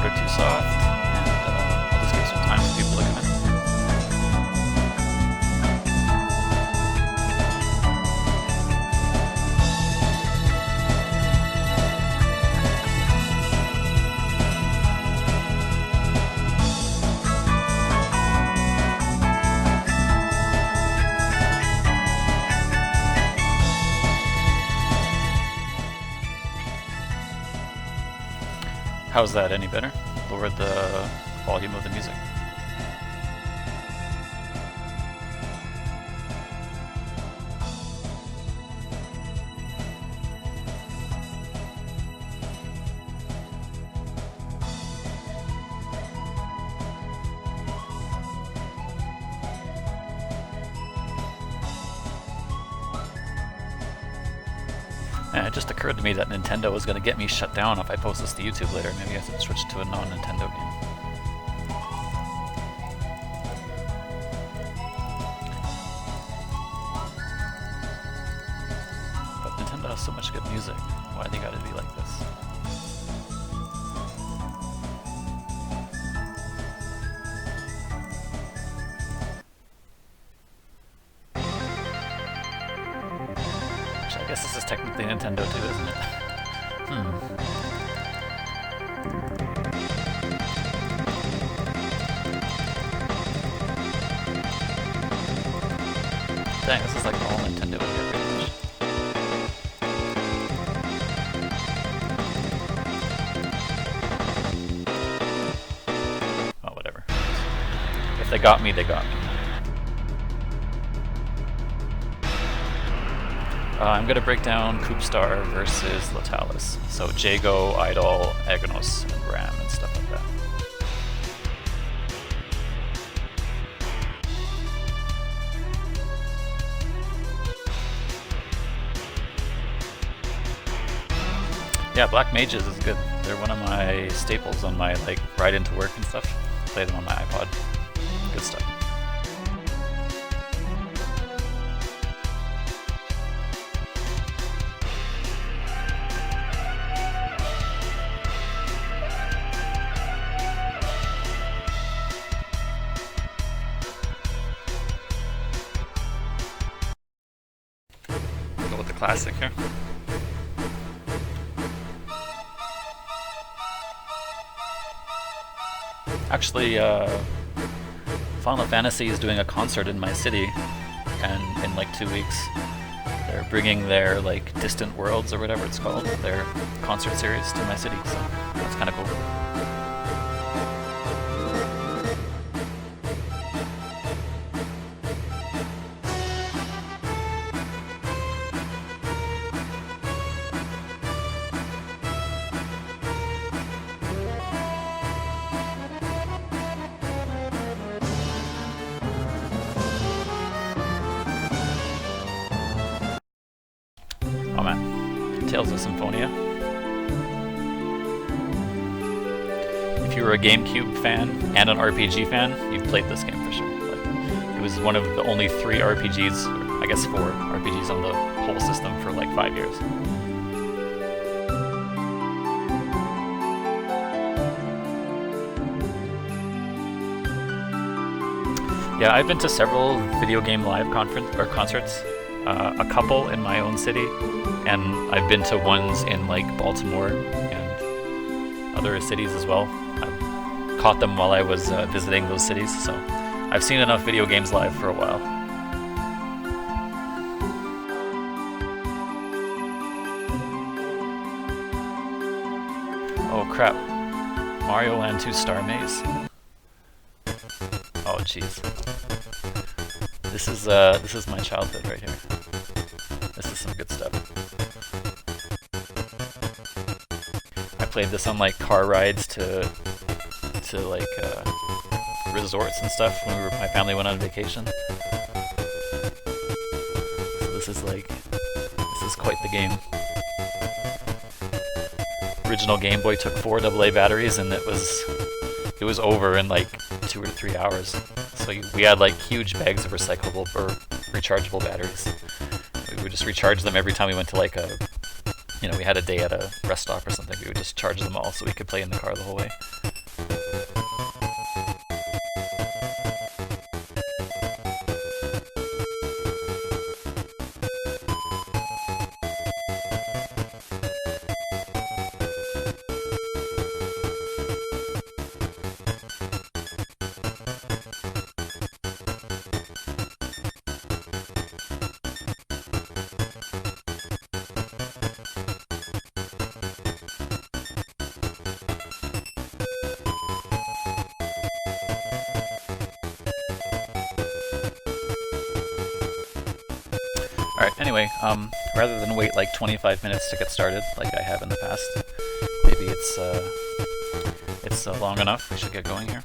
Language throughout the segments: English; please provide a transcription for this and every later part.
loud or too soft, and I'll just give some time for people to come in. How's that? Any better? Lower the volume of the music. And it just occurred to me that Nintendo was going to get me shut down if I post this to YouTube later. Maybe I should switch to a non-Nintendo game. But Nintendo has so much good music. Why they gotta be like this? I guess this is technically Nintendo too, isn't it? Dang, this is like all Nintendo would get pretty much. Oh, whatever. If they got me, they got me. I'm going to break down CoopStar versus Letalis. So Jago, Eyedol, Aganos, and Raam and stuff like that. Yeah, Black Mages is good. They're one of my staples on my ride into work and stuff. Play them on my iPod. Good stuff. Go with the classic here. Actually, Final Fantasy is doing a concert in my city, and in like 2 weeks, they're bringing their Distant Worlds or whatever it's called, their concert series to my city. So that's kind of cool. Oh man, Tales of Symphonia. If you were a GameCube fan and an RPG fan, you've played this game for sure. It was one of the only 3 RPGs, or I guess 4 RPGs on the whole system for 5 years. Yeah, I've been to several video game live concerts. A couple in my own city, and I've been to ones in Baltimore and other cities as well. I've caught them while I was visiting those cities, so I've seen enough video games live for a while. Oh crap, Mario Land 2 Star Maze. Oh jeez. This is my childhood right here. This is some good stuff. I played this on car rides to resorts and stuff when my family went on vacation. So this is quite the game. Original Game Boy took 4 AA batteries and it was over in 2 or 3 hours. So we had huge bags of recyclable or rechargeable batteries. We would just recharge them every time we went to a you know, we had a day at a rest stop or something, we would just charge them all so we could play in the car the whole way. Alright, anyway, rather than wait like 25 minutes to get started, like I have in the past, maybe it's long enough, we should get going here.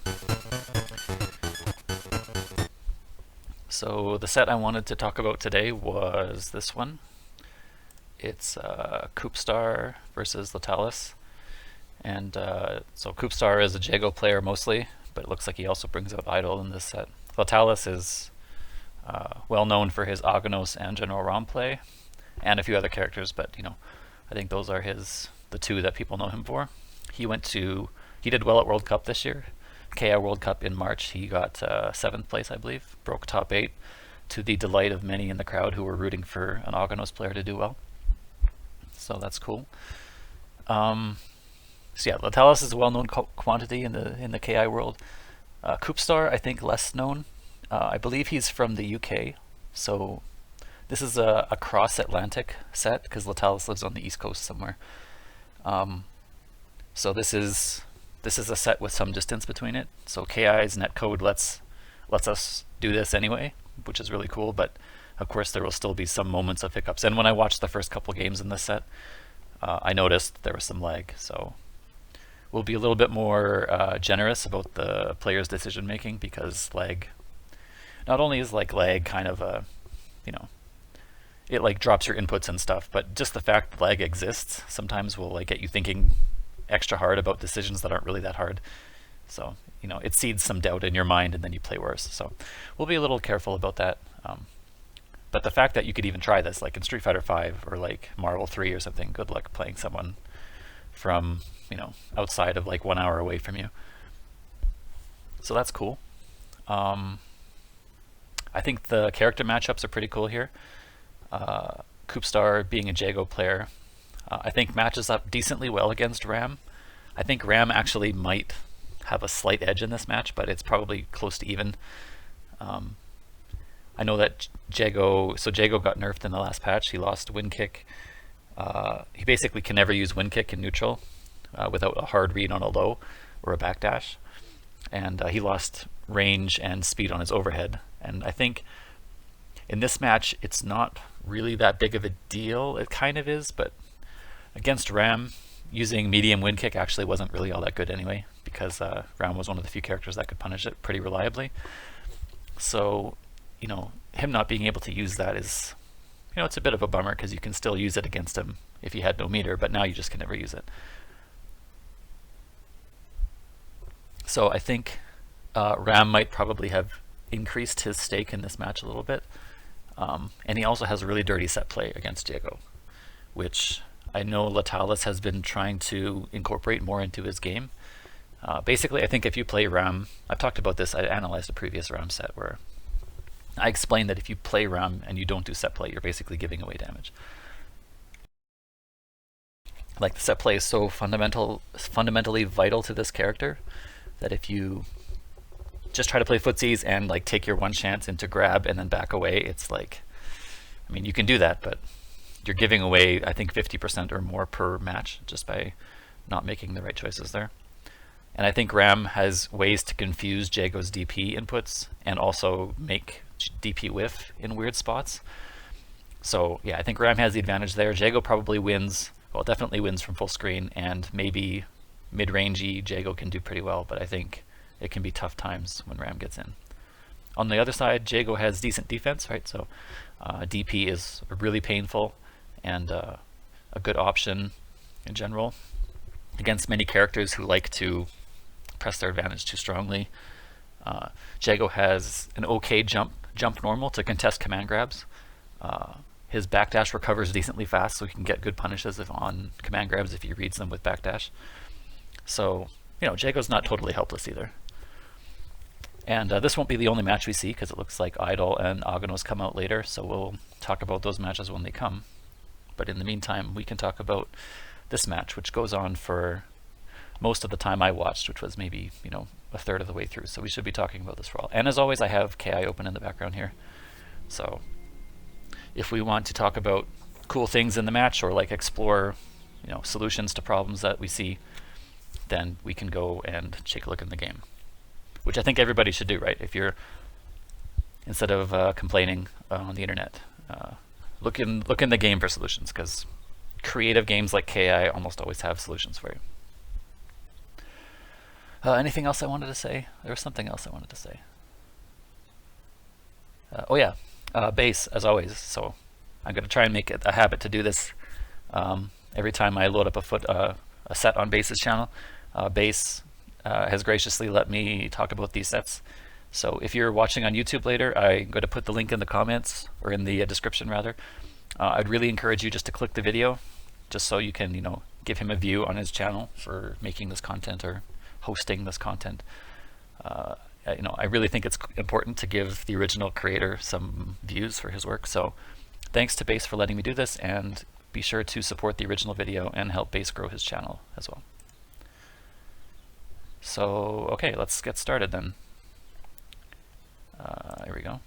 So the set I wanted to talk about today was this one. It's CoopStar versus Letalis. And so CoopStar is a Jago player mostly, but it looks like he also brings out Eyedol in this set. Letalis is well known for his Aganos and General Raam play, and a few other characters, but you know, I think those are the two that people know him for. He did well at World Cup this year. KI World Cup in March, he got 7th place, I believe, broke top 8, to the delight of many in the crowd who were rooting for an Aganos player to do well. So that's cool. So yeah, Letalis is a well-known quantity in the KI world. CoopStar, I think, less known. I believe he's from the UK, so this is a cross-Atlantic set because Letalis lives on the East Coast somewhere. So this is a set with some distance between it. So KI's netcode lets us do this anyway, which is really cool. But of course, there will still be some moments of hiccups. And when I watched the first couple games in this set, I noticed there was some lag. So we'll be a little bit more generous about the player's decision making because lag. Not only is like lag kind of a, you know, it like drops your inputs and stuff, but just the fact that lag exists sometimes will like get you thinking extra hard about decisions that aren't really that hard. So, you know, it seeds some doubt in your mind and then you play worse. So we'll be a little careful about that. But the fact that you could even try this, like in Street Fighter 5 or like Marvel 3 or something, good luck playing someone from, you know, outside of like 1 hour away from you. So that's cool. I think the character matchups are pretty cool here. CoopStar being a Jago player, I think matches up decently well against Raam. I think Raam actually might have a slight edge in this match, but it's probably close to even. I know that Jago got nerfed in the last patch. He lost wind kick. He basically can never use wind kick in neutral without a hard read on a low or a backdash. And he lost range and speed on his overhead. And I think in this match, it's not really that big of a deal. It kind of is, but against Raam, using medium wind kick actually wasn't really all that good anyway, because Raam was one of the few characters that could punish it pretty reliably. So, you know, him not being able to use that is, you know, it's a bit of a bummer because you can still use it against him if he had no meter, but now you just can never use it. So I think Raam might probably have increased his stake in this match a little bit. And he also has a really dirty set play against Jago, which I know Letalis has been trying to incorporate more into his game. Basically, I think if you play Raam, I've talked about this, I analyzed a previous Raam set where I explained that if you play Raam and you don't do set play, you're basically giving away damage. Like the set play is so fundamentally vital to this character that if you just try to play footsies and like take your one chance into grab and then back away, it's like, I mean, you can do that, but you're giving away, I think, 50% or more per match just by not making the right choices there. And I think Raam has ways to confuse Jago's DP inputs and also make DP whiff in weird spots. So yeah, I think Raam has the advantage there. Jago probably wins, well, definitely wins from full screen, and maybe mid-rangey Jago can do pretty well, but I think it can be tough times when Raam gets in. On the other side, Jago has decent defense, right? So DP is really painful and a good option in general against many characters who like to press their advantage too strongly. Jago has an okay jump normal to contest command grabs. His backdash recovers decently fast, so he can get good punishes on command grabs if he reads them with backdash. So, you know, Jago's not totally helpless either. And this won't be the only match we see, because it looks like Eyedol and Aganos come out later, so we'll talk about those matches when they come. But in the meantime, we can talk about this match, which goes on for most of the time I watched, which was maybe, you know, a third of the way through. So we should be talking about this for all. And as always, I have KI open in the background here. So if we want to talk about cool things in the match, or like explore, you know, solutions to problems that we see, then we can go and take a look in the game, which I think everybody should do, right? If you're, instead of complaining on the internet, look in the game for solutions, because creative games like KI almost always have solutions for you. Anything else I wanted to say? There was something else I wanted to say. Oh yeah, base as always. So I'm going to try and make it a habit to do this every time I load up a set on Base's channel. Base has graciously let me talk about these sets. So if you're watching on YouTube later, I'm going to put the link in the comments, or in the description rather. I'd really encourage you just to click the video, just so you can, you know, give him a view on his channel for making this content or hosting this content. You know, I really think it's important to give the original creator some views for his work. So thanks to Base for letting me do this, and be sure to support the original video and help Base grow his channel as well. So okay, let's get started then. Here we go.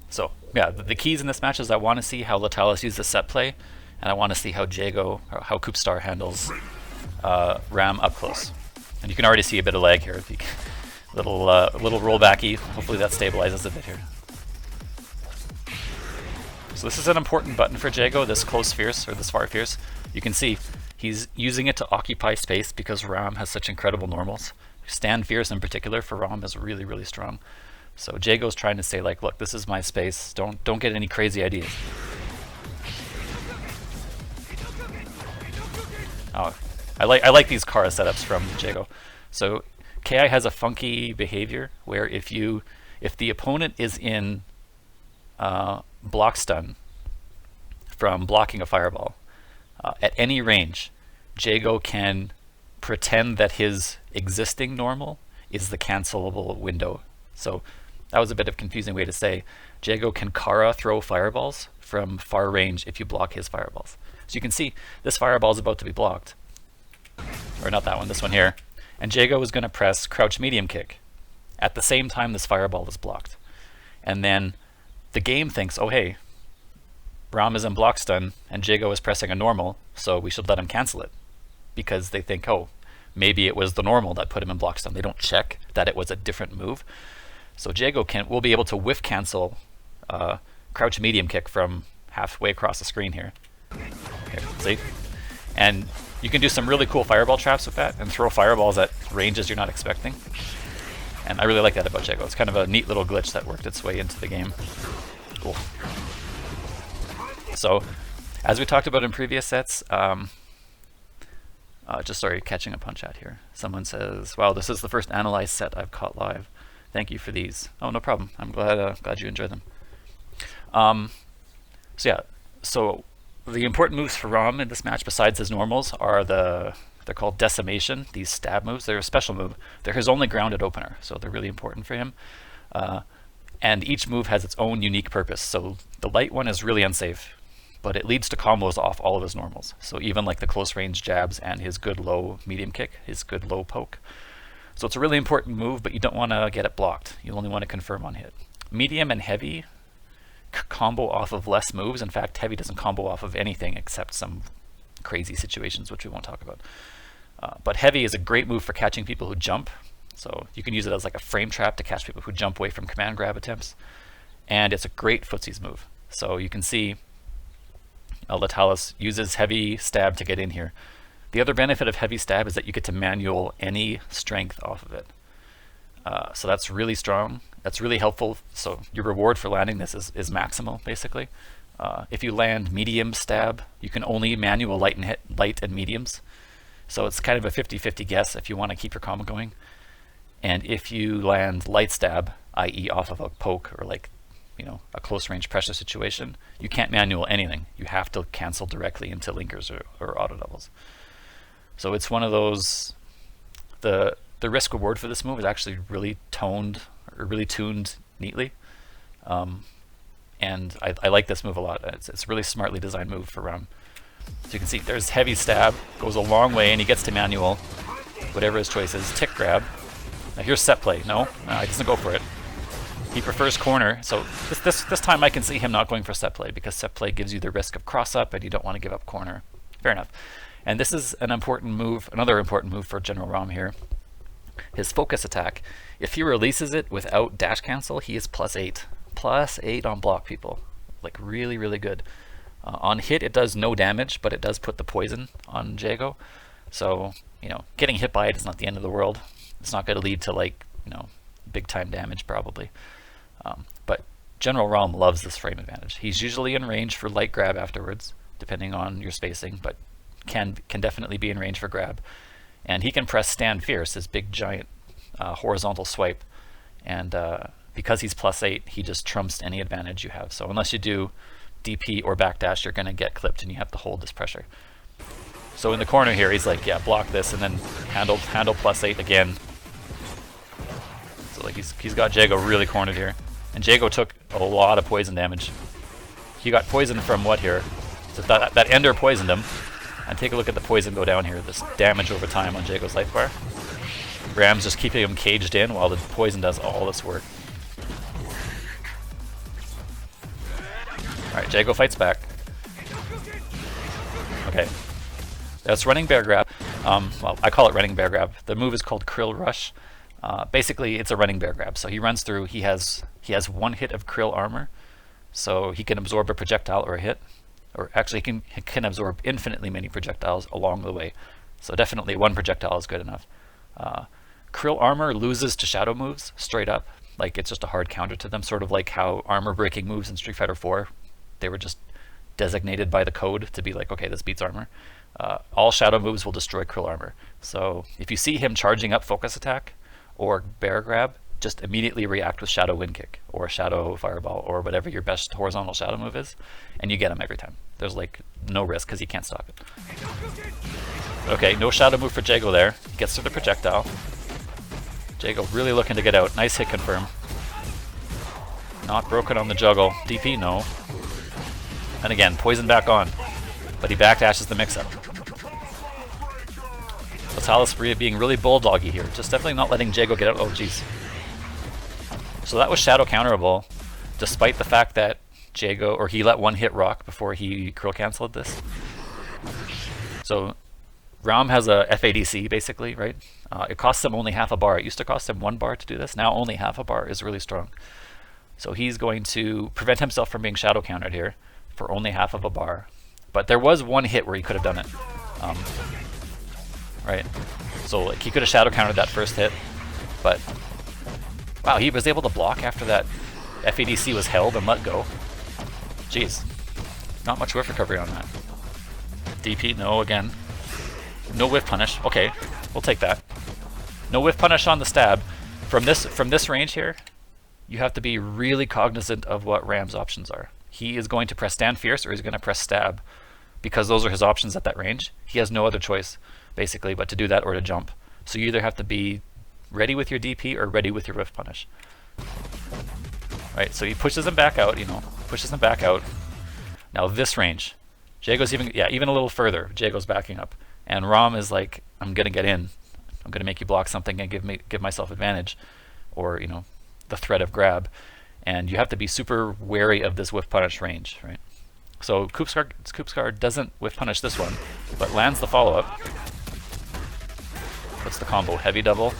So yeah, the keys in this match is I want to see how Letalis uses set play, and I want to see how Jago, or how CoopStar handles Raam up close. And you can already see a bit of lag here. Little rollbacky. Hopefully that stabilizes a bit here. So this is an important button for Jago, this close fierce, or this far fierce. You can see he's using it to occupy space because Raam has such incredible normals. Stand fierce in particular for Raam is really, really strong. So Jago's trying to say, like, look, this is my space. Don't get any crazy ideas. Oh, I like these Kara setups from Jago. So KI has a funky behavior where if the opponent is in block stun from blocking a fireball at any range, Jago can pretend that his existing normal is the cancelable window. So that was a bit of a confusing way to say Jago can Kara throw fireballs from far range if you block his fireballs. So you can see this fireball is about to be blocked. Or not that one, this one here. And Jago is going to press crouch medium kick at the same time this fireball is blocked. And then the game thinks, oh hey, Raam is in block stun and Jago is pressing a normal, so we should let him cancel it. Because they think, oh, maybe it was the normal that put him in block stun. They don't check that it was a different move. So Jago will be able to whiff cancel crouch medium kick from halfway across the screen here. Here, see? And you can do some really cool fireball traps with that and throw fireballs at ranges you're not expecting. And I really like that about Jago. It's kind of a neat little glitch that worked its way into the game. Cool. So, as we talked about in previous sets, just sorry, catching up on chat here. Someone says, wow, this is the first analyzed set I've caught live. Thank you for these. Oh, no problem. I'm glad you enjoy them. So yeah, so the important moves for Raam in this match, besides his normals, are they're called decimation, these stab moves. They're a special move. They're his only grounded opener, so they're really important for him. And each move has its own unique purpose. So the light one is really unsafe, but it leads to combos off all of his normals. So even like the close range jabs and his good low medium kick, his good low poke. So it's a really important move, but you don't want to get it blocked. You only want to confirm on hit. Medium and heavy combo off of less moves. In fact, heavy doesn't combo off of anything except some crazy situations, which we won't talk about. But heavy is a great move for catching people who jump. So you can use it as like a frame trap to catch people who jump away from command grab attempts. And it's a great footsies move. So you can see Letalis uses heavy stab to get in here. The other benefit of heavy stab is that you get to manual any strength off of it. So that's really strong. That's really helpful. So your reward for landing this is maximal, basically. If you land medium stab, you can only manual light and mediums. So it's kind of a 50-50 guess if you want to keep your combo going. And if you land light stab, i.e. off of a poke or like, a close range pressure situation, you can't manual anything. You have to cancel directly into linkers or auto doubles. So it's one of those, the risk reward for this move is actually really tuned neatly. And I like this move a lot. It's a really smartly designed move for Raam. So you can see there's heavy stab, goes a long way, and he gets to manual whatever his choice is. Tick grab. Now here's set play. No, he doesn't go for it. He prefers corner. So this time I can see him not going for set play, because set play gives you the risk of cross up and you don't want to give up corner. Fair enough. And this is an important move, another important move for General Raam here. His focus attack. If he releases it without dash cancel, he is +8. +8 on block, people. Like really, really good. On hit it does no damage, but it does put the poison on Jago. So, getting hit by it is not the end of the world. It's not going to lead to like, big time damage probably. But General Raam loves this frame advantage. He's usually in range for light grab afterwards, depending on your spacing, but can definitely be in range for grab. And he can press Stand Fierce, his big giant horizontal swipe. And because he's +8, he just trumps any advantage you have. So unless you do DP or backdash, you're going to get clipped and you have to hold this pressure. So in the corner here, he's like, yeah, block this and then handle +8 again. So like he's got Jago really cornered here. And Jago took a lot of poison damage. He got poisoned from what here? So that Ender poisoned him. And take a look at the poison go down here. This damage over time on Jago's life bar. Raam's just keeping him caged in while the poison does all this work. Alright, Jago fights back. Okay. That's running bear grab. Well, I call it running bear grab. The move is called Krill Rush. Basically, it's a running bear grab. So he runs through. He has one hit of Krill armor, so he can absorb a projectile or a hit, or actually he can absorb infinitely many projectiles along the way. So definitely one projectile is good enough. Krill armor loses to shadow moves straight up. Like it's just a hard counter to them, sort of like how armor breaking moves in Street Fighter 4. They were just designated by the code to be like, okay, this beats armor. All shadow moves will destroy Krill armor. So if you see him charging up focus attack or bear grab, just immediately react with shadow wind kick or shadow fireball or whatever your best horizontal shadow move is, and you get him every time. There's like no risk because you can't stop it. Okay, no shadow move for Jago there. He gets through the projectile. Jago really looking to get out. Nice hit confirm. Not broken on the juggle. DP, no. And again, poison back on. But he backdashes the mix-up. Letalis being really bulldoggy here. Just definitely not letting Jago get out. Oh, jeez. So that was shadow counterable, despite the fact that Jago, or he let one hit rock before he curl canceled this. So Raam has a FADC basically, right? It costs him only half a bar. It used to cost him 1 bar to do this. Now only half a bar is really strong. So he's going to prevent himself from being shadow countered here for only half of a bar. But there was one hit where he could have done it. Right? So like he could have shadow countered that first hit, but wow, he was able to block after that FADC was held and let go. Jeez. Not much whiff recovery on that. DP, no again. No whiff punish. Okay, we'll take that. No whiff punish on the stab. From this range here, you have to be really cognizant of what Raam's options are. He is going to press Stand Fierce or he's going to press Stab, because those are his options at that range. He has no other choice, basically, but to do that or to jump. So you either have to be ready with your DP or ready with your whiff punish. Right, so he pushes him back out, pushes him back out. Now this range, Jago's even a little further. Jago's backing up. And Raam is like, I'm going to get in. I'm going to make you block something and give myself advantage, or the threat of grab. And you have to be super wary of this whiff punish range, right? So CoopStar doesn't whiff punish this one, but lands the follow-up. What's the combo? Heavy double.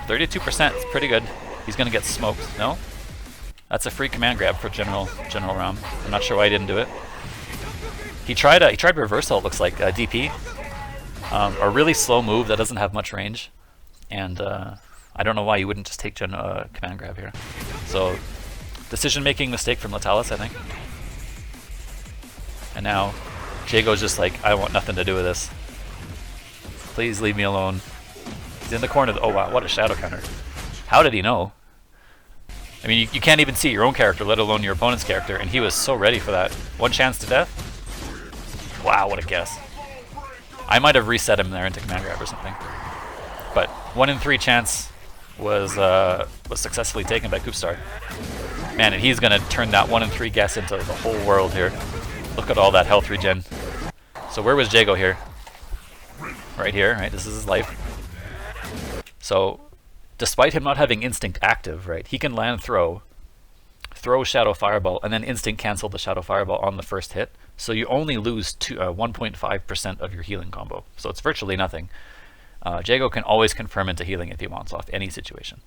32%, it's pretty good. He's going to get smoked. No? That's a free command grab for General Raam. I'm not sure why he didn't do it. He tried reversal, it looks like, DP. A really slow move that doesn't have much range. And I don't know why you wouldn't just take command grab here. So, decision-making mistake from Letalis, I think. And now, Jago's just like, I want nothing to do with this. Please leave me alone. He's in the corner. Oh wow, what a shadow counter. How did he know? I mean, you can't even see your own character, let alone your opponent's character, and he was so ready for that. One chance to death? Wow, what a guess. I might have reset him there into command grab or something. But 1 in 3 chance was successfully taken by CoopStar. Man, and he's gonna turn that 1 in 3 guess into the whole world here. Look at all that health regen. So where was Jago here? Right here, right? This is his life. So, despite him not having Instinct active, right, he can land throw Shadow Fireball, and then Instinct cancel the Shadow Fireball on the first hit. So you only lose 1.5% of your healing combo. So it's virtually nothing. Jago can always confirm into healing if he wants off any situation.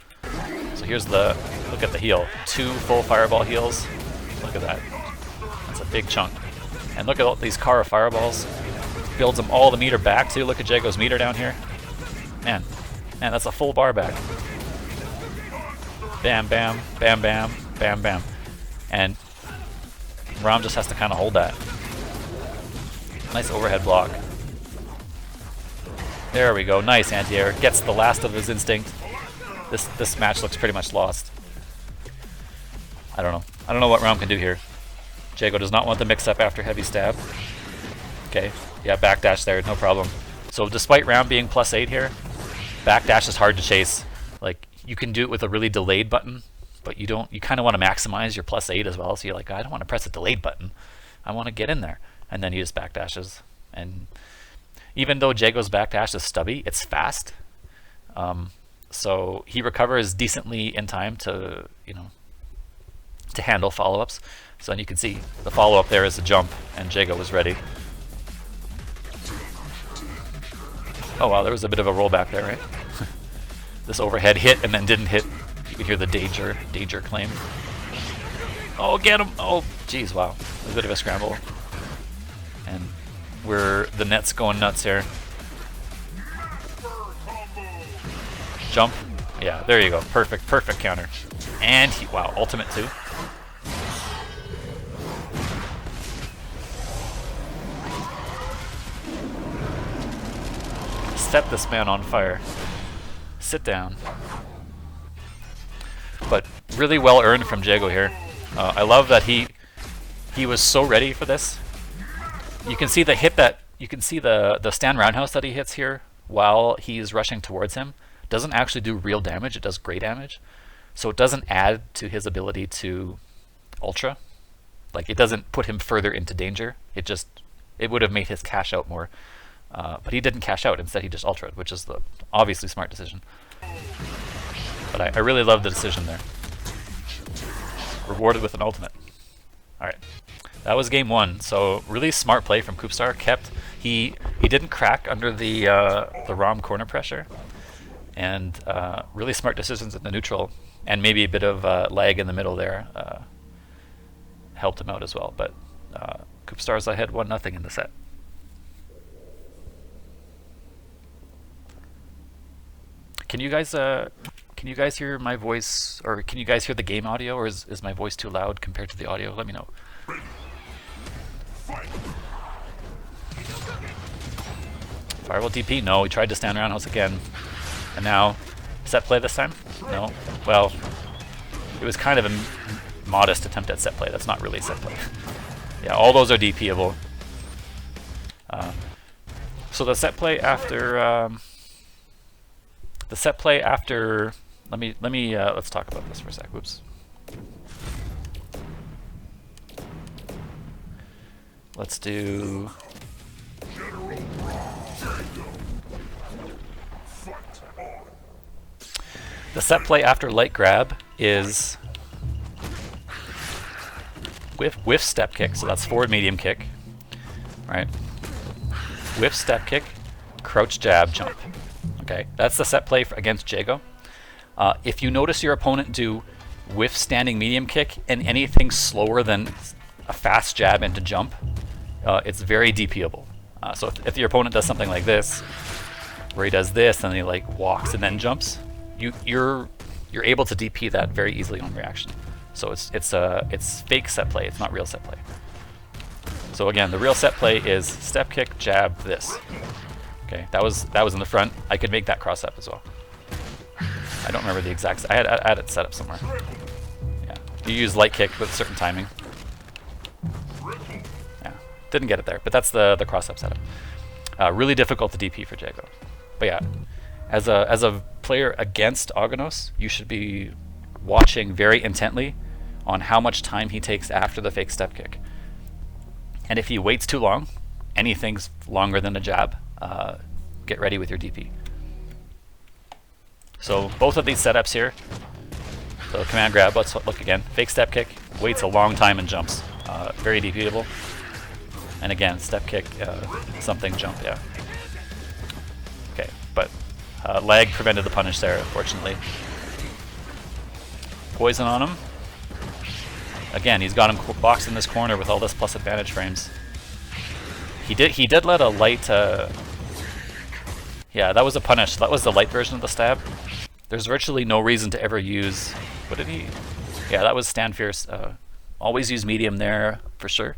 So here's the, look at the heal. 2 full Fireball heals. Look at that. That's a big chunk. And look at all these Kara Fireballs. Builds them all the meter back too. Look at Jago's meter down here. Man, that's a full bar back. Bam, bam, bam, bam, bam, bam. And Raam just has to kind of hold that. Nice overhead block. There we go. Nice anti-air. Gets the last of his instinct. This match looks pretty much lost. I don't know. I don't know what Raam can do here. Jago does not want the mix-up after heavy stab. Okay. Yeah, backdash there. No problem. So despite Raam being +8 here, backdash is hard to chase. Like, you can do it with a really delayed button, but you kind of want to maximize your +8 as well. So you're like, I don't want to press a delayed button. I want to get in there. And then he just backdashes. And even though Jago's backdash is stubby, it's fast. So he recovers decently in time to, to handle follow-ups. So then you can see the follow-up there is a jump, and Jago was ready. Oh wow, there was a bit of a rollback there, right? This overhead hit and then didn't hit. You can hear the danger claim. Oh, get him! Oh, geez, wow. A bit of a scramble. And the net's going nuts here. Jump. Yeah, there you go. Perfect counter. And wow, ultimate too. Set this man on fire. Sit down. But really well earned from Jago here. I love that he was so ready for this. You can see the hit that the stand roundhouse that he hits here while he's rushing towards him doesn't actually do real damage. It does gray damage. So it doesn't add to his ability to ultra. Like, it doesn't put him further into danger. It would have made his cash out more. But he didn't cash out. Instead, he just ultraed, which is the obviously smart decision. But I really love the decision there. Rewarded with an ultimate. Alright. That was game 1. So really smart play from CoopStar. He didn't crack under the Raam corner pressure. And really smart decisions in the neutral. And maybe a bit of lag in the middle there helped him out as well. But CoopStar's ahead 1-0 in the set. Can you guys hear my voice, or can you guys hear the game audio, or is my voice too loud compared to the audio? Let me know. Fireball DP? No, he tried to stand roundhouse again. And now, set play this time? No. Well, it was kind of a modest attempt at set play. That's not really set play. Yeah, all those are DPable. So the set play after. Let's talk about this for a sec. Whoops. Let's do. The set play after light grab is whiff step kick, so that's forward medium kick, right? Whiff step kick, crouch jab jump. Okay, that's the set play against Jago. If you notice your opponent do whiff standing medium kick and anything slower than a fast jab into jump, it's very DPable. So if your opponent does something like this, where he does this and he like walks and then jumps, you're able to DP that very easily on reaction. So it's fake set play. It's not real set play. So again, the real set play is step kick, jab, this. Okay, that was in the front. I could make that cross up as well. I don't remember the exact. I had it set up somewhere. You use light kick with certain timing. Yeah, didn't get it there, but that's the cross-up setup. Really difficult to DP for Jago. But yeah, as a player against Aganos, you should be watching very intently on how much time he takes after the fake step kick. And if he waits too long, anything's longer than a jab, get ready with your DP. So both of these setups here, so command grab, let's look again. Fake step kick, waits a long time and jumps. Very DPable. And again, step kick, something jump, yeah. Okay, but lag prevented the punish there, unfortunately. Poison on him. Again, he's got him boxed in this corner with all this plus advantage frames. He did let a light, yeah, that was a punish. That was the light version of the stab. There's virtually no reason to ever use, what did he? Yeah, that was stand fierce. Always use medium there for sure.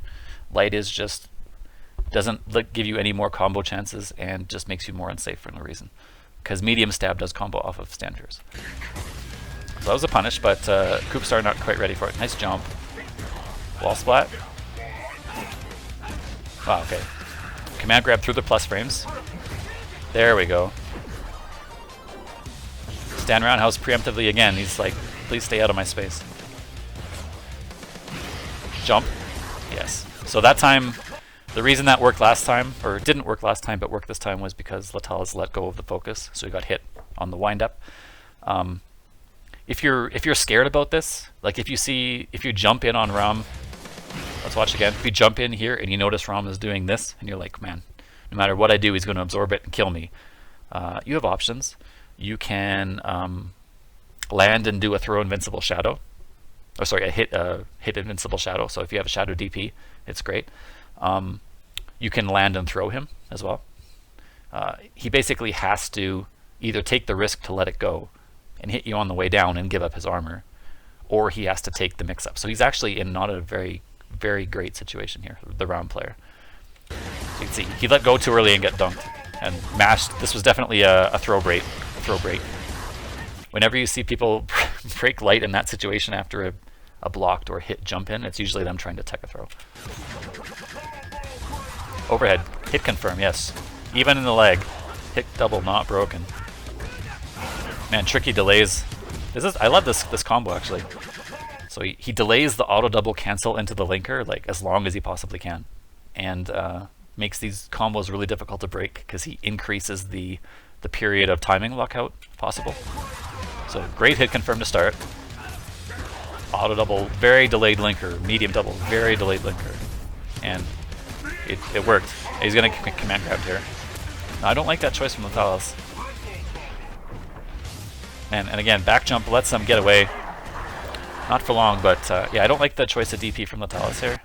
Light is just, doesn't give you any more combo chances and just makes you more unsafe for no reason. Because medium stab does combo off of stand fierce. So that was a punish, but CoopStar not quite ready for it. Nice jump. Wall splat. Wow, okay. Command grab through the plus frames. There we go. Stand roundhouse preemptively again. He's like, please stay out of my space. Jump. Yes. So that time, the reason that worked last time, or didn't work last time but worked this time, was because Letalis let go of the focus, so he got hit on the wind-up. If you're scared about this, like if you jump in on Raam, let's watch again. If you jump in here and you notice Raam is doing this, and you're like, man, no matter what I do, he's going to absorb it and kill me. You have options. You can land and do a throw invincible shadow. Oh, sorry, a hit invincible shadow. So if you have a shadow DP, it's great. You can land and throw him as well. He basically has to either take the risk to let it go and hit you on the way down and give up his armor, or he has to take the mix-up. So he's actually in not a very, very great situation here, the Raam player. So you can see, he let go too early and get dunked. And mashed, this was definitely a throw break. Whenever you see people break light in that situation after a blocked or hit jump in, it's usually them trying to tech a throw. Overhead, hit confirm, yes. Even in the leg, hit double not broken. Man, tricky delays. I love this combo actually. So he delays the auto double cancel into the linker like as long as he possibly can, and makes these combos really difficult to break because he increases the period of timing lockout possible. So great hit confirm to start. Auto double, very delayed linker. Medium double, very delayed linker. And it worked. He's going to command grab here. Now, I don't like that choice from Letalis. And again, back jump lets them get away. Not for long, but yeah, I don't like the choice of DP from Letalis here.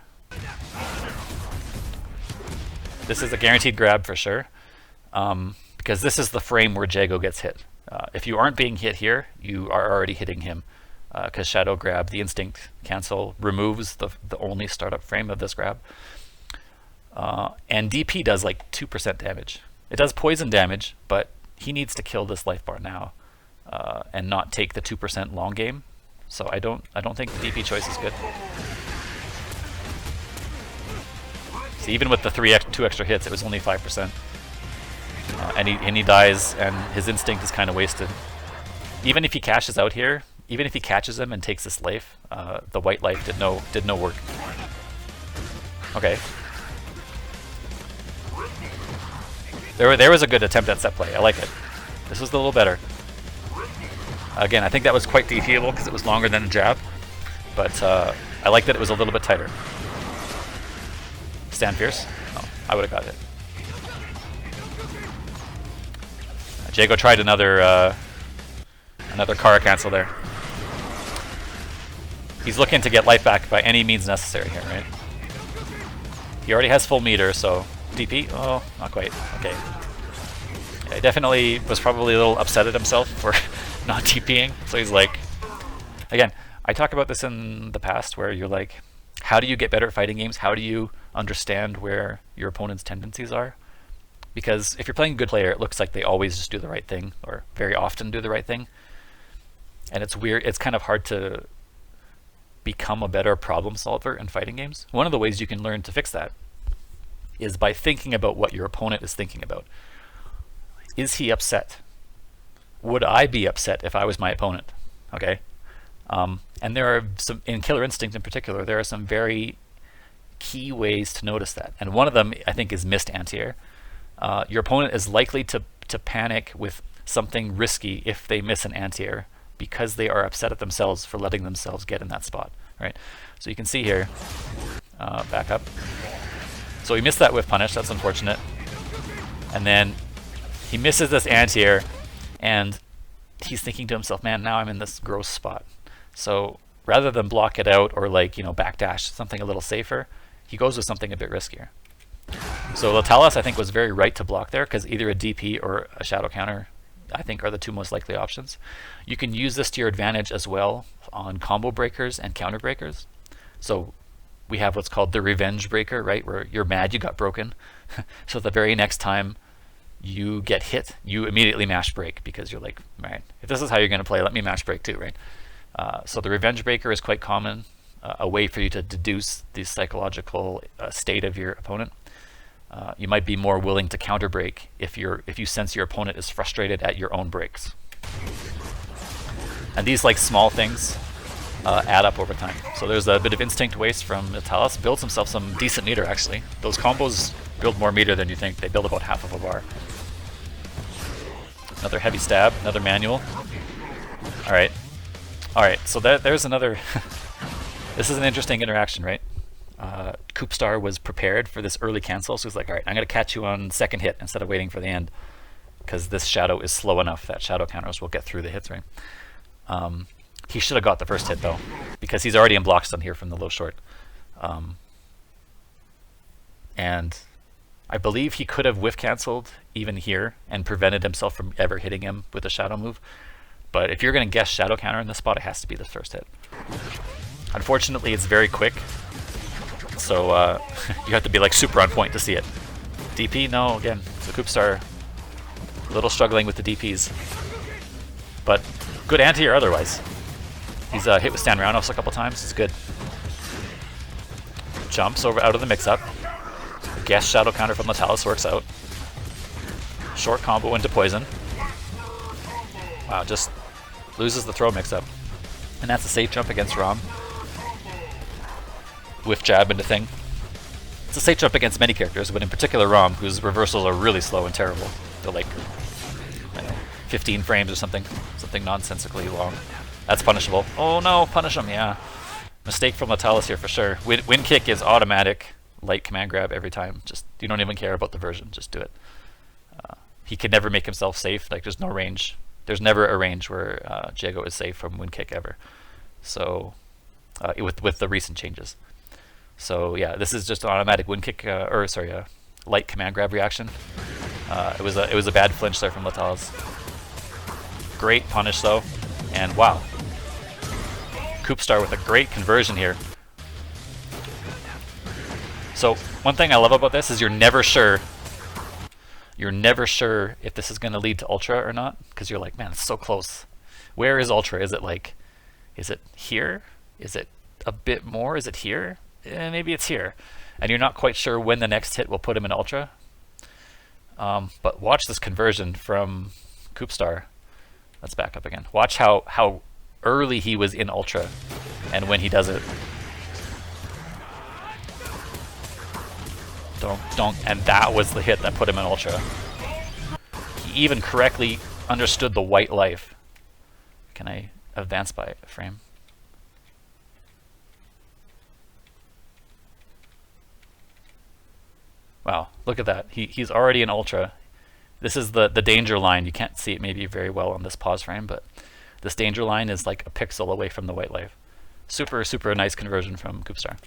This is a guaranteed grab for sure, because this is the frame where Jago gets hit. If you aren't being hit here, you are already hitting him, because Shadow Grab, the instinct cancel, removes the only startup frame of this grab. And DP does like 2% damage. It does poison damage, but he needs to kill this life bar now, and not take the 2% long game. So I don't think the DP choice is good. See, even with the 2 extra hits, it was only 5%. And he dies, and his instinct is kind of wasted. Even if he cashes out here, even if he catches him and takes this life, the white life did no work. Okay. There was a good attempt at set play. I like it. This was a little better. Again, I think that was quite DPable because it was longer than a jab, but I like that it was a little bit tighter. Stand fierce? Oh, I would have got it. Jago tried another car cancel there. He's looking to get life back by any means necessary here, right? He already has full meter, so DP? Oh, not quite. Okay. Yeah, he definitely was probably a little upset at himself for not DPing. So he's like, again, I talk about this in the past where you're like, how do you get better at fighting games? How do you understand where your opponent's tendencies are? Because if you're playing a good player, it looks like they always just do the right thing, or very often do the right thing. And it's weird. It's kind of hard to become a better problem solver in fighting games, one of the ways you can learn to fix that is by thinking about what your opponent is thinking about. Is he upset? Would I be upset if I was my opponent? Okay. And there are some, in Killer Instinct in particular, there are some very key ways to notice that. And one of them, I think, is missed anti-air. Your opponent is likely to panic with something risky if they miss an anti-air because they are upset at themselves for letting themselves get in that spot, right? So you can see here, back up. So he missed that whiff punish, that's unfortunate. And then he misses this anti-air, and he's thinking to himself, man, now I'm in this gross spot. So rather than block it out or like, you know, backdash something a little safer, he goes with something a bit riskier. So Letalis, I think, was very right to block there, because either a DP or a shadow counter, I think, are the two most likely options. You can use this to your advantage as well on combo breakers and counter breakers. So we have what's called the revenge breaker, right, where you're mad you got broken. So the very next time you get hit, you immediately mash break, because you're like, right, if this is how you're going to play, let me mash break too, right? So the revenge breaker is quite common, a way for you to deduce the psychological state of your opponent. You might be more willing to counter break if you sense your opponent is frustrated at your own breaks. And these like small things add up over time. So there's a bit of instinct waste from Letalis. Builds himself some decent meter actually. Those combos build more meter than you think. They build about half of a bar. Another heavy stab, another manual. Alright. Alright, so there's another... This is an interesting interaction, right? CoopStar was prepared for this early cancel, so he's like, alright, I'm going to catch you on second hit instead of waiting for the end, because this shadow is slow enough that shadow counters will get through the hits, right? He should have got the first hit though, because he's already in block stun here from the low short. And I believe he could have whiff cancelled even here and prevented himself from ever hitting him with a shadow move. But if you're going to guess shadow counter in this spot, it has to be the first hit. Unfortunately, it's very quick, so you have to be like super on point to see it. DP? No, again, so CoopStar a little struggling with the DPs, but good anti-air otherwise. He's hit with stand roundhouse a couple times, it's good. Jumps over out of the mix-up. Guess shadow counter from Letalis works out. Short combo into poison. Wow, just loses the throw mix-up. And that's a safe jump against Raam. Whiff jab into thing. It's a safe jump against many characters, but in particular Raam, whose reversals are really slow and terrible. They're like, I don't know, 15 frames or something nonsensically long. That's punishable. Oh no, punish him, yeah. Mistake from Letalis here for sure. Wind kick is automatic, light command grab every time. Just, you don't even care about the version, just do it. He can never make himself safe, like there's no range. There's never a range where Jago is safe from wind kick ever. So, with the recent changes. So yeah, this is just an automatic wind kick, light command grab reaction. It was a bad flinch there from Letalis. Great punish though, and wow, CoopStar with a great conversion here. So one thing I love about this is you're never sure if this is going to lead to Ultra or not, because you're like, man, it's so close. Where is Ultra? Is it like, is it here? Is it a bit more? Is it here? Maybe it's here. And you're not quite sure when the next hit will put him in Ultra. But watch this conversion from CoopStar. Let's back up again. Watch how early he was in Ultra and when he does it. And that was the hit that put him in Ultra. He even correctly understood the white life. Can I advance by a frame? Wow, look at that. He's already in Ultra. This is the danger line. You can't see it maybe very well on this pause frame, but this danger line is like a pixel away from the white life. Super, super nice conversion from CoopStar.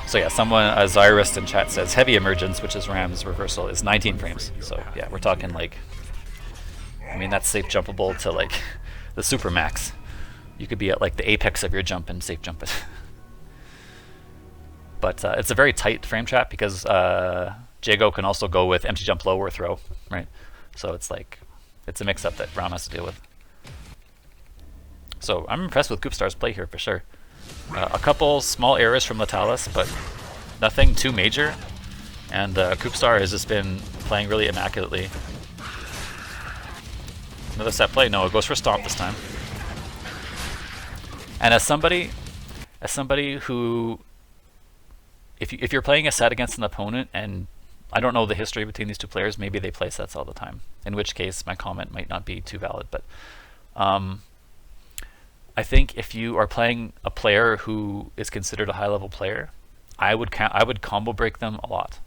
So yeah, someone, Zyrist in chat says heavy emergence, which is Raam's reversal, is 19 frames. So yeah, we're talking like, I mean, that's safe jumpable to like the super max. You could be at like the apex of your jump and safe jump it. But it's a very tight frame trap because Jago can also go with empty jump low or throw, right? So it's like, it's a mix-up that Raam has to deal with. So I'm impressed with CoopStar's play here for sure. A couple small errors from Letalis, but nothing too major. And CoopStar has just been playing really immaculately. Another set play. No, it goes for Stomp this time. And as somebody who, if you're playing a set against an opponent, and I don't know the history between these two players, maybe they play sets all the time, in which case my comment might not be too valid. But I think if you are playing a player who is considered a high-level player, I would combo break them a lot.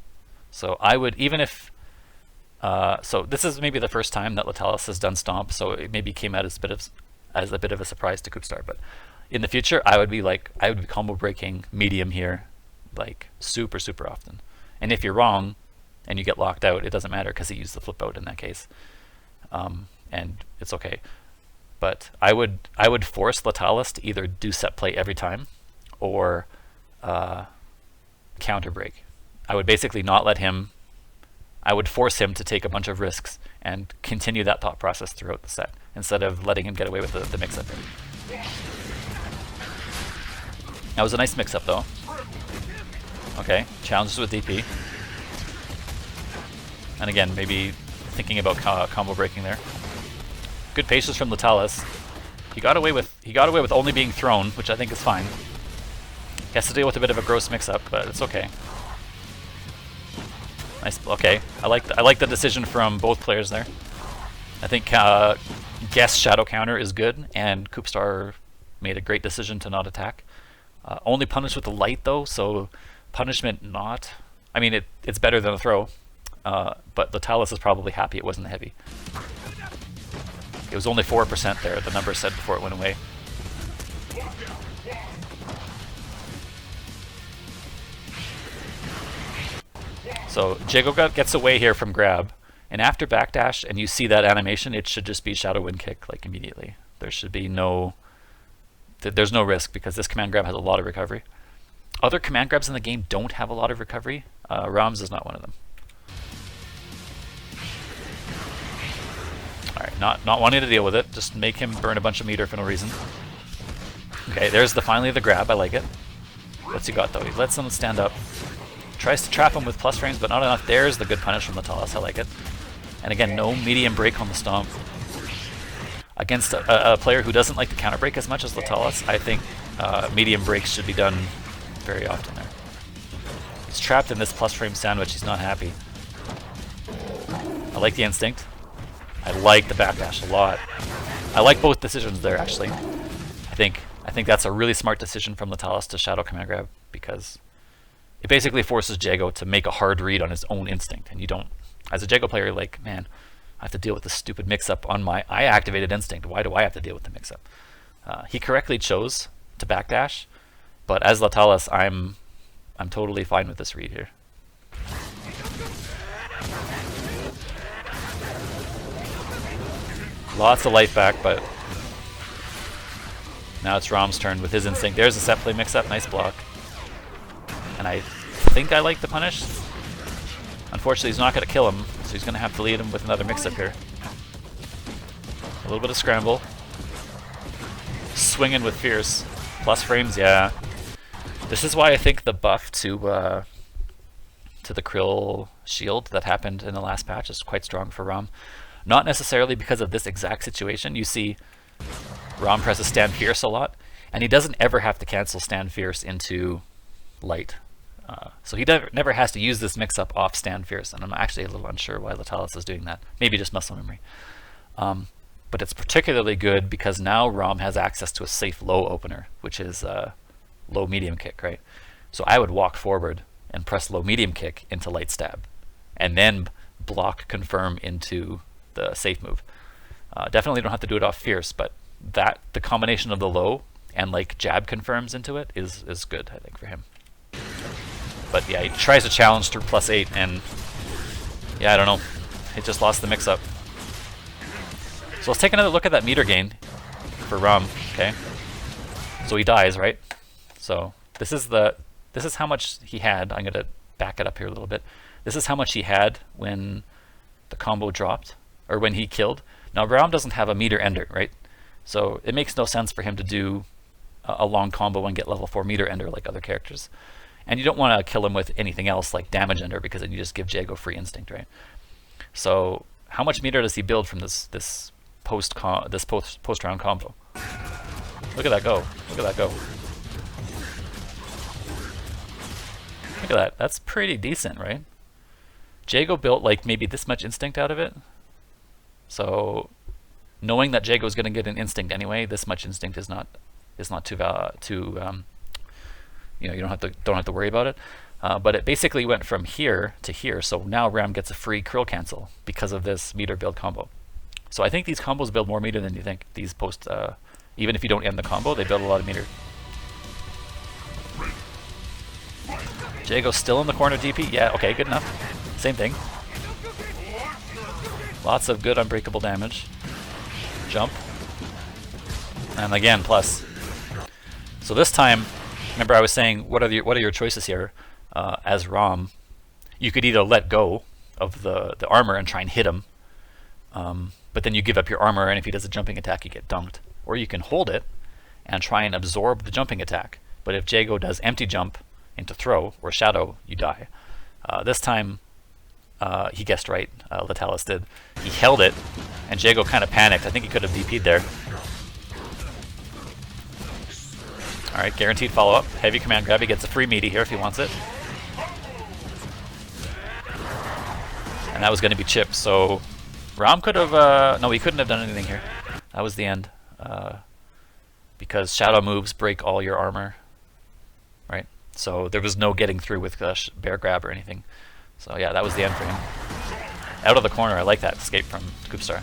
So I would, even if so this is maybe the first time that Letalis has done Stomp, so it maybe came out as a bit of a surprise to CoopStar. But in the future, I would be combo breaking medium here, like super often. And if you're wrong and you get locked out, it doesn't matter because he used the flip out in that case, and it's okay. But I would force Letalis to either do set play every time or counter break. I would basically not let him. I would force him to take a bunch of risks and continue that thought process throughout the set instead of letting him get away with the mix-up. That was a nice mix-up though. Okay, challenges with DP. And again, maybe thinking about combo breaking there. Good patience from Letalis. He got away with only being thrown, which I think is fine. He has to deal with a bit of a gross mix-up, but it's okay. Nice. Okay, I like the decision from both players there. I think guess shadow counter is good, and CoopStar made a great decision to not attack. Only punish with the light though, so punishment not. I mean, it's better than a throw, but Letalis is probably happy it wasn't heavy. It was only 4% there, the number said before it went away. So Jago gets away here from grab, and after backdash and you see that animation, it should just be shadow wind kick like immediately. There should be there's no risk because this command grab has a lot of recovery. Other command grabs in the game don't have a lot of recovery. Raam's is not one of them. Alright, not wanting to deal with it, just make him burn a bunch of meter for no reason. Okay, there's finally the grab, I like it. What's he got though? He lets him stand up. Tries to trap him with plus frames, but not enough. There's the good punish from Letalis, I like it. And again, no medium break on the Stomp. Against a player who doesn't like to counter break as much as Letalis, I think medium breaks should be done very often there. He's trapped in this plus frame sandwich, he's not happy. I like the instinct. I like the backdash a lot. I like both decisions there actually. I think that's a really smart decision from Letalis to shadow command grab because it basically forces Jago to make a hard read on his own instinct, and you don't. As a Jago player, you're like, man, I have to deal with this stupid mix-up on my I-activated instinct. Why do I have to deal with the mix-up? He correctly chose to backdash, but as Letalis, I'm totally fine with this read here. Lots of life back, but now it's Raam's turn with his instinct. There's a set play mix-up, nice block. And I think I like the punish. Unfortunately, he's not going to kill him, so he's going to have to lead him with another mix-up here. A little bit of scramble. Swinging with fierce. Plus frames, yeah. This is why I think the buff to the Krill shield that happened in the last patch is quite strong for Raam. Not necessarily because of this exact situation. You see Raam presses stand fierce a lot, and he doesn't ever have to cancel stand fierce into light. So he never has to use this mix-up off stand fierce, and I'm actually a little unsure why Letalis is doing that. Maybe just muscle memory. But it's particularly good because now Raam has access to a safe low opener, which is low medium kick, right? So I would walk forward and press low medium kick into light stab, and then block confirm into the safe move. Definitely don't have to do it off fierce, but the combination of the low and like jab confirms into it is good, I think, for him. But yeah, he tries to challenge through +8, and yeah, I don't know. He just lost the mix-up. So let's take another look at that meter gain for Raam. Okay, so he dies, right? So this is how much he had. I'm gonna back it up here a little bit. This is how much he had when the combo dropped, or when he killed. Now Raam doesn't have a meter ender, right? So it makes no sense for him to do a long combo and get level 4 meter ender like other characters. And you don't want to kill him with anything else like damage ender, because then you just give Jago free instinct, right? So how much meter does he build from this post round combo? Look at that go! Look at that go! Look at that. That's pretty decent, right? Jago built like maybe this much instinct out of it. So knowing that Jago is going to get an instinct anyway, this much instinct is not too you know, you don't have to worry about it. But it basically went from here to here. So now Raam gets a free curl cancel because of this meter build combo. So I think these combos build more meter than you think. These post, even if you don't end the combo, they build a lot of meter. Jago's still in the corner DP. Yeah, okay, good enough. Same thing. Lots of good unbreakable damage. Jump. And again, plus. So this time, remember I was saying, what are your choices here? As Raam, you could either let go of the armor and try and hit him, but then you give up your armor, and if he does a jumping attack, you get dunked. Or you can hold it and try and absorb the jumping attack. But if Jago does empty jump into throw or shadow, you die. This time, he guessed right. Letalis did. He held it, and Jago kind of panicked. I think he could have DP'd there. Alright, guaranteed follow-up. Heavy command grab. He gets a free meaty here if he wants it. And that was going to be chip, so Raam could have... no, he couldn't have done anything here. That was the end. Because shadow moves break all your armor. Right? So there was no getting through with bear grab or anything. So yeah, that was the end for him. Out of the corner, I like that escape from CoopStar.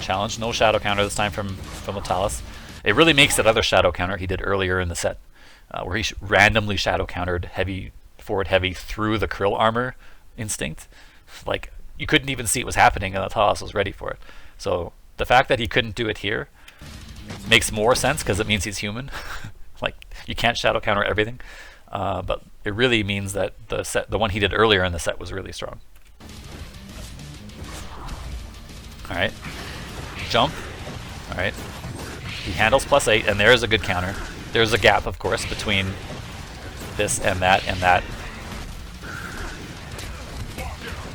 Challenge, no shadow counter this time from Letalis. It really makes that other shadow counter he did earlier in the set, where he randomly shadow countered forward heavy through the krill armor instinct. Like, you couldn't even see it was happening, and Letalis was ready for it. So the fact that he couldn't do it here makes more sense, because it means he's human. Like, you can't shadow counter everything, but it really means that the one he did earlier in the set was really strong. All right. Jump. Alright. He handles +8, and there's a good counter. There's a gap, of course, between this and that and that.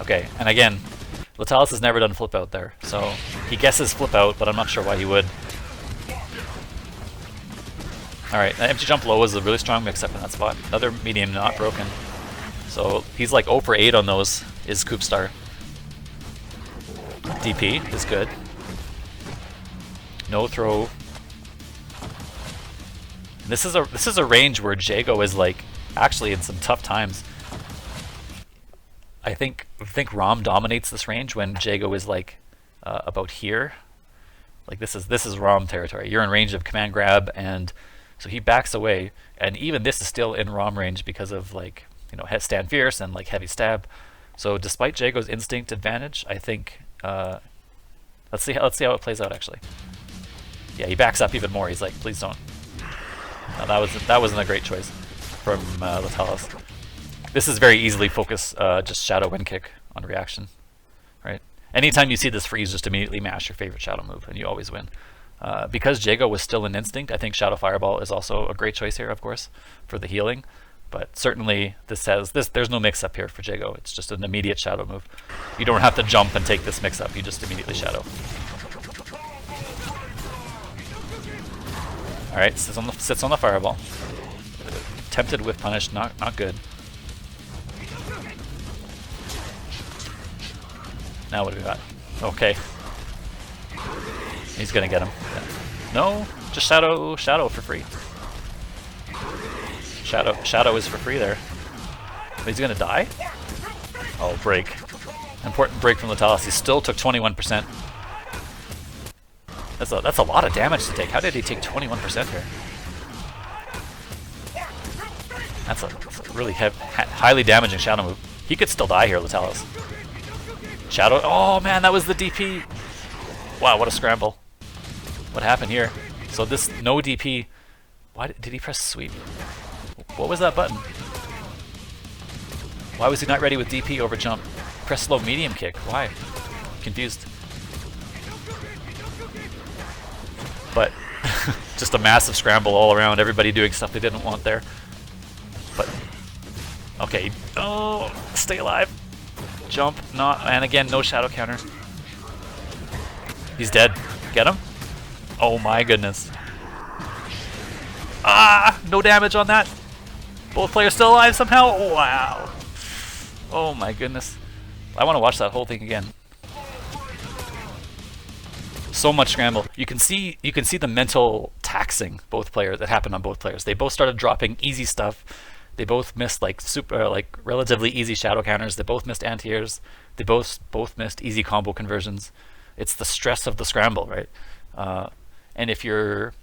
Okay, and again, Letalis has never done flip out there, so he guesses flip out, but I'm not sure why he would. Alright, that empty jump low is a really strong mix-up in that spot. Another medium not broken. So he's like 0 for 8 on those, is CoopStar. DP is good. No throw. This is a range where Jago is like actually in some tough times. I think Raam dominates this range when Jago is like about here. Like this is Raam territory. You're in range of command grab, and so he backs away. And even this is still in Raam range because of like, you know, stand fierce and like heavy stab. So despite Jago's instinct advantage, I think let's see how it plays out actually. Yeah, he backs up even more. He's like, please don't. No, that wasn't a great choice from Letalis. This is very easily focus, just shadow wind kick on reaction, right? Anytime you see this freeze, just immediately mash your favorite shadow move, and you always win. Because Jago was still in instinct, I think Shadow Fireball is also a great choice here, of course, for the healing. But certainly there's no mix-up here for Jago. It's just an immediate shadow move. You don't have to jump and take this mix-up. You just immediately shadow. All right, sits on the fireball. Tempted with punish, not good. Now what do we got? Okay. He's gonna get him. No, just shadow for free. Shadow is for free there. He's gonna die? Oh, break. Important break from Letalis. He still took 21%. That's a lot of damage to take. How did he take 21% here? That's a really highly damaging shadow move. He could still die here, Letalis. Shadow. Oh man, that was the DP. Wow, what a scramble. What happened here? So this no DP. Why did he press sweep? What was that button? Why was he not ready with DP over jump? Press slow medium kick. Why? Confused. but just a massive scramble all around, everybody doing stuff they didn't want there. But, okay, oh, stay alive. Jump, not, and again, no shadow counter. He's dead. Get him? Oh my goodness. Ah, no damage on that. Both players still alive somehow? Oh, wow. Oh my goodness. I want to watch that whole thing again. So much scramble. You can see the mental taxing both players that happened on both players. They both started dropping easy stuff. They both missed like relatively easy shadow counters. They both missed anti-airs. They both missed easy combo conversions. It's the stress of the scramble, right? And if you're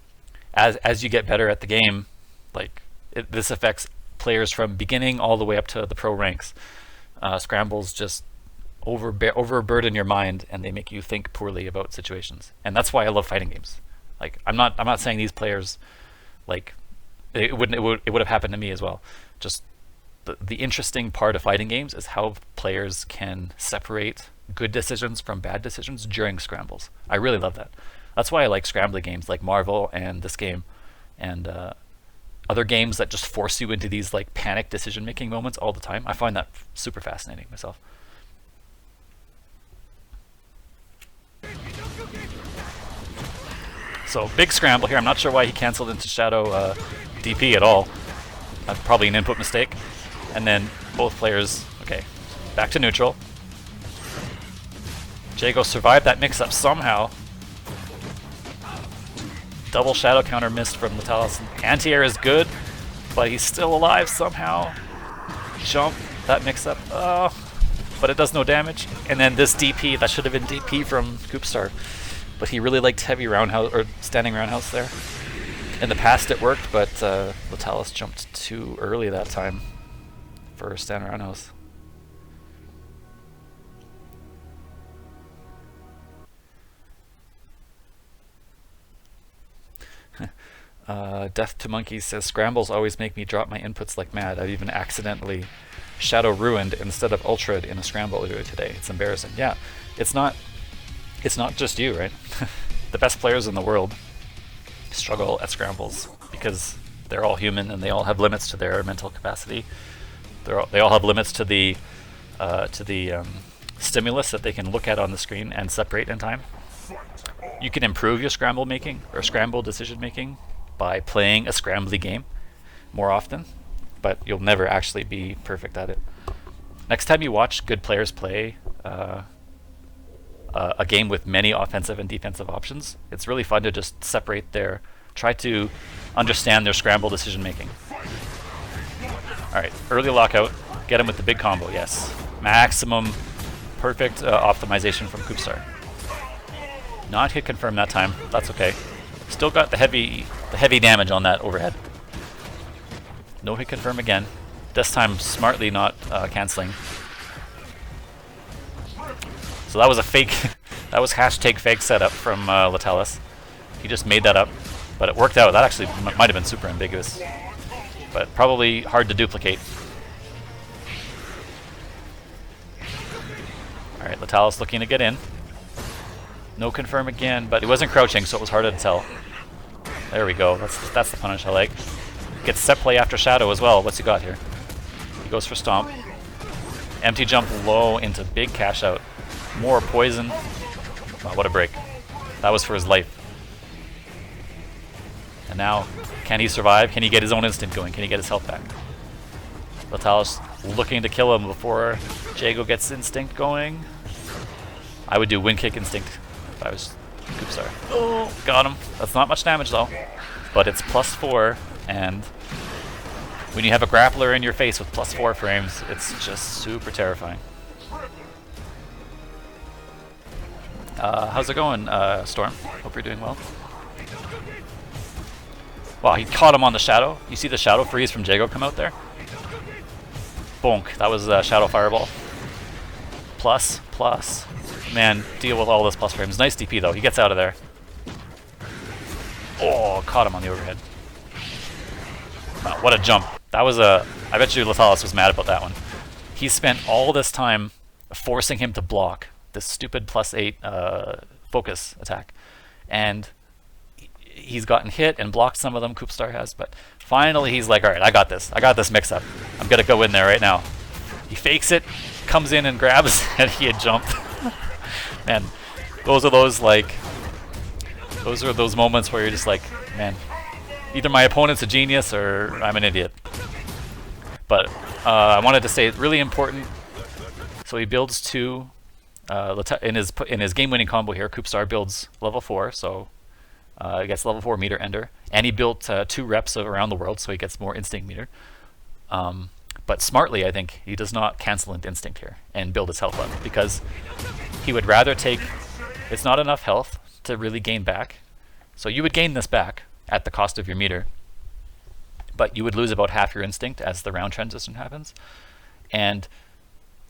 as you get better at the game, like this affects players from beginning all the way up to the pro ranks. Scrambles just overburden your mind, and they make you think poorly about situations. And that's why I love fighting games. Like I'm not saying these players, like it would have happened to me as well. Just the interesting part of fighting games is how players can separate good decisions from bad decisions during scrambles. I really love that. That's why I like scrambly games like Marvel and this game, and other games that just force you into these like panic decision-making moments all the time. I find that super fascinating myself. So big scramble here. I'm not sure why he canceled into Shadow DP at all. That's probably an input mistake. And then both players, okay, back to neutral. Jago survived that mix-up somehow. Double shadow counter missed from Letalis. Anti-air is good, but he's still alive somehow. Jump, that mix-up, but it does no damage. And then this DP, that should have been DP from CoopStar, but he really liked heavy roundhouse, or standing roundhouse there. In the past it worked, but Letalis jumped too early that time for standing roundhouse. Death to Monkeys says, scrambles always make me drop my inputs like mad. I've even accidentally shadow ruined instead of ultra'd in a scramble earlier today. It's embarrassing. Yeah, it's not just you, right? The best players in the world struggle at scrambles because they're all human and they all have limits to their mental capacity. They all have limits to the stimulus that they can look at on the screen and separate in time. You can improve your scramble making or scramble decision making by playing a scrambly game more often, but you'll never actually be perfect at it. Next time you watch good players play a game with many offensive and defensive options, it's really fun to just separate try to understand their scramble decision making. Alright, early lockout, get him with the big combo, yes. Maximum perfect optimization from CoopStar. Not hit confirm that time, that's okay. Still got the heavy damage on that overhead. No hit confirm again. This time smartly not canceling. So that was a fake, that was hashtag fake setup from Letalis. He just made that up, but it worked out. That actually might have been super ambiguous, but probably hard to duplicate. Alright, Letalis looking to get in. No confirm again, but he wasn't crouching, so it was harder to tell. There we go. That's the punish I like. Gets set play after shadow as well. What's he got here? He goes for stomp. Empty jump low into big cash out. More poison. Wow, what a break. That was for his life. And now, can he survive? Can he get his own instinct going? Can he get his health back? Letalis looking to kill him before Jago gets instinct going. I would do wind kick instinct if I was CoopStar. Oh, got him. That's not much damage though, but it's +4, and when you have a grappler in your face with +4 frames, it's just super terrifying. How's it going, Storm? Hope you're doing well. Wow, he caught him on the shadow. You see the shadow freeze from Jago come out there? Bonk, that was shadow fireball. Plus. Man, deal with all this plus frames. Nice DP though, he gets out of there. Oh, caught him on the overhead. Wow, what a jump. That was I bet you Letalis was mad about that one. He spent all this time forcing him to block this stupid +8 focus attack. And he's gotten hit and blocked some of them, CoopStar has, but finally he's like, alright, I got this mix-up. I'm gonna go in there right now. He fakes it, comes in and grabs, and he had jumped. Man, those are those moments where you're just like, man, either my opponent's a genius or I'm an idiot. But I wanted to say, really important. So he builds two in his game-winning combo here. CoopStar builds level 4, so he gets level 4 meter ender, and he built 2 reps around the world, so he gets more instinct meter. But smartly, I think he does not cancel into instinct here and build his health up, because he would rather take. It's not enough health to really gain back, so you would gain this back at the cost of your meter, but you would lose about half your instinct as the round transition happens, and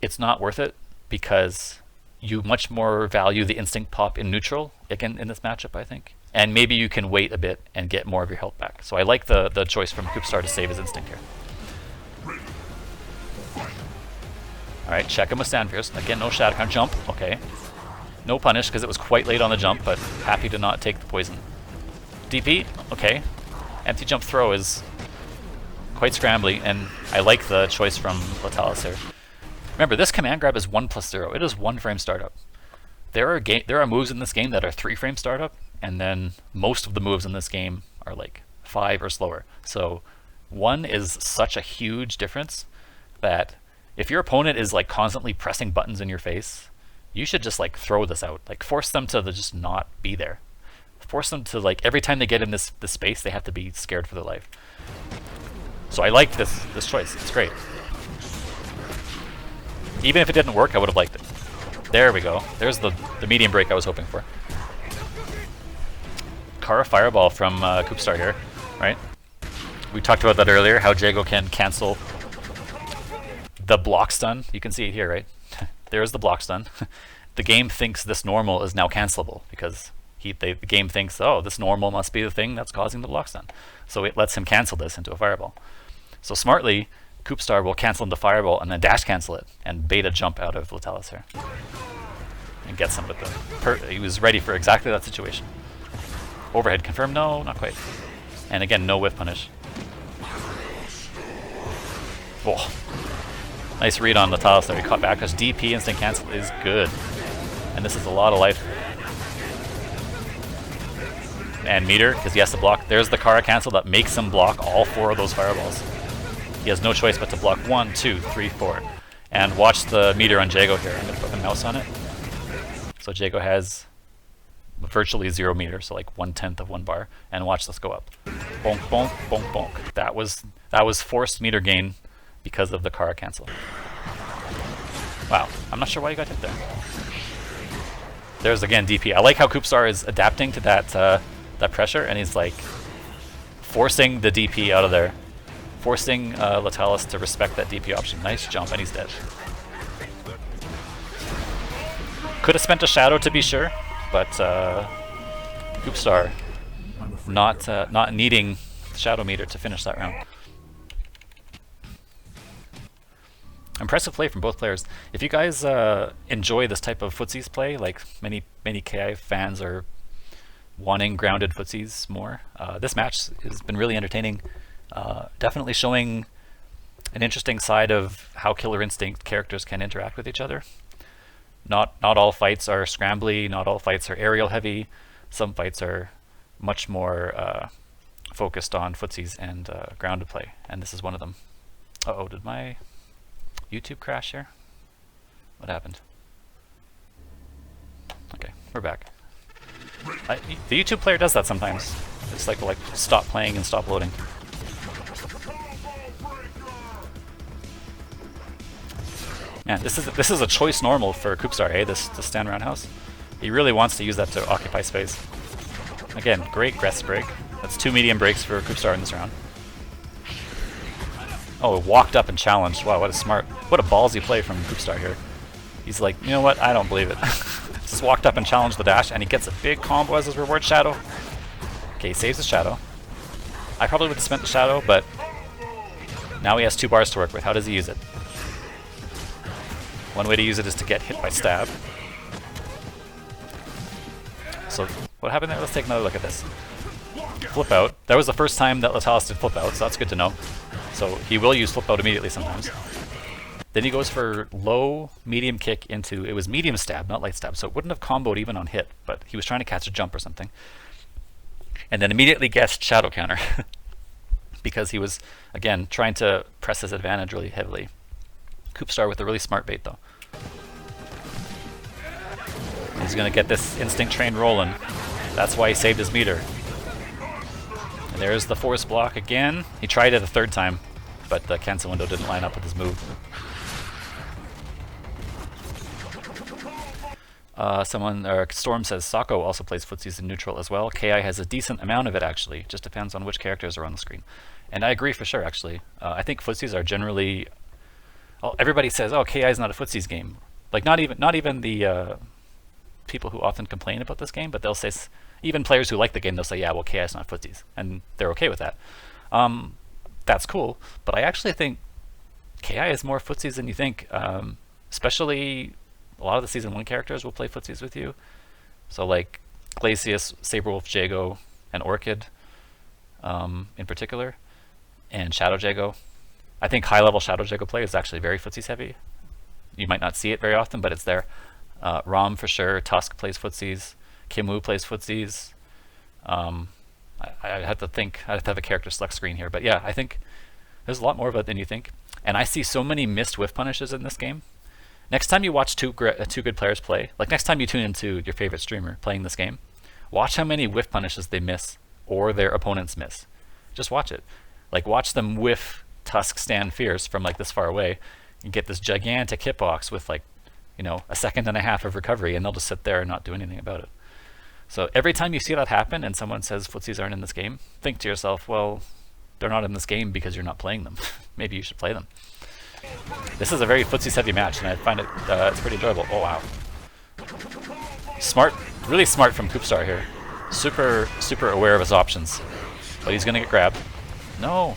it's not worth it because you much more value the instinct pop in neutral again in this matchup, I think, and maybe you can wait a bit and get more of your health back. So I like the choice from CoopStar to save his instinct here. Alright, check him with Sandfierce. Again, no Shadow Crown. Jump, okay. No punish because it was quite late on the jump, but happy to not take the poison. DP, okay. Empty jump throw is quite scrambly, and I like the choice from Letalis here. Remember, this command grab is 1+0. It is 1 frame startup. There are moves in this game that are 3 frame startup, and then most of the moves in this game are like 5 or slower. So 1 is such a huge difference that if your opponent is like constantly pressing buttons in your face, you should just like throw this out. Like force them to just not be there. Force them to, like, every time they get in this space, they have to be scared for their life. So I like this choice. It's great. Even if it didn't work, I would have liked it. There we go. There's the medium break I was hoping for. Kara Fireball from CoopStar here, right? We talked about that earlier, how Jago can cancel the block stun. You can see it here, right? There's the block stun. The game thinks this normal is now cancelable because the game thinks, oh, this normal must be the thing that's causing the block stun. So it lets him cancel this into a fireball. So smartly, CoopStar will cancel into fireball and then dash cancel it and beta jump out of Letalis here. And gets him with the... he was ready for exactly that situation. Overhead confirmed, no, not quite. And again, no whiff punish. Oh. Nice read on Letalis there. He caught back because DP instant cancel is good. And this is a lot of life. And meter, because he has to block. There's the Kara cancel that makes him block all 4 of those fireballs. He has no choice but to block 1, 2, 3, 4. And watch the meter on Jago here. I'm going to put the mouse on it. So Jago has virtually 0 meter, so like 1/10 of 1 bar. And watch this go up. Bonk, bonk, bonk, bonk. That was forced meter gain because of the Kara cancel. Wow, I'm not sure why you got hit there. There's again DP. I like how CoopStar is adapting to that pressure, and he's like forcing the DP out of there. Forcing Letalis to respect that DP option. Nice jump, and he's dead. Could have spent a shadow to be sure, but CoopStar not needing shadow meter to finish that round. Impressive play from both players. If you guys enjoy this type of footsies play, like many KI fans are wanting grounded footsies more, this match has been really entertaining. Definitely showing an interesting side of how Killer Instinct characters can interact with each other. Not all fights are scrambly, not all fights are aerial heavy. Some fights are much more focused on footsies and grounded play, and this is one of them. Uh-oh, did my YouTube crash here? What happened? Okay, we're back. The YouTube player does that sometimes. It's like stop playing and stop loading. Man, this is a choice normal for CoopStar, eh? This stand roundhouse. He really wants to use that to occupy space. Again, great Gress break. That's 2 medium breaks for CoopStar in this round. Oh, walked up and challenged. Wow, what a ballsy play from CoopStar here. He's like, you know what? I don't believe it. Just walked up and challenged the dash, and he gets a big combo as his reward shadow. Okay, he saves his shadow. I probably would have spent the shadow, but now he has 2 bars to work with. How does he use it? One way to use it is to get hit by stab. So what happened there? Let's take another look at this. flip out. That was the first time that Letalis did flip out, so that's good to know. So he will use flip out immediately sometimes. Then he goes for low, medium kick into, it was medium stab, not light stab, so it wouldn't have comboed even on hit, but he was trying to catch a jump or something. And then immediately guessed shadow counter, because he was, again, trying to press his advantage really heavily. CoopStar with a really smart bait though. He's going to get this instinct train rolling. That's why he saved his meter. And there's the force block again. He tried it a third time, but the cancel window didn't line up with his move. Storm says Sako also plays footsies in neutral as well. KI has a decent amount of it actually, just depends on which characters are on the screen. And I agree for sure actually. I think footsies are generally, everybody says, oh, KI is not a footsies game. Like not even the people who often complain about this game, but they'll say, even players who like the game, they'll say, yeah, well, KI is not footsies, and they're okay with that. That's cool, but I actually think KI is more footsies than you think, especially a lot of the Season 1 characters will play footsies with you. So like Glacius, Saberwolf, Jago, and Orchid in particular, and Shadow Jago. I think high-level Shadow Jago play is actually very footsies heavy. You might not see it very often, but it's there. Raam for sure, Tusk plays footsies, Kimwoo plays footsies. I have to think, I have to have a character select screen here, but yeah, I think there's a lot more of it than you think. And I see so many missed whiff punishes in this game. Next time you watch two good players play, like next time you tune into your favorite streamer playing this game, watch how many whiff punishes they miss or their opponents miss. Just watch it. Like watch them whiff Tusk Stand Fierce from like this far away and get this gigantic hitbox with like, you know, a second and a half of recovery, and they'll just sit there and not do anything about it. So every time you see that happen and someone says footsies aren't in this game, think to yourself, well, they're not in this game because you're not playing them. Maybe you should play them. This is a very footsies heavy match, and I find it it's pretty enjoyable. Oh wow. Smart, really smart from CoopStar here. Super aware of his options. But he's gonna get grabbed. No.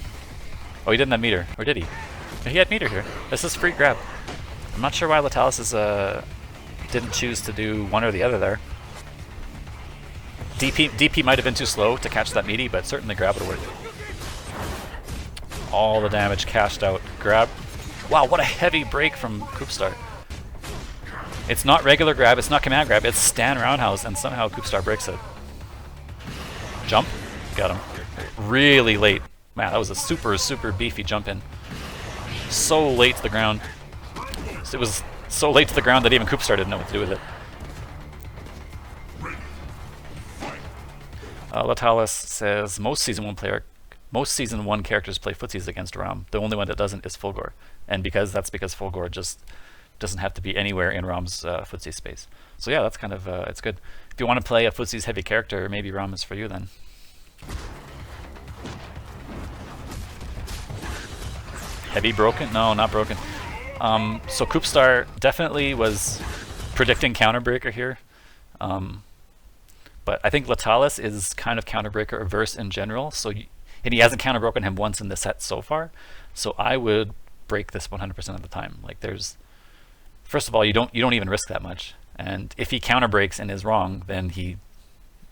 Oh, he didn't have meter. Or did he? He had meter here. This is free grab. I'm not sure why Letalis is, didn't choose to do one or the other there. DP might have been too slow to catch that meaty, but certainly grab would have worked. All the damage cashed out. Grab. Wow, what a heavy break from CoopStar. It's not regular grab, it's not command grab, it's stand roundhouse, and somehow CoopStar breaks it. Jump. Got him. Really late. Man, that was a super beefy jump in. So late to the ground. It was so late to the ground that even CoopStar didn't know what to do with it. Letalis says most season one characters play footsies against Raam. The only one that doesn't is Fulgor, and that's because Fulgor just doesn't have to be anywhere in Raam's footsie space. So yeah, that's kind of it's good. If you want to play a footsies heavy character, maybe Raam is for you then. Heavy broken? No, not broken. So CoopStar definitely was predicting counterbreaker here. But I think Letalis is kind of counterbreaker averse in general, and he hasn't counterbroken him once in the set so far. So I would break this 100% of the time. Like first of all, you don't even risk that much. And if he counterbreaks and is wrong, then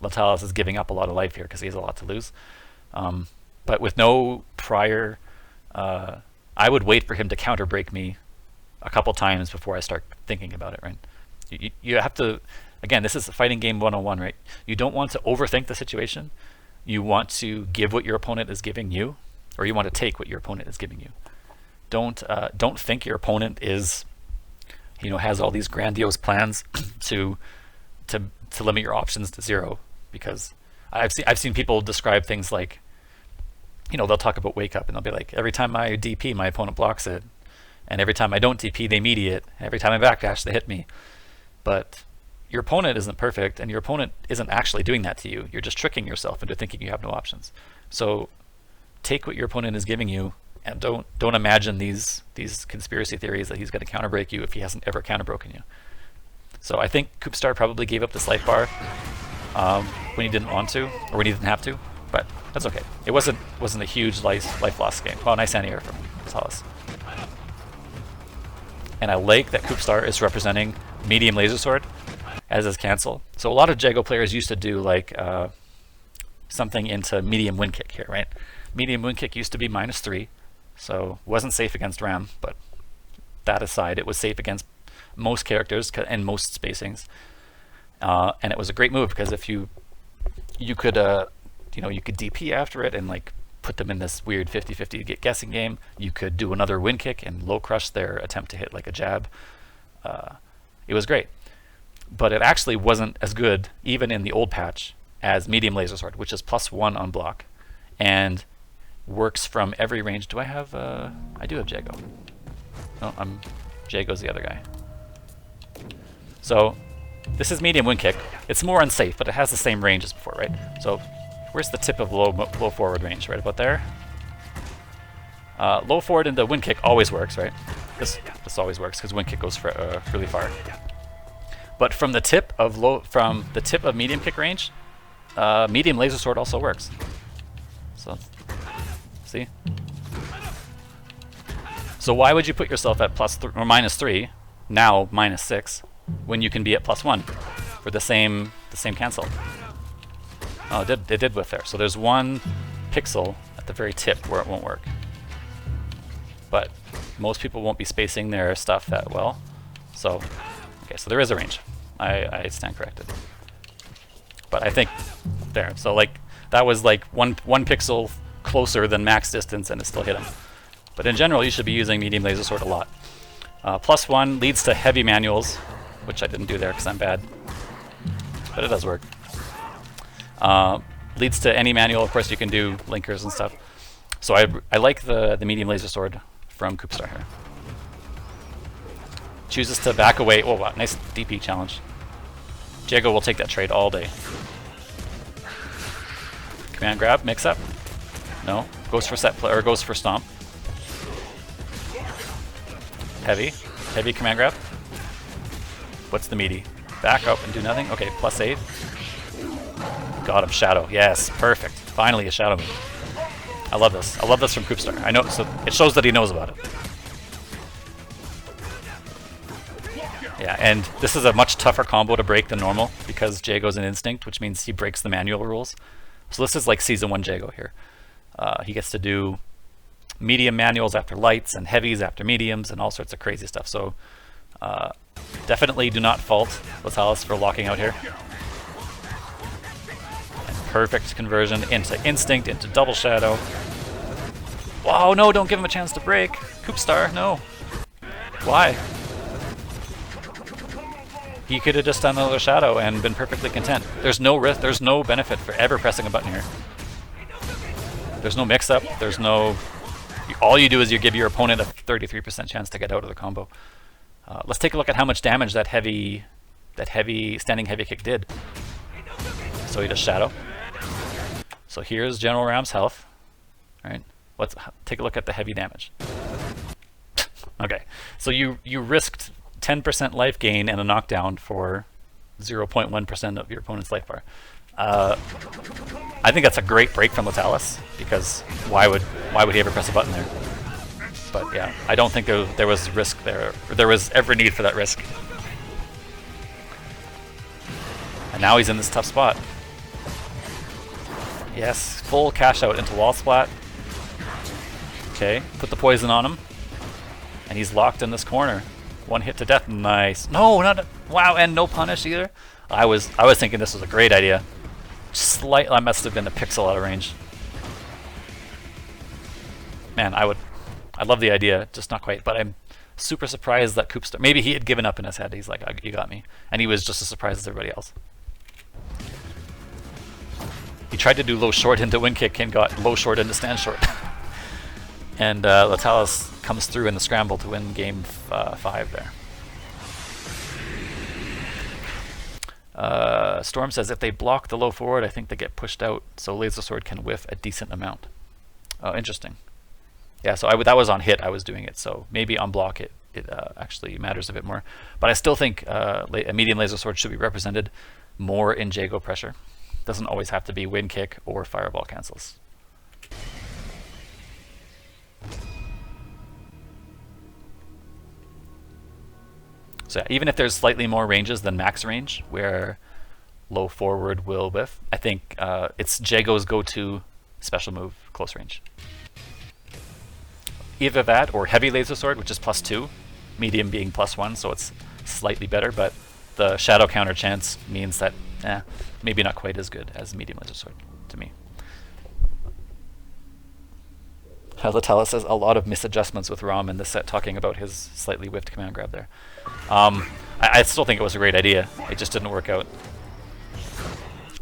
Letalis is giving up a lot of life here because he has a lot to lose. But with no prior, I would wait for him to counterbreak me a couple times before I start thinking about it, right? You have to, again, this is a fighting game 101, right? You don't want to overthink the situation. You want to give what your opponent is giving you, or you want to take what your opponent is giving you. Don't think your opponent is, has all these grandiose plans to limit your options to zero. Because I've seen people describe things like, they'll talk about wake up and they'll be like, every time I DP, my opponent blocks it, and every time I don't DP, they meaty it, and every time I backdash, they hit me. But your opponent isn't perfect, and your opponent isn't actually doing that to you. You're just tricking yourself into thinking you have no options. So take what your opponent is giving you, and don't imagine these conspiracy theories that he's going to counterbreak you if he hasn't ever counterbroken you. So I think CoopStar probably gave up this life bar when he didn't want to, or when he didn't have to, but that's okay. It wasn't a huge life loss game. Well, nice anti-air from Letalis. And I like that CoopStar is representing medium laser sword as his cancel. So a lot of Jago players used to do like something into medium wind kick here, right? Medium wind kick used to be -3, so wasn't safe against Raam, but that aside, it was safe against most characters and most spacings. And it was a great move because if you could you could DP after it and like put them in this weird 50-50 guessing game. You could do another wind kick and low crush their attempt to hit like a jab. It was great, but it actually wasn't as good even in the old patch as medium laser sword, which is +1 on block and works from every range. Do I have I do have Jago. No, Jago's the other guy. So this is medium wind kick. It's more unsafe, but it has the same range as before, right? So where's the tip of low forward range? Right about there. Low forward into wind kick always works, right? This always works because wind kick goes for, really far. But from the tip of medium kick range, medium laser sword also works. So see. So why would you put yourself at -3 now -6 when you can be at +1 for the same cancel? Oh, it did whiff there. So there's one pixel at the very tip where it won't work. But most people won't be spacing their stuff that well. So, okay, so there is a range. I stand corrected. But I think there. So like that was like one pixel closer than max distance, and it still hit him. But in general, you should be using medium laser sword a lot. +1 leads to heavy manuals, which I didn't do there because I'm bad. But it does work. Leads to any manual. Of course, you can do linkers and stuff. So I like the medium laser sword from CoopStar here. Chooses to back away. Oh, wow, nice DP challenge. Jago will take that trade all day. Command grab, mix up. No, goes for set play or goes for stomp. Heavy command grab. What's the meaty? Back up and do nothing. Okay, +8. Got him, shadow. Yes, perfect. Finally a shadow move. I love this. I love this from CoopStar. I know, so it shows that he knows about it. Yeah, and this is a much tougher combo to break than normal because Jago's an instinct, which means he breaks the manual rules. So this is like Season 1 Jago here. He gets to do medium manuals after lights and heavies after mediums and all sorts of crazy stuff. So definitely do not fault Letalis for locking out here. And perfect conversion into instinct, into double shadow. Wow, no, don't give him a chance to break. CoopStar, no. Why? He could have just done another shadow and been perfectly content. There's no risk, there's no benefit for ever pressing a button here. There's no mix-up, there's no... All you do is you give your opponent a 33% chance to get out of the combo. Let's take a look at how much damage that heavy standing heavy kick did. So he does shadow. So here's General Raam's health. Right? Let's take a look at the heavy damage. Okay, so you risked 10% life gain and a knockdown for 0.1% of your opponent's life bar. I think that's a great break from Letalis because why would he ever press a button there? But yeah, I don't think there was risk there, or there was ever need for that risk. And now he's in this tough spot. Yes, full cash out into wall splat. Okay, put the poison on him, and he's locked in this corner. One hit to death. Nice. No, not wow, and no punish either. I was thinking this was a great idea. I must have been a pixel out of range. Man, I love the idea, just not quite. But I'm super surprised that CoopStar. Maybe he had given up in his head. He's like, "You got me," and he was just as surprised as everybody else. He tried to do low short into wind kick and got low short into stand short. And Letalis comes through in the scramble to win game 5 there. Storm says if they block the low forward, I think they get pushed out, so laser sword can whiff a decent amount. Oh, interesting. Yeah, so that was on hit I was doing it, so maybe on block it actually matters a bit more. But I still think a medium laser sword should be represented more in Jago pressure. Doesn't always have to be wind kick or fireball cancels. So yeah, even if there's slightly more ranges than max range, where low forward will whiff. I think it's Jago's go-to special move, close range. Either that or heavy laser sword, which is +2, medium being +1, so it's slightly better, but the shadow counter chance means that maybe not quite as good as medium laser sword to me. Letalis says a lot of misadjustments with Raam in this set, talking about his slightly whiffed command grab there. I still think it was a great idea. It just didn't work out.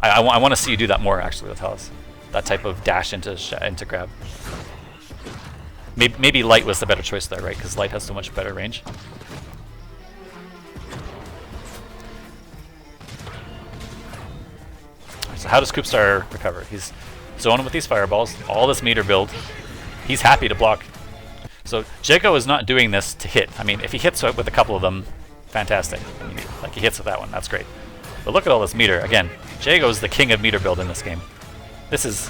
I want to see you do that more, actually, Letalis. That type of dash into grab. Maybe light was the better choice there, right? Because light has so much better range. So how does CoopStar recover? He's zoning with these fireballs, all this meter build. He's happy to block. So Jago is not doing this to hit. I mean, if he hits with a couple of them, fantastic. I mean, like he hits with that one, that's great. But look at all this meter. Again, Jago's the king of meter build in this game. This is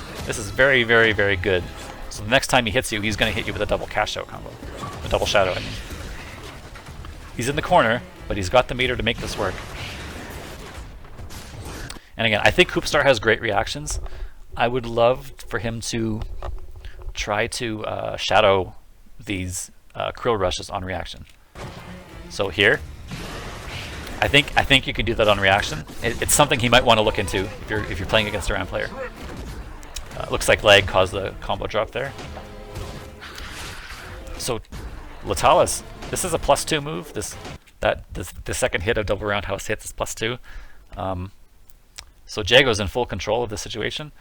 very, very, very good. So the next time he hits you, he's going to hit you with a double cash out combo. A double shadow, I mean. He's in the corner, but he's got the meter to make this work. And again, I think CoopStar has great reactions. I would love for him to try to shadow these krill rushes on reaction. So here, I think you can do that on reaction. It's something he might want to look into if you're playing against a Raam player. Looks like lag caused the combo drop there. So Letalis, this is a +2 move. The second hit of double roundhouse hits is +2. So Jago's in full control of the situation.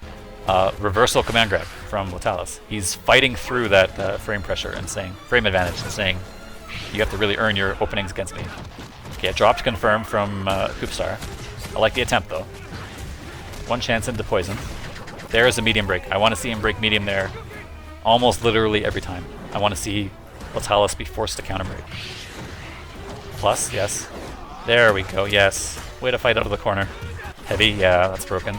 Reversal command grab from Letalis. He's fighting through that frame pressure and saying, frame advantage, and saying, you have to really earn your openings against me. Okay, a drop to confirm from CoopStar. I like the attempt though. One chance into poison. There is a medium break. I want to see him break medium there almost literally every time. I want to see Letalis be forced to counter break. Plus, yes. There we go, yes. Way to fight out of the corner. Heavy, yeah, that's broken.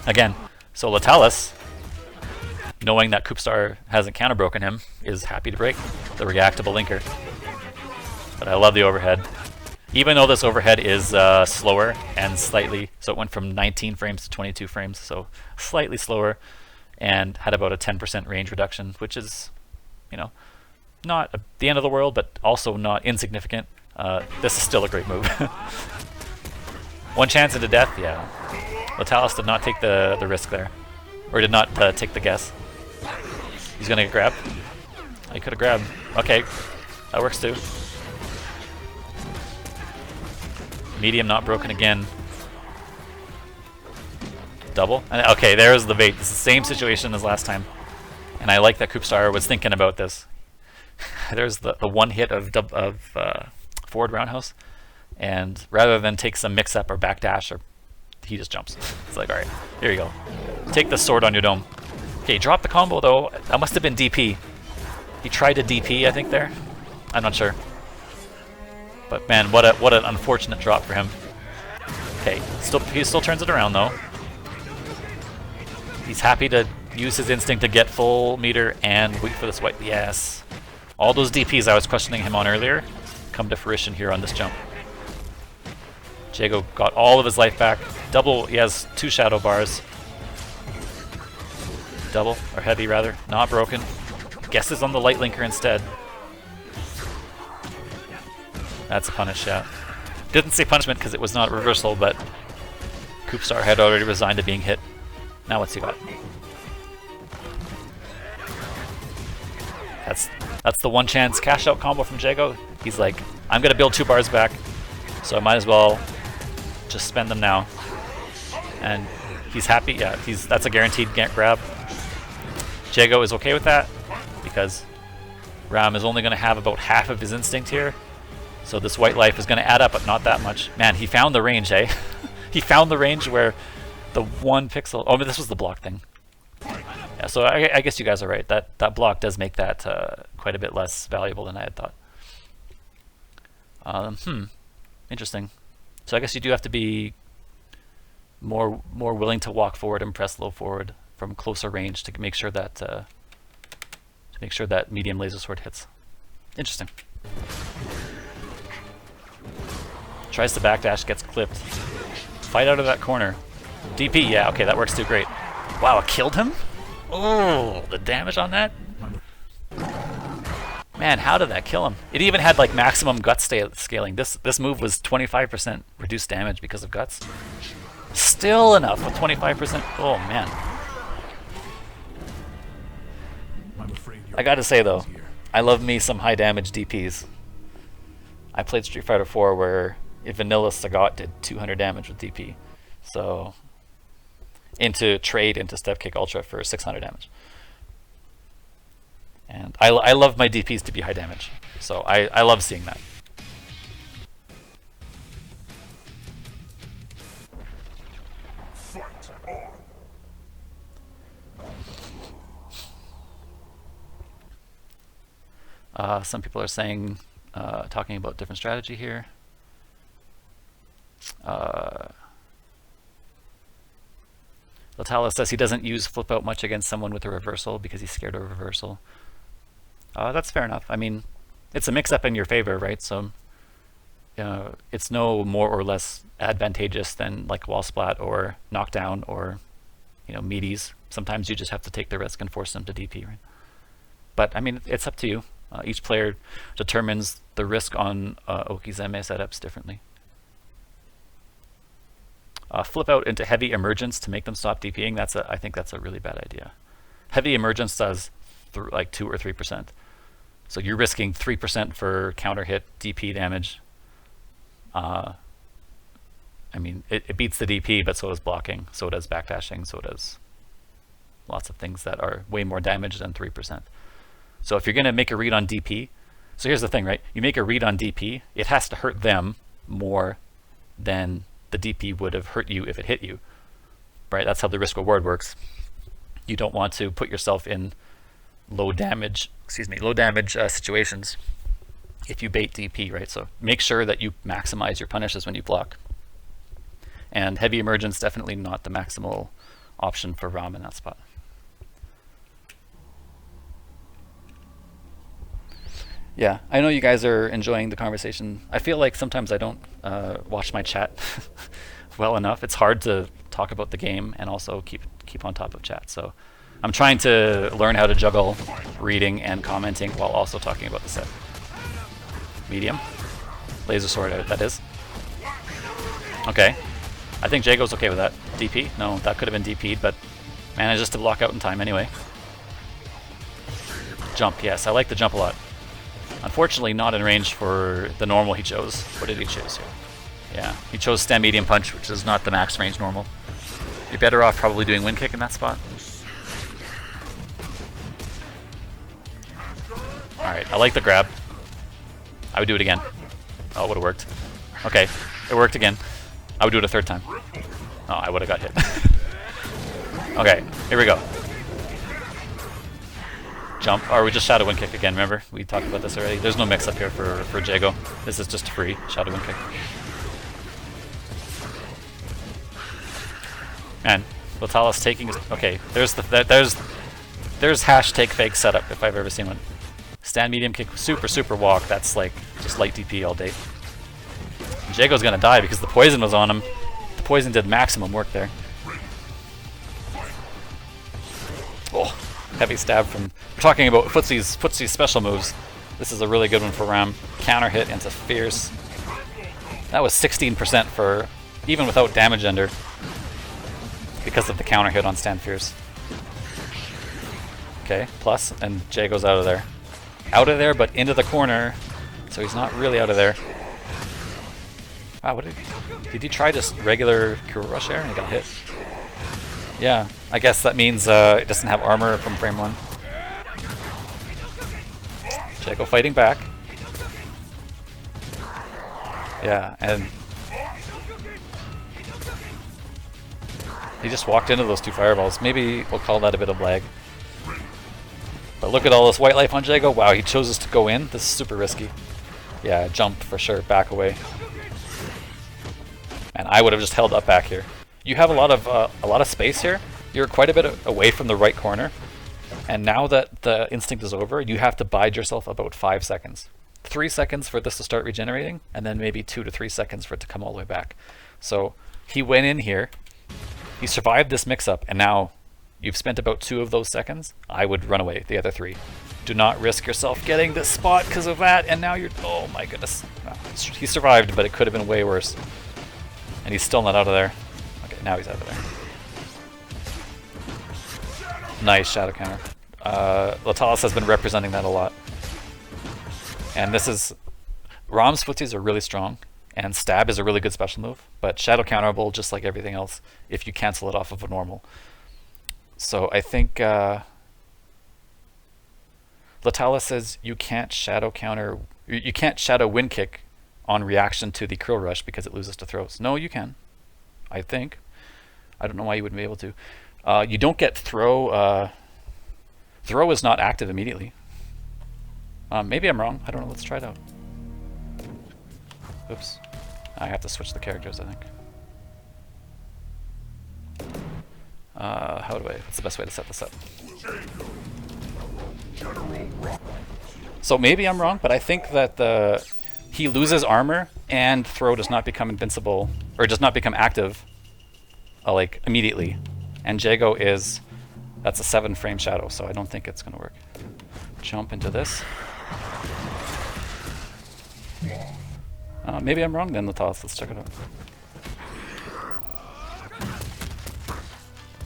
Again, so Letalis, knowing that CoopStar hasn't counter broken him, is happy to break the reactable linker. But I love the overhead. Even though this overhead is slower and slightly, so it went from 19 frames to 22 frames, so slightly slower, and had about a 10% range reduction, which is, you know, not the end of the world, but also not insignificant. This is still a great move. One chance into death, yeah. Letalis did not take the risk there, or did not take the guess. He's gonna get grabbed. He could have grabbed. Okay, that works too. Medium not broken again. Double. And, okay, there's the bait. It's the same situation as last time, and I like that CoopStar was thinking about this. There's the one hit of forward roundhouse, and rather than take some mix-up or backdash, or he just jumps. It's like, all right, here you go. Take the sword on your dome. Okay, drop the combo though. That must have been DP. He tried to DP, I think there. I'm not sure. But man, what an unfortunate drop for him. Okay, he still turns it around though. He's happy to use his instinct to get full meter and wait for this white. Yes. All those DPs I was questioning him on earlier come to fruition here on this jump. Jago got all of his life back. Double, he has 2 shadow bars. Double, or heavy rather, not broken. Guesses on the light linker instead. That's a punish, yeah. Didn't say punishment because it was not reversal, but CoopStar had already resigned to being hit. Now what's he got? That's the one chance cash out combo from Jago. He's like, I'm gonna build 2 bars back, so I might as well just spend them now. And he's happy, yeah, that's a guaranteed grab. Jago is okay with that because Raam is only gonna have about half of his instinct here. So this white life is gonna add up, but not that much. Man, he found the range, eh? He found the range where the 1 pixel, oh, but this was the block thing. Yeah, so I guess you guys are right. That block does make that quite a bit less valuable than I had thought. Interesting. So I guess you do have to be more willing to walk forward and press low forward from closer range to make sure that medium laser sword hits. Interesting. Tries to backdash, gets clipped. Fight out of that corner. DP, yeah, okay, that works too great. Wow, it killed him? Oh, the damage on that? Man, how did that kill him? It even had like maximum guts scaling. This move was 25% reduced damage because of guts. Still enough with 25%. Oh man. I gotta say though, I love me some high damage DPs. I played Street Fighter 4 where Vanilla Sagat did 200 damage with DP. So into Step Kick Ultra for 600 damage. And I love my DPs to be high damage. So I love seeing that. Some people are saying, talking about different strategy here. Letalis says he doesn't use flip out much against someone with a reversal because he's scared of a reversal. That's fair enough. I mean, it's a mix-up in your favor, right? So it's no more or less advantageous than like wall splat or knockdown or meaties. Sometimes you just have to take the risk and force them to DP, right? But I mean, it's up to you. Each player determines the risk on Okizeme setups differently. Flip out into heavy emergence to make them stop DPing. I think that's a really bad idea. Heavy emergence does like 2 or 3%. So you're risking 3% for counter hit DP damage. I mean, it beats the DP, but so does blocking, so does backdashing, so does lots of things that are way more damage than 3%. So if you're going to make a read on DP, so here's the thing, right? You make a read on DP, it has to hurt them more than the DP would have hurt you if it hit you, right? That's how the risk reward works. You don't want to put yourself in low damage situations if you bait DP, right? So make sure that you maximize your punishes when you block. And heavy emergence, definitely not the maximal option for Raam in that spot. Yeah, I know you guys are enjoying the conversation. I feel like sometimes I don't watch my chat well enough. It's hard to talk about the game and also keep on top of chat. So I'm trying to learn how to juggle reading and commenting while also talking about the set. Medium. Laser sword out, that is. Okay. I think Jago's okay with that. DP? No, that could have been DP'd, but manages to block out in time anyway. Jump, yes, I like the jump a lot. Unfortunately, not in range for the normal he chose. What did he choose here? Yeah, he chose stand medium punch, which is not the max range normal. You're better off probably doing wind kick in that spot. Alright, I like the grab. I would do it again. Oh, it would have worked. Okay, it worked again. I would do it a third time. Oh, I would have got hit. Okay, here we go. Jump, or we just shadow wind kick again, remember? We talked about this already. There's no mix up here for Jago. This is just free shadow wind kick. Man, Letalis taking, okay, there's hash take fake setup if I've ever seen one. Stand medium kick, super walk, that's like just light DP all day. Jago's gonna die because the poison was on him. The poison did maximum work there. Oh. Heavy stab from... We're talking about footsies special moves. This is a really good one for Raam. Counter hit into fierce. That was 16% for... even without damage ender. Because of the counter hit on stand fierce. Okay, plus, and Jago's out of there. Out of there, but into the corner. So he's not really out of there. Wow, what did he try just regular Kuro Rush air and he got hit? Yeah, I guess that means it doesn't have armor from frame 1. Jago fighting back. Yeah, and he just walked into those 2 fireballs. Maybe we'll call that a bit of lag. But look at all this white life on Jago. Wow, he chooses to go in. This is super risky. Yeah, jump for sure. Back away. And I would have just held up back here. You have a lot of space here. You're quite a bit away from the right corner. And now that the instinct is over, you have to bide yourself about 5 seconds. 3 seconds for this to start regenerating, and then maybe 2 to 3 seconds for it to come all the way back. So He went in here, he survived this mix-up, and now you've spent about 2 of those seconds. I would run away the other 3. Do not risk yourself getting this spot because of that, and now you're... Oh my goodness. He survived, but it could have been way worse. And he's still not out of there. Okay, now he's out of there. Nice shadow counter. Letalis has been representing that a lot. And this is... Raam's footsies are really strong, and stab is a really good special move, but shadow counterable just like everything else if you cancel it off of a normal. So I think Letalis says you can't shadow counter, you can't shadow wind kick on reaction to the curl rush because it loses to throws. No, you can. I think. I don't know why you wouldn't be able to. You don't get throw. Throw is not active immediately. Maybe I'm wrong. I don't know. Let's try it out. Oops. I have to switch the characters, I think. How do I... What's the best way to set this up? So maybe I'm wrong, but I think that he loses armor and throw does not become invincible, or does not become active, like, immediately. And Jago is... That's a 7-frame shadow, so I don't think it's going to work. Jump into this. Maybe I'm wrong then, Letalis. Let's check it out.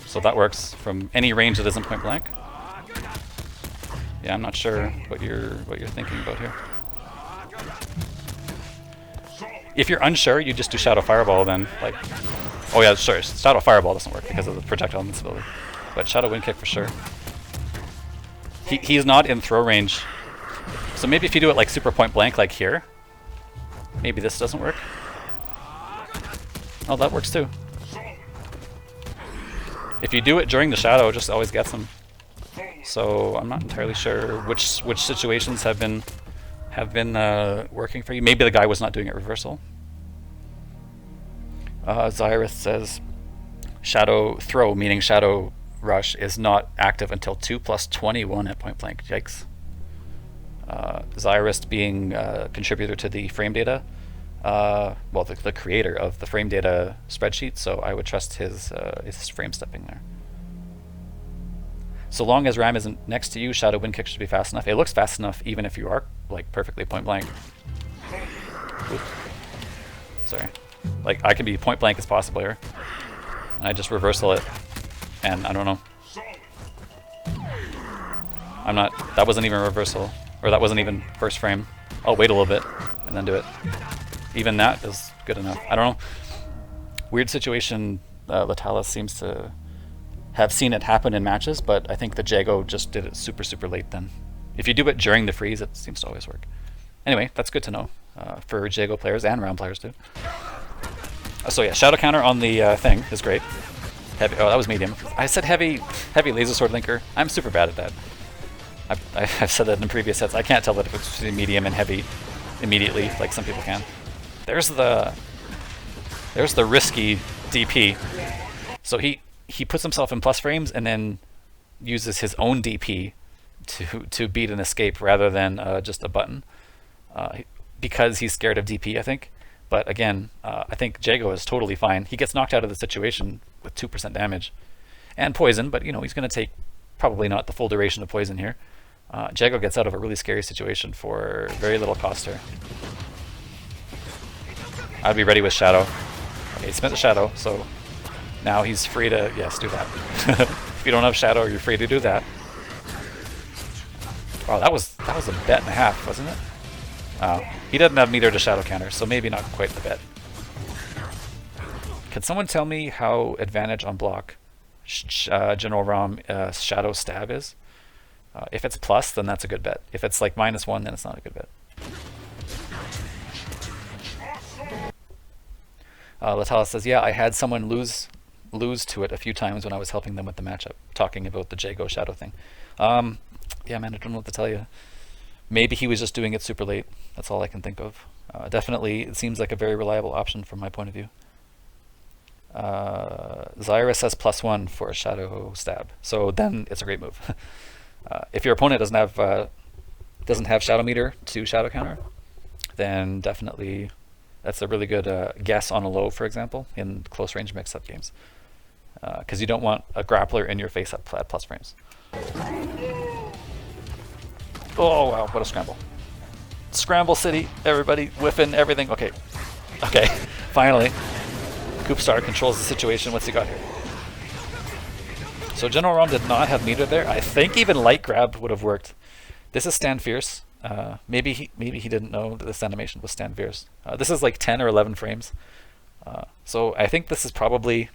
So that works from any range that isn't point blank. Yeah, I'm not sure what you're thinking about here. If you're unsure, you just do Shadow Fireball then. Like, oh yeah, sure. Shadow Fireball doesn't work because of the projectile invincibility, but Shadow Wind Kick for sure. He's not in throw range, so maybe if you do it like super point blank, like here. Maybe this doesn't work. Oh, that works too. If you do it during the shadow, it just always gets them. So I'm not entirely sure which situations have been working for you. Maybe the guy was not doing it reversal. Zyrith says shadow throw, meaning shadow rush, is not active until 2 + 21 at point blank. Yikes. Zyrist being a contributor to the frame data, well, the creator of the frame data spreadsheet, so I would trust his frame stepping there. So long as Raam isn't next to you, Shadow Wind Kick should be fast enough. It looks fast enough even if you are like perfectly point blank. Oops. Sorry. Like, I can be point blank as possible here. And I just reversal it, and I don't know. I'm not, that wasn't even reversal. Or that wasn't even first frame. I'll wait a little bit and then do it. Even that is good enough. I don't know. Weird situation. Letalis seems to have seen it happen in matches, but I think the Jago just did it super, super late then. If you do it during the freeze, it seems to always work. Anyway, that's good to know for Jago players and Raam players too. So yeah, Shadow Counter on the thing is great. Heavy. Oh, that was medium. I said heavy laser sword linker. I'm super bad at that. I've said that in previous sets. I can't tell that if it's between medium and heavy immediately, like some people can. There's the risky DP. So he puts himself in plus frames and then uses his own DP to beat an escape rather than just a button, because he's scared of DP, I think. But again, I think Jago is totally fine. He gets knocked out of the situation with 2% damage and poison, but you know, he's going to take probably not the full duration of poison here. Jago gets out of a really scary situation for very little cost here. I'd be ready with Shadow. Okay, he spent the Shadow, so now he's free to, yes, do that. If you don't have Shadow, you're free to do that. Wow, that was a bet and a half, wasn't it? Oh, he doesn't have meter to Shadow counter, so maybe not quite the bet. Can someone tell me how advantage on block General Raam Shadow stab is? If it's plus, then that's a good bet. If it's like -1, then it's not a good bet. Letalis says, yeah, I had someone lose to it a few times when I was helping them with the matchup, talking about the Jago Shadow thing. Yeah, man, I don't know what to tell you. Maybe he was just doing it super late. That's all I can think of. Definitely, it seems like a very reliable option from my point of view. Zyrus has +1 for a Shadow stab, so then it's a great move. If your opponent doesn't have Shadow meter to Shadow counter, then definitely That's a really good guess on a low, for example, in close range mix-up games. Because you don't want a grappler in your face at plus frames. Oh wow, what a scramble. Scramble City, everybody whiffing everything. Okay, okay, finally. CoopStar controls the situation. What's he got here? So General Raam did not have meter there. I think even light grab would have worked. This is Stand Fierce. Maybe he didn't know that this animation was Stand Fierce. This is like 10 or 11 frames. So I think this is probably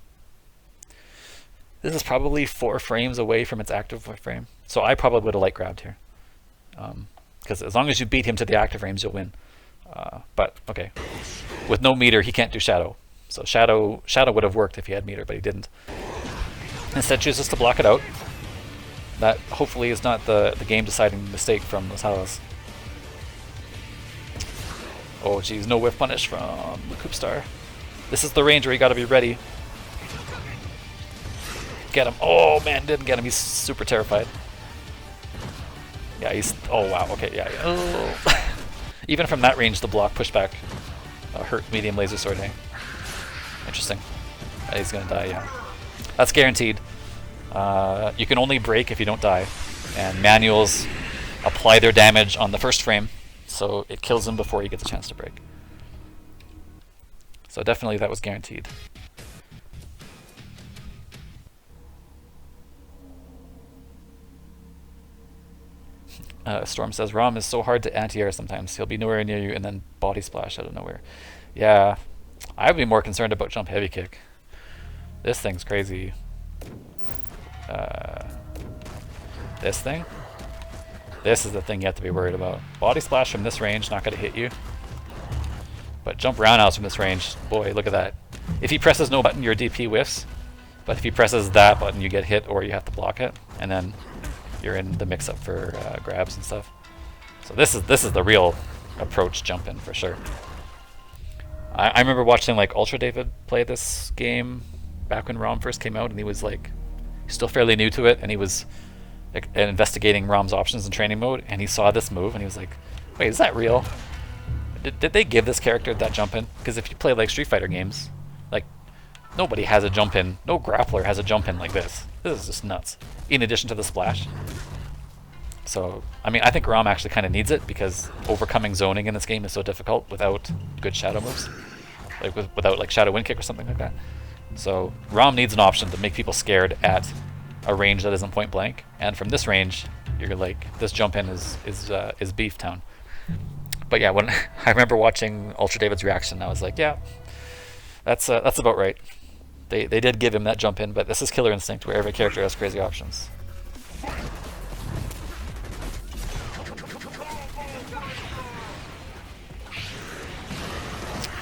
4 frames away from its active frame. So I probably would have light grabbed here. Because as long as you beat him to the active frames, you'll win. But okay, with no meter, he can't do Shadow. So Shadow would have worked if he had meter, but he didn't. Instead, chooses to block it out. That hopefully is not the game-deciding mistake from Letalis. Oh geez, no whiff punish from the CoopStar. This is the range where you gotta be ready. Get him. Oh man, didn't get him. He's super terrified. Yeah, he's... Oh wow, okay, yeah. Oh. Even from that range, the block pushback hurt medium laser sword. Hey? Interesting. He's gonna die, yeah. That's guaranteed. You can only break if you don't die. And manuals apply their damage on the first frame, so it kills him before he gets a chance to break. So definitely that was guaranteed. Storm says, Raam is so hard to anti-air sometimes. He'll be nowhere near you and then body splash out of nowhere. Yeah, I would be more concerned about jump heavy kick. This thing's crazy. This thing? This is the thing you have to be worried about. Body splash from this range, not going to hit you. But jump roundhouse from this range, boy, look at that. If he presses no button, your DP whiffs. But if he presses that button, you get hit or you have to block it. And then you're in the mix-up for grabs and stuff. So this is the real approach jump-in for sure. I remember watching like Ultra David play this game back when Raam first came out, and he was like still fairly new to it, and he was investigating Raam's options in training mode, and he saw this move and he was like, wait, is that real? Did they give this character that jump-in? Because if you play like Street Fighter games, like nobody has a jump-in, no grappler has a jump-in like this. This is just nuts. In addition to the splash. So, I mean, I think Raam actually kind of needs it because overcoming zoning in this game is so difficult without good shadow moves. Like without like Shadow Wind Kick or something like that. So, Raam needs an option to make people scared at a range that isn't point blank. And from this range, you're like, this jump-in is beef town. But yeah, when I remember watching Ultra David's reaction, I was like, yeah, that's about right. They did give him that jump in, but this is Killer Instinct, where every character has crazy options.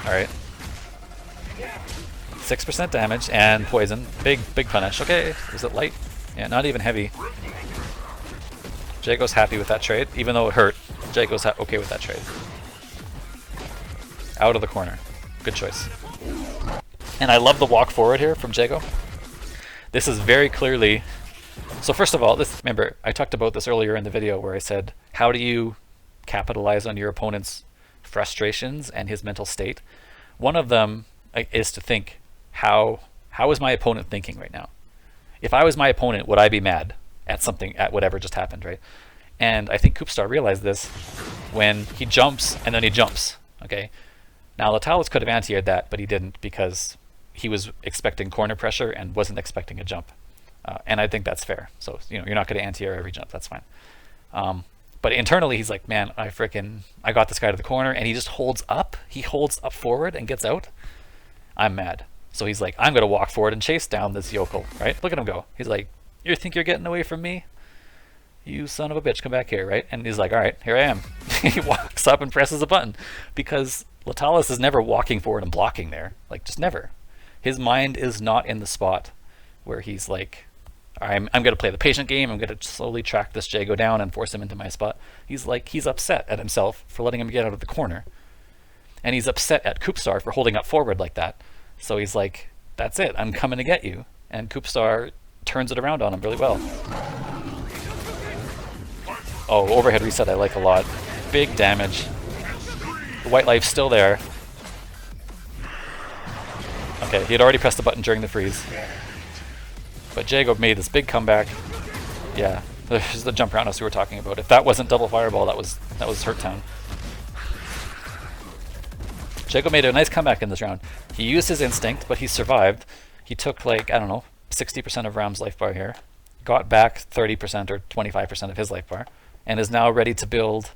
Alright. 6% damage and poison. Big punish. Okay, is it light? Yeah, not even heavy. Jago's happy with that trade, even though it hurt. Jago's okay with that trade. Out of the corner. Good choice. And I love the walk forward here from Jago. This is very clearly... So first of all, remember, I talked about this earlier in the video where I said, how do you capitalize on your opponent's frustrations and his mental state? One of them is to think, how is my opponent thinking right now? If I was my opponent, would I be mad at something, at whatever just happened, right? And I think CoopStar realized this when he jumps and then he jumps, okay? Now Letalis could have anti-aired that, but he didn't because he was expecting corner pressure and wasn't expecting a jump. And I think that's fair. So, you know, you're not going to anti-air every jump, that's fine. But internally he's like, man, I got this guy to the corner, and he just holds up. He holds up forward and gets out. I'm mad. So he's like, I'm going to walk forward and chase down this yokel, right? Look at him go. He's like, you think you're getting away from me? You son of a bitch, come back here, right? And he's like, all right, here I am. He walks up and presses a button because Letalis is never walking forward and blocking there. Like, just never. His mind is not in the spot where he's like, I'm going to play the patient game. I'm going to slowly track this Jago down and force him into my spot. He's like, he's upset at himself for letting him get out of the corner. And he's upset at CoopStar for holding up forward like that. So he's like, that's it. I'm coming to get you. And CoopStar turns it around on him really well. Oh, overhead reset I like a lot. Big damage. The white life's still there. Okay, he had already pressed the button during the freeze. But Jago made this big comeback. Yeah, there's the jump roundhouse we were talking about. If that wasn't double fireball, that was Hurt Town. Jago made a nice comeback in this round. He used his instinct, but he survived. He took like, I don't know, 60% of Raam's life bar here, got back 30% or 25% of his life bar, and is now ready to build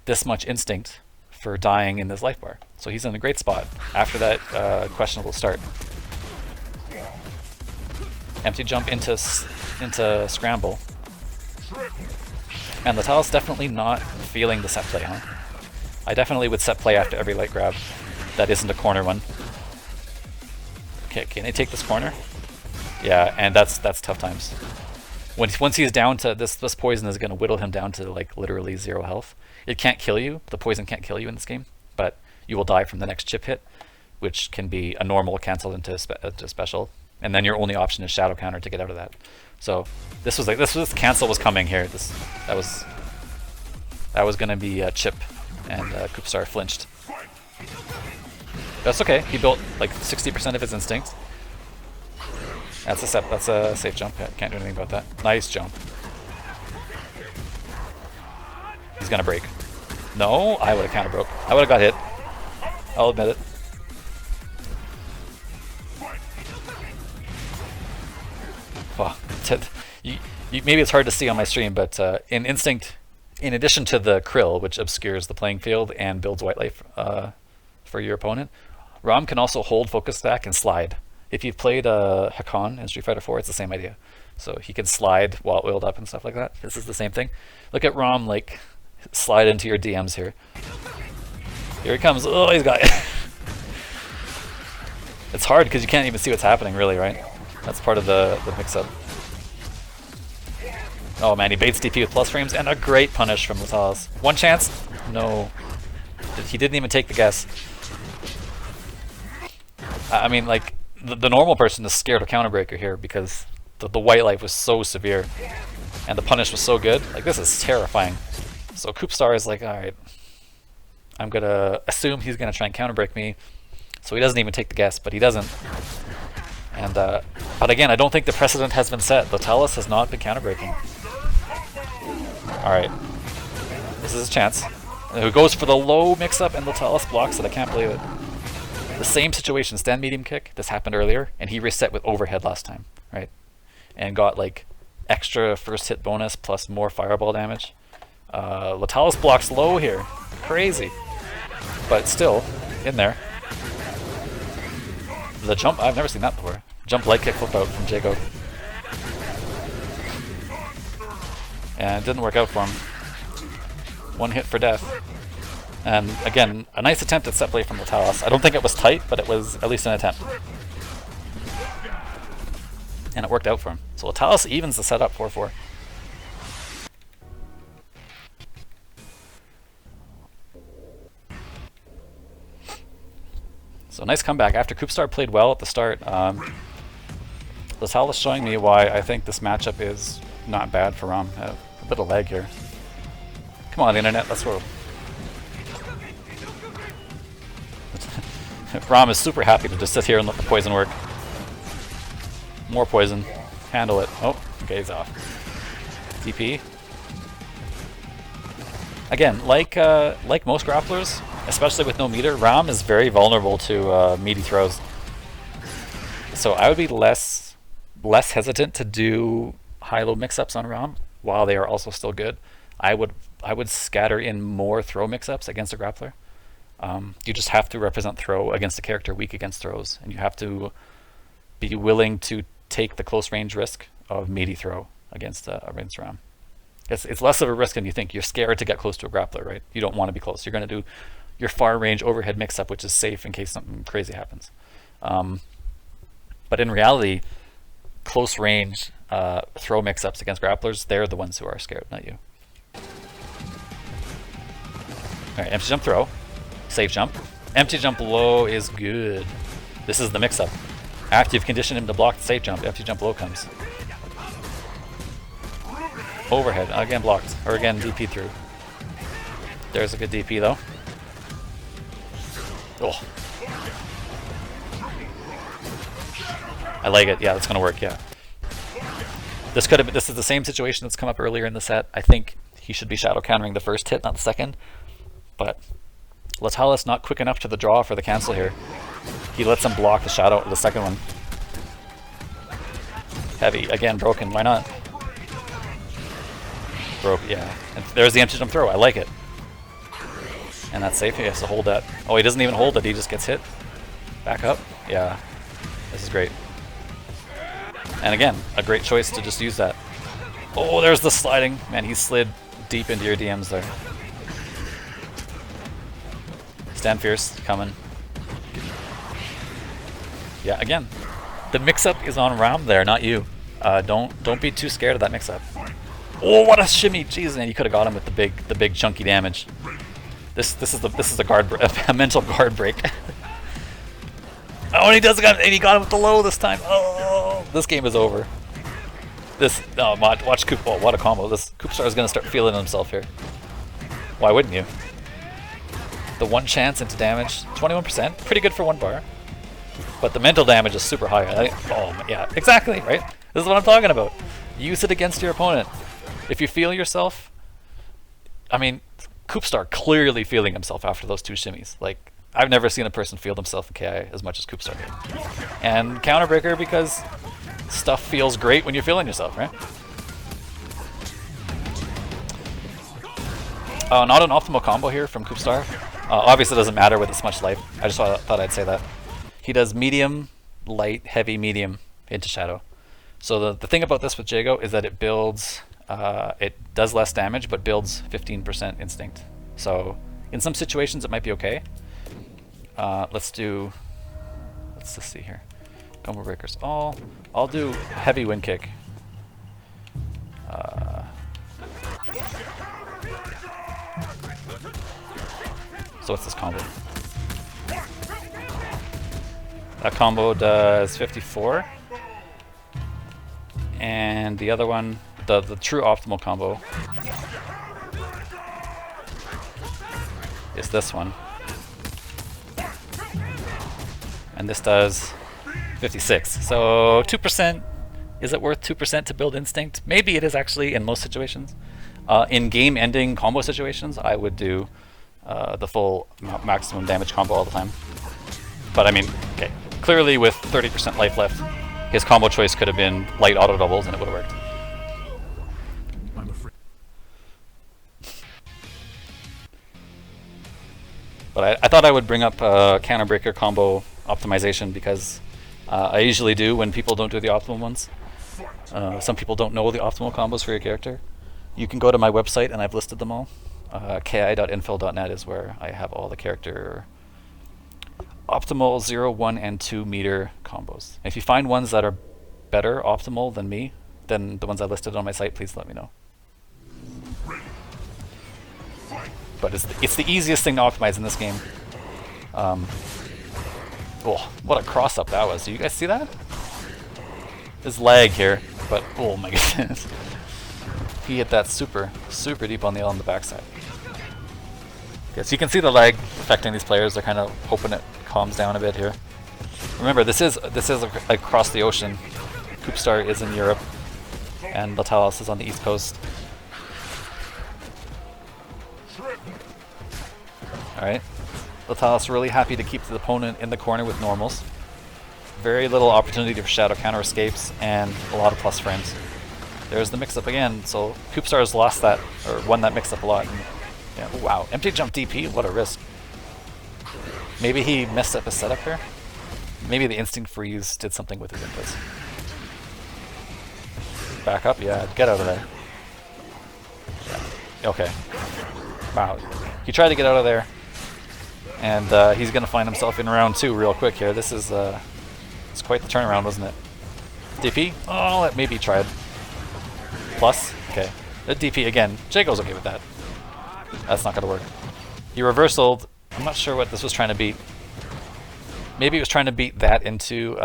this much instinct for dying in this life bar. So he's in a great spot after that questionable start. Empty jump into scramble. And Letalis definitely not feeling the set play, huh? I definitely would set play after every light grab that isn't a corner one. Okay, can they take this corner? Yeah, and that's tough times. Once he's down to this poison is going to whittle him down to like literally 0 health. It can't kill you. The poison can't kill you in this game, but you will die from the next chip hit, which can be a normal cancel into special, and then your only option is shadow counter to get out of that. So this cancel was coming here. That was going to be a chip, and CoopStar flinched. That's okay. He built like 60% of his instinct. That's a safe jump. Can't do anything about that. Nice jump. He's gonna break. No, I would have counter broke. I would have got hit. I'll admit it. Well, maybe it's hard to see on my stream, but in instinct, in addition to the krill, which obscures the playing field and builds white life for your opponent, Raam can also hold focus stack and slide. If you've played Hakon in Street Fighter 4, it's the same idea. So he can slide while oiled up and stuff like that. This is the same thing. Look at Raam like slide into your DMs here. Here he comes. Oh, he's got it. It's hard because you can't even see what's happening really, right? That's part of the mix-up. Oh man, he baits DP with plus frames and a great punish from Letalis. One chance? No. He didn't even take the guess. I mean, like, the normal person is scared of Counterbreaker here because the white life was so severe and the punish was so good. Like, this is terrifying. So CoopStar is like, alright, I'm gonna assume he's gonna try and counterbreak me. So he doesn't even take the guess, but he doesn't. And but again, I don't think the precedent has been set. Letalis has not been counterbreaking. Alright. This is his chance. Who goes for the low mix-up and Letalis blocks it. I can't believe it. The same situation, stand medium kick, this happened earlier, and he reset with overhead last time, right? And got like extra first hit bonus plus more fireball damage. Letalis blocks low here. Crazy. But still, in there. The jump, I've never seen that before. Jump light kick flip out from Jago. And it didn't work out for him. One hit for death. And again, a nice attempt at set play from Letalis. I don't think it was tight, but it was at least an attempt. And it worked out for him. So Letalis evens the setup 4-4. So nice comeback. After CoopStar played well at the start, Letalis showing me why I think this matchup is not bad for Raam. A bit of lag here. Come on, internet, let's roll. Raam is super happy to just sit here and let the poison work. More poison. Handle it. Oh, okay, he's off. TP. Again, like most grapplers, especially with no meter, Raam is very vulnerable to meaty throws. So I would be less hesitant to do high-low mix-ups on Raam while they are also still good. I would scatter in more throw mix-ups against a grappler. You just have to represent throw against a character weak against throws, and you have to be willing to take the close range risk of meaty throw against Raam. It's less of a risk than you think. You're scared to get close to a grappler, right? You don't want to be close. You're going to do your far range overhead mix-up, which is safe in case something crazy happens. But in reality, close range throw mix-ups against grapplers, they're the ones who are scared, not you. Alright, empty jump throw. Safe jump. Empty jump low is good. This is the mix-up. After you've conditioned him to block the safe jump, empty jump low comes. Overhead, again blocked. Or again DP through. There's a good DP though. Oh. I like it. Yeah, that's gonna work. Yeah. This could have been, this is the same situation that's come up earlier in the set. I think he should be shadow countering the first hit, not the second. But Letalis not quick enough to the draw for the cancel here. He lets him block the shadow, the second one. Heavy, again, broken, why not? Broke, yeah. And there's the empty jump throw, I like it. And that's safe, he has to hold that. Oh, he doesn't even hold it, he just gets hit. Back up, yeah. This is great. And again, a great choice to just use that. Oh, there's the sliding. Man, he slid deep into your DMs there. Stand fierce, coming. Yeah, again, the mix-up is on Raam there, not you. Don't be too scared of that mix-up. Oh, what a shimmy! Jeez, man, you could have got him with the big chunky damage. This is a guard a mental guard break. Oh, and he got him with the low this time. Oh, this game is over. Watch Coop. Oh, what a combo! This CoopStar is gonna start feeling himself here. Why wouldn't you? The one chance into damage, 21%, pretty good for one bar. But the mental damage is super high. Oh yeah, exactly right. This is what I'm talking about. Use it against your opponent. If you feel yourself, I mean, CoopStar clearly feeling himself after those two shimmies. Like, I've never seen a person feel themselves in KI as much as CoopStar did. And counterbreaker because stuff feels great when you're feeling yourself, right? Not an optimal combo here from CoopStar. Obviously, it doesn't matter with this much life. I just thought I'd say that. He does medium, light, heavy, medium into shadow. So the thing about this with Jago is that it builds, it does less damage, but builds 15% instinct. So in some situations it might be okay. Let's just see here. Combo breakers all. I'll do heavy wind kick. So what's this combo? That combo does 54. And the other one, the true optimal combo, is this one. And this does 56. So 2%, is it worth 2% to build instinct? Maybe it is actually in most situations. In game ending combo situations, I would do the full maximum damage combo all the time. But I mean, okay, clearly with 30% life left, his combo choice could have been light auto doubles and it would have worked. But I thought I would bring up counterbreaker combo optimization because I usually do when people don't do the optimal ones. Some people don't know the optimal combos for your character. You can go to my website and I've listed them all. ki.infil.net is where I have all the character optimal 0, 1, and 2 meter combos. If you find ones that are better optimal than me, than the ones I listed on my site, please let me know. But it's the easiest thing to optimize in this game. Oh, what a cross up that was. Do you guys see that? There's lag here, but oh my goodness. He hit that super deep on the backside. Okay, so you can see the lag affecting these players. They're kind of hoping it calms down a bit here. Remember, this is across the ocean. CoopStar is in Europe, and Letalis is on the East Coast. Alright, Letalis really happy to keep the opponent in the corner with normals. Very little opportunity for shadow counter escapes, and a lot of plus frames. There's the mix-up again, so CoopStar has lost that, or won that mix-up a lot. And, yeah, wow, empty jump DP, what a risk. Maybe he messed up his setup here. Maybe the instinct freeze did something with his inputs. Back up, yeah, get out of there. Yeah. Okay. Wow, he tried to get out of there, and he's gonna find himself in round 2 real quick here. This is it's quite the turnaround, wasn't it? DP? Oh, maybe he tried. Plus? Okay. The DP again. Jago's okay with that. That's not gonna work. He reversaled. I'm not sure what this was trying to beat. Maybe it was trying to beat that into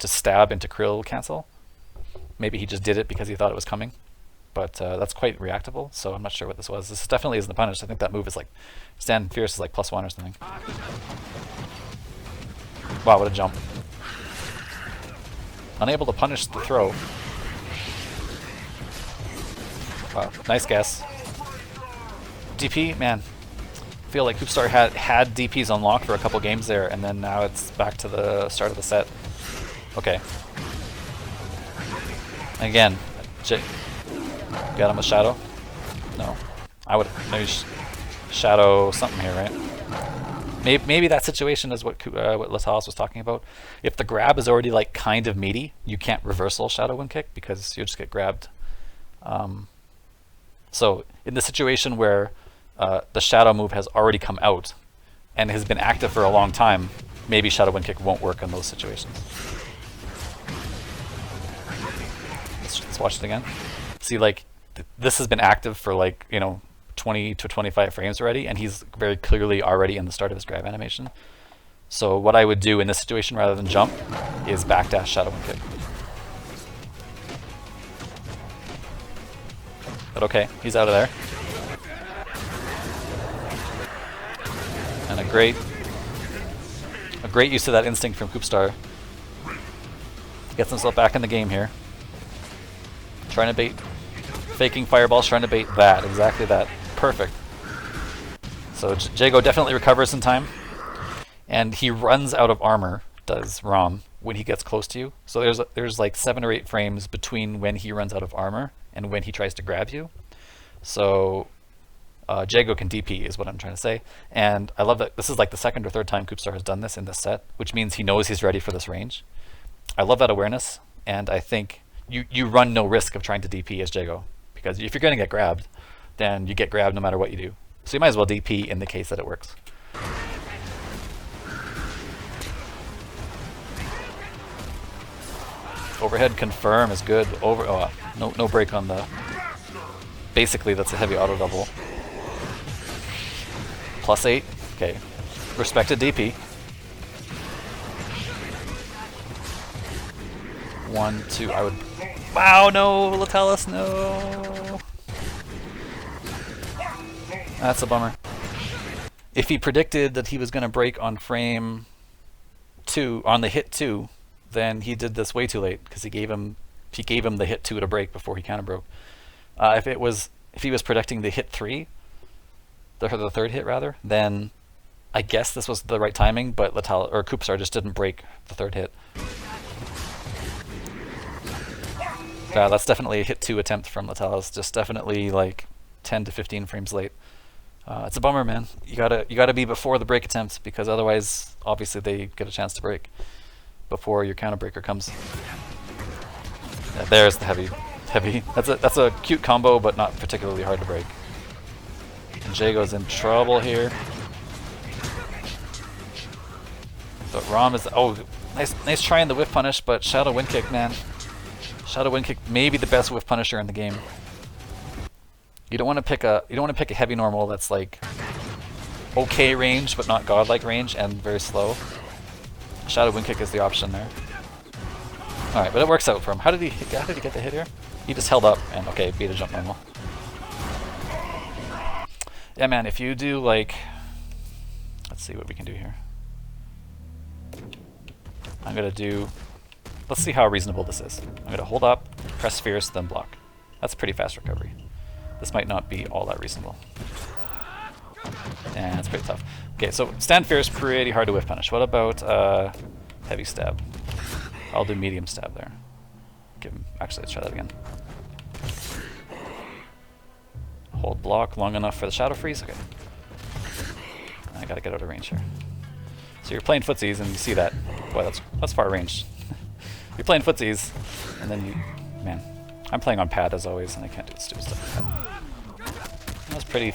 stab, into krill cancel. Maybe he just did it because he thought it was coming. But that's quite reactable, so I'm not sure what this was. This definitely isn't the punish. I think that move is like, Stand Fierce is like +1 or something. Wow, what a jump. Unable to punish the throw. Wow, nice guess. DP, man. I feel like CoopStar had DPs unlocked for a couple games there, and then now it's back to the start of the set. Okay. Again, got him a shadow? No. I would maybe shadow something here, right? Maybe that situation is what Letalis was talking about. If the grab is already like kind of meaty, you can't reversal shadow wind kick because you'll just get grabbed. So in the situation where the shadow move has already come out and has been active for a long time, maybe shadow wind kick won't work in those situations. Let's watch it again. See, like this has been active for like 20 to 25 frames already, and he's very clearly already in the start of his grab animation. So what I would do in this situation rather than jump is backdash shadow wind kick. But okay, he's out of there. And a great use of that instinct from CoopStar. Gets himself back in the game here. Trying to bait, faking fireballs, trying to bait that, exactly that. Perfect. So Jago definitely recovers in time, and he runs out of armor, does Raam, when he gets close to you. So there's like 7 or 8 frames between when he runs out of armor and when he tries to grab you. So Jago can DP is what I'm trying to say. And I love that this is like the 2nd or 3rd time CoopStar has done this in this set, which means he knows he's ready for this range. I love that awareness, and I think you run no risk of trying to DP as Jago, because if you're going to get grabbed, then you get grabbed no matter what you do. So you might as well DP in the case that it works. Overhead confirm is good. No break on the... Basically that's a heavy auto double. +8. Okay. Respected DP. 1, 2, I would... Wow, no! Letalis, no! That's a bummer. If he predicted that he was going to break on frame 2, on the hit 2, then he did this way too late, because he gave him the hit 2 to break before he counter broke. If he was predicting the hit 3, the 3rd hit rather, then I guess this was the right timing, but CoopStar just didn't break the 3rd hit. That's definitely a hit 2 attempt from Letalis, just definitely like 10 to 15 frames late. It's a bummer, man. You gotta be before the break attempt, because otherwise, obviously, they get a chance to break before your counter breaker comes. Yeah, there's the heavy. That's a cute combo, but not particularly hard to break. And Jago's in trouble here. But Raam is nice try in the whiff punish, but shadow wind kick, man. Shadow wind kick may be the best whiff punisher in the game. You don't want to pick a heavy normal that's like okay range but not godlike range and very slow. Shadow wind kick is the option there. All right, but it works out for him. How did he get the hit here? He just held up and okay, beat a jump normal. Yeah, man. If you do like, let's see what we can do here. I'm gonna do. Let's see how reasonable this is. I'm gonna hold up, press fierce, then block. That's pretty fast recovery. This might not be all that reasonable. Yeah, it's pretty tough. Okay, so stand fierce, pretty hard to whiff punish. What about heavy stab? I'll do medium stab there. Actually, let's try that again. Hold block long enough for the shadow freeze. Okay. I gotta get out of range here. So you're playing footsies and you see that. Boy, that's far range. You're playing footsies, and then man, I'm playing on pad as always, and I can't do the stupid stuff. That's pretty.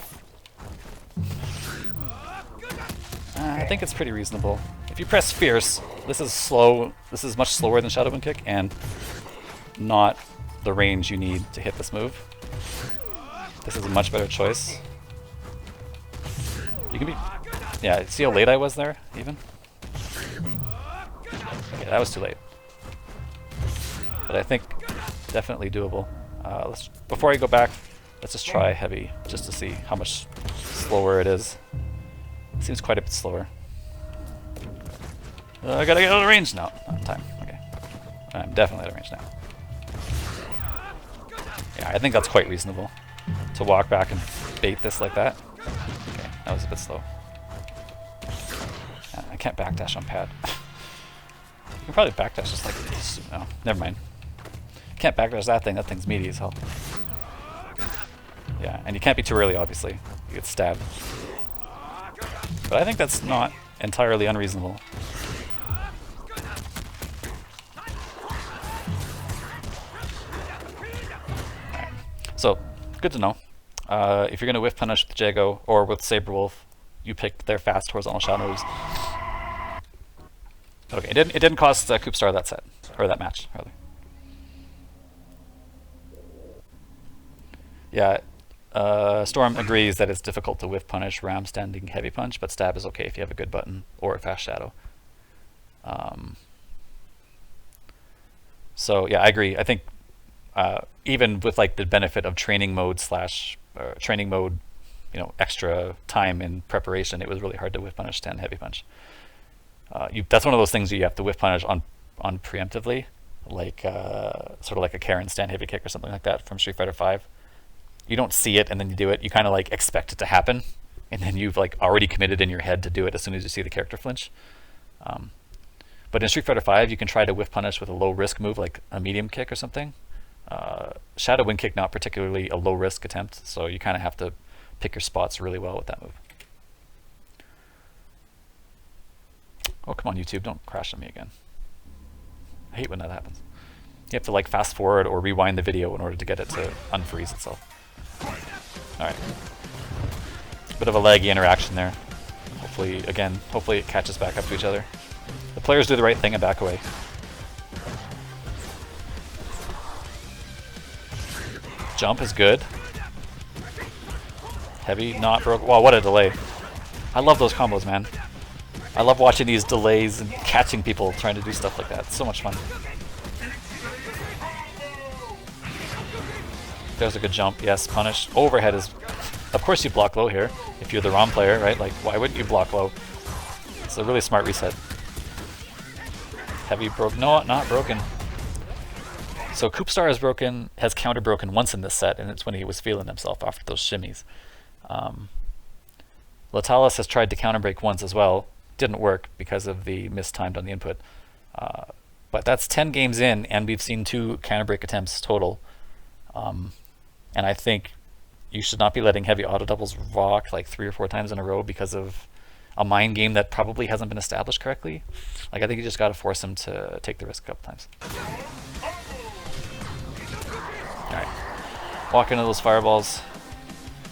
I think it's pretty reasonable. If you press fierce, this is slow. This is much slower than shadow wind kick, and not the range you need to hit this move. This is a much better choice. You can be. Yeah, see how late I was there, even? Okay, that was too late. But I think definitely doable. Before I go back, let's just try heavy, just to see how much slower it is. Seems quite a bit slower. I gotta get out of range now. Not time. Okay. I'm definitely out of range now. Yeah, I think that's quite reasonable to walk back and bait this like that. Okay, that was a bit slow. I can't backdash on pad. You can probably backdash just like this. No, never mind. Can't backdash that thing. That thing's meaty as hell. Yeah, and you can't be too early, obviously. You get stabbed. But I think that's not entirely unreasonable. Right. So, good to know. If you're going to whiff punish with Jago or with Saberwolf, you pick their fast horizontal shadow moves. Okay, it didn't cost CoopStar that set, or that match, rather. Yeah, Storm agrees that it's difficult to whiff punish Raam standing heavy punch, but stab is okay if you have a good button or a fast shadow. So yeah, I agree. I think even with like the benefit of training mode slash training mode, you know, extra time in preparation, it was really hard to whiff punish stand heavy punch. That's one of those things you have to whiff punish on preemptively, like sort of like a Karen stand heavy kick or something like that from Street Fighter V. You don't see it and then you do it. You kind of like expect it to happen, and then you've like already committed in your head to do it as soon as you see the character flinch. But in Street Fighter V, you can try to whiff punish with a low risk move like a medium kick or something. Shadow Wind Kick, not particularly a low risk attempt, so you kind of have to pick your spots really well with that move. Oh, come on, YouTube, don't crash on me again. I hate when that happens. You have to like fast forward or rewind the video in order to get it to unfreeze itself. Alright. Bit of a laggy interaction there. Hopefully it catches back up to each other. The players do the right thing and back away. Jump is good. Heavy, not broke. Wow, what a delay. I love those combos, man. I love watching these delays and catching people trying to do stuff like that. It's so much fun. There's a good jump. Yes, punish. Overhead is... Of course you block low here. If you're the Raam player, right? Like, why wouldn't you block low? It's a really smart reset. Heavy broke. No, not broken. So CoopStar has counter broken once in this set, and it's when he was feeling himself after those shimmies. Letalis has tried to counter break once as well. Didn't work because of the mistimed on the input. But that's 10 games in, and we've seen 2 counter break attempts total. And I think you should not be letting heavy auto doubles rock like 3 or 4 times in a row because of a mind game that probably hasn't been established correctly. Like, I think you just got to force him to take the risk a couple times. Alright. Walk into those fireballs.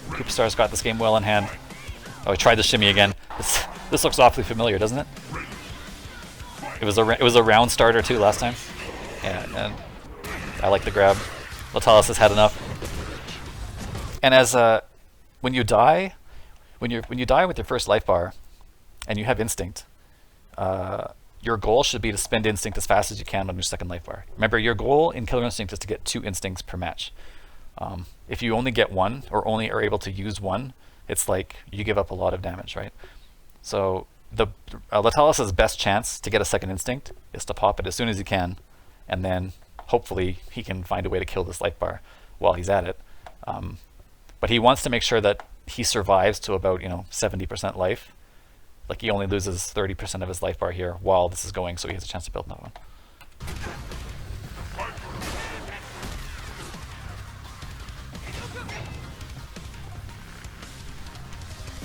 CoopStar's got this game well in hand. Oh, he tried the shimmy again. This looks awfully familiar, doesn't it? It was a round starter too last time. Yeah, and I like the grab. Letalis has had enough. And as when you die with your first life bar, and you have instinct, your goal should be to spend instinct as fast as you can on your second life bar. Remember, your goal in Killer Instinct is to get 2 instincts per match. If you only get 1, or only are able to use 1, it's like you give up a lot of damage, right? So the Letalis' best chance to get a second instinct is to pop it as soon as he can, and then hopefully he can find a way to kill this life bar while he's at it. But he wants to make sure that he survives to about 70% life. Like, he only loses 30% of his life bar here while this is going, so he has a chance to build another one.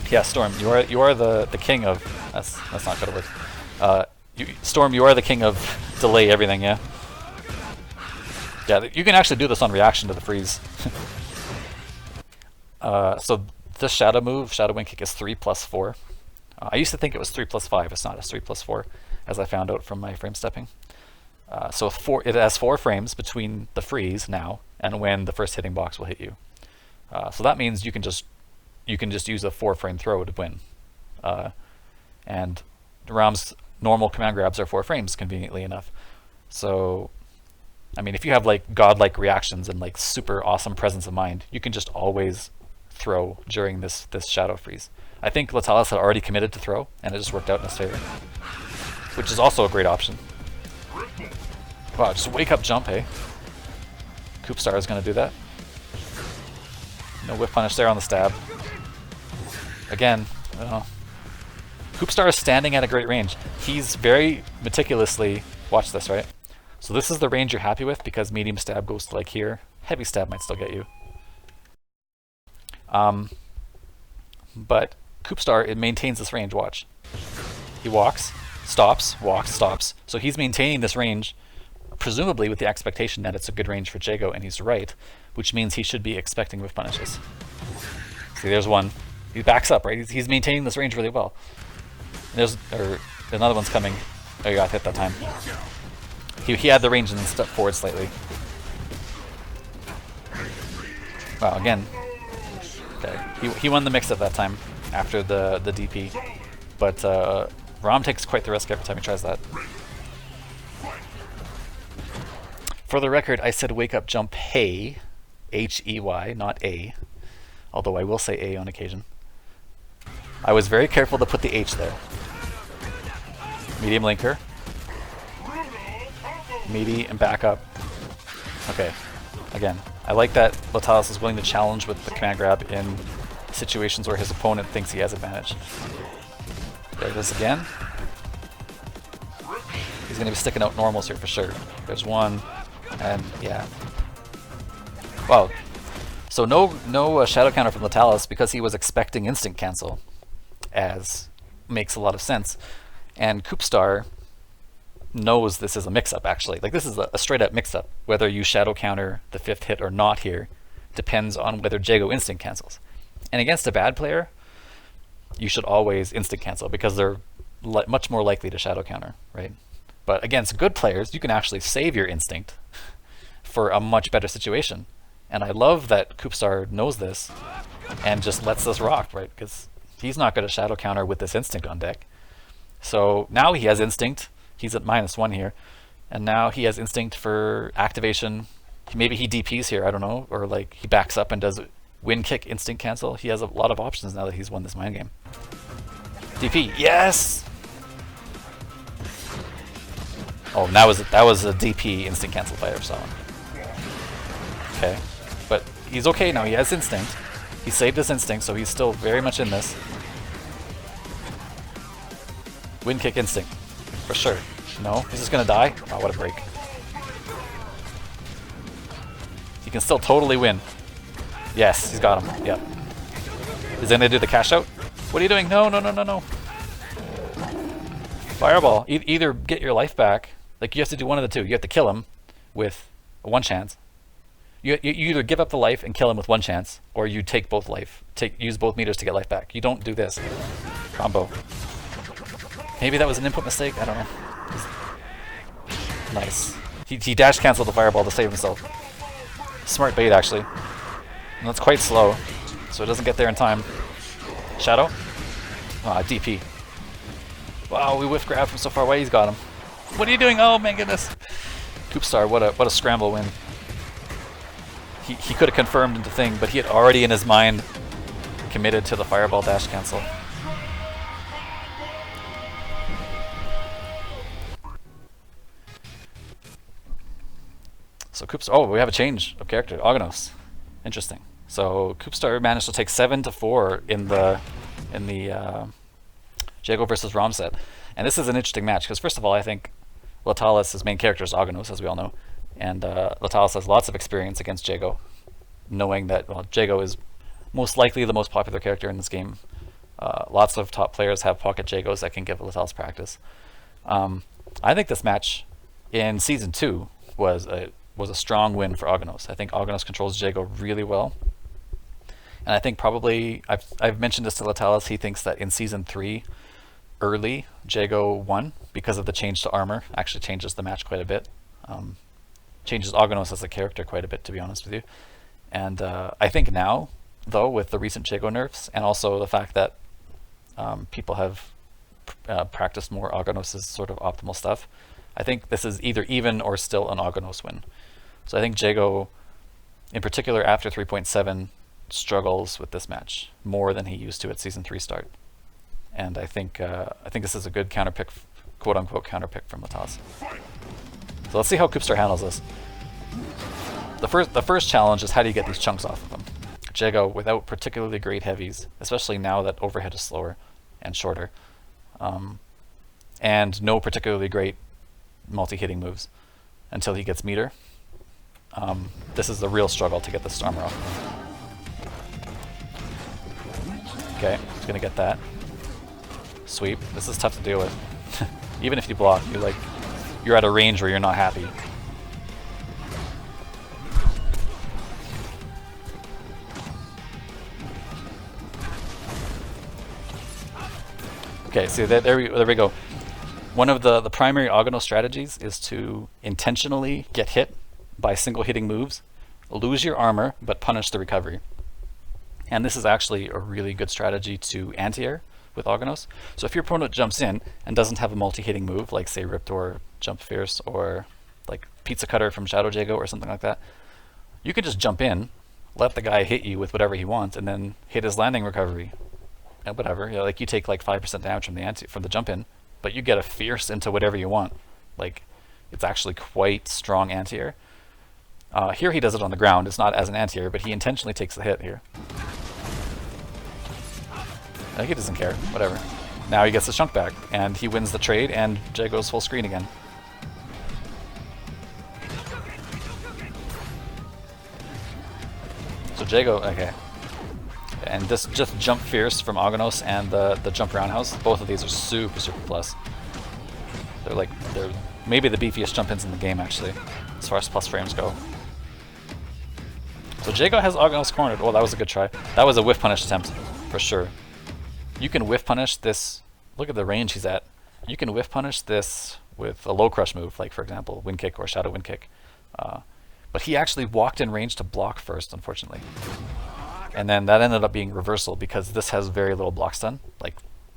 Yeah, Storm, you are the king of... That's not gonna work. Storm, you are the king of delay everything, yeah? Yeah, you can actually do this on reaction to the freeze. So this shadow move, Shadow Wind Kick, is 3 plus 4. I used to think it was 3 plus 5. It's not. It's 3 plus 4, as I found out from my frame stepping. So it has 4 frames between the freeze now and when the first hitting box will hit you. So that means you can just use a 4-frame throw to win. And Raam's normal command grabs are 4 frames, conveniently enough. So, I mean, if you have like godlike reactions and like super awesome presence of mind, you can just always throw during this shadow freeze. I think Letalis had already committed to throw, and it just worked out in his favor, which is also a great option. Wow, just wake up jump, hey? CoopStar is going to do that. No whiff punish there on the stab. Again, CoopStar is standing at a great range. He's very meticulously... Watch this, right? So this is the range you're happy with because medium stab goes to like here. Heavy stab might still get you. But CoopStar, it maintains this range, watch. He walks, stops, walks, stops. So he's maintaining this range, presumably with the expectation that it's a good range for Jago, and he's right, which means he should be expecting whiff punishes. See, there's one. He backs up, right? He's maintaining this range really well. There's another one's coming. Oh, you got hit that time. He had the range and then stepped forward slightly. Wow, again. Okay, he won the mix-up that time after the DP. But Raam takes quite the risk every time he tries that. For the record, I said wake up jump hey, H-E-Y, not A. Although I will say A on occasion. I was very careful to put the H there. Medium linker. Meaty and back up. Okay, again, I like that Letalis is willing to challenge with the command grab in situations where his opponent thinks he has advantage. There it is again. He's going to be sticking out normals here for sure. There's one, and yeah. Wow. So no shadow counter from Letalis because he was expecting instant cancel, as makes a lot of sense. And CoopStar knows this is a mix-up, actually. Like, this is a straight-up mix-up. Whether you shadow counter the 5th hit or not here depends on whether Jago instant cancels. And against a bad player, you should always instant cancel because they're much more likely to shadow counter, right? But against good players, you can actually save your instinct for a much better situation. And I love that CoopStar knows this and just lets this rock, right? Because he's not going to shadow counter with this instinct on deck. So now he has instinct. He's at -1 here. And now he has instinct for activation. Maybe he DPs here, I don't know. Or like he backs up and does wind kick instant cancel. He has a lot of options now that he's won this mind game. DP, yes! Oh, that was a DP instant cancel if I ever saw one. Okay, but he's okay now. He has instinct. He saved his instinct, so he's still very much in this. Wind kick instinct, for sure. No, he's just gonna die. Oh, what a break! He can still totally win. Yes, he's got him. Yep. Is he gonna do the cash out? What are you doing? No, no, no, no, no. Fireball. Either get your life back. Like, you have to do one of the two. You have to kill him with a 1 chance. You either give up the life and kill him with 1 chance, or you take both life. Use both meters to get life back. You don't do this. Combo. Maybe that was an input mistake? I don't know. Nice. He dash canceled the fireball to save himself. Smart bait, actually. And that's quite slow, so it doesn't get there in time. Shadow? Ah, DP. Wow, we whiff grab from so far away. He's got him. What are you doing? Oh my goodness. CoopStar, what a scramble win. He could have confirmed into thing, but he had already in his mind committed to the fireball dash cancel. So CoopStar, oh, we have a change of character. Aganos. Interesting. So CoopStar managed to take 7-4 in the Jago versus Raam set. And this is an interesting match because, first of all, I think Letalis' main character is Aganos, as we all know. And Letalis has lots of experience against Jago, knowing that, well, Jago is most likely the most popular character in this game. Lots of top players have pocket Jagos that can give Letalis practice. I think this match in Season 2 was a strong win for Aganos. I think Aganos controls Jago really well. And I think probably, I've mentioned this to Letalis, he thinks that in Season 3, early, Jago won because of the change to armor. Actually changes the match quite a bit. Changes Aganos as a character quite a bit, to be honest with you. And I think now, though, with the recent Jago nerfs, and also the fact that people have practiced more Aganos' sort of optimal stuff, I think this is either even or still an Aganos win. So I think Jago, in particular after 3.7, struggles with this match more than he used to at Season 3 start. And I think this is a good counterpick, quote-unquote counterpick from Letalis. So let's see how CoopStar handles this. The first challenge is how do you get these chunks off of him. Jago, without particularly great heavies, especially now that overhead is slower and shorter, and no particularly great multi-hitting moves until he gets meter. This is the real struggle to get this armor off. Okay, he's gonna get that. Sweep. This is tough to deal with. Even if you block, you're at a range where you're not happy. Okay, see there we go. One of the primary Aganos strategies is to intentionally get hit by single hitting moves, lose your armor, but punish the recovery. And this is actually a really good strategy to anti-air with Aganos. So if your opponent jumps in and doesn't have a multi-hitting move, like say Ripped or Jump Fierce or like Pizza Cutter from Shadow Jago or something like that, you can just jump in, let the guy hit you with whatever he wants, and then hit his landing recovery. And whatever, like you take like 5% damage from the jump in, but you get a Fierce into whatever you want. Like, it's actually quite strong anti-air. Here he does it on the ground. It's not as an anti-air, but he intentionally takes the hit here. He doesn't care, whatever. Now he gets his chunk back, and he wins the trade, and Jago's full screen again. So Jago, okay. And this just Jump Fierce from Aganos and the Jump Roundhouse, both of these are super plus. They're maybe the beefiest jump ins in the game actually, as far as plus frames go. So Jago has Aganos cornered. Oh, that was a good try. That was a whiff punish attempt, for sure. You can whiff punish this. Look at the range he's at. You can whiff punish this with a low crush move, like for example, Wind Kick or Shadow Wind Kick. But he actually walked in range to block first, unfortunately. And then that ended up being reversal because this has very little block stun, like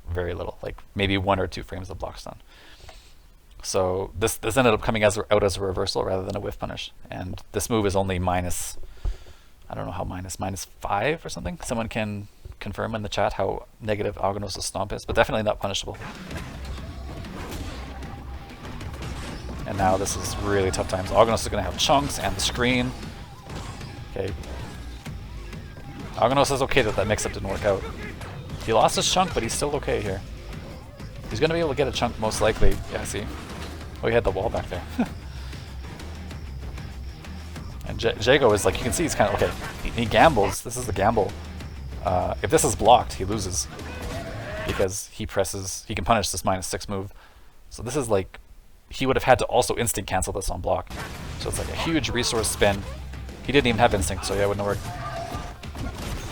very little, like maybe 1 or 2 frames of block stun. So this ended up coming out as a reversal rather than a whiff punish. And this move is only minus, I don't know how minus 5 or something. Someone can confirm in the chat how negative Aganos' stomp is, but definitely not punishable. And now this is really tough times. Aganos is going to have chunks and the screen. Okay. Aganos is okay that mix-up didn't work out. He lost his chunk, but he's still okay here. He's going to be able to get a chunk most likely. Yeah, see? Oh, he had the wall back there. And Jago is like, you can see he's kind of, okay, he gambles. This is the gamble. If this is blocked, he loses. Because he can punish this -6 move. So this is like, he would have had to also instinct cancel this on block. So it's like a huge resource spin. He didn't even have instinct, so yeah, it wouldn't have worked.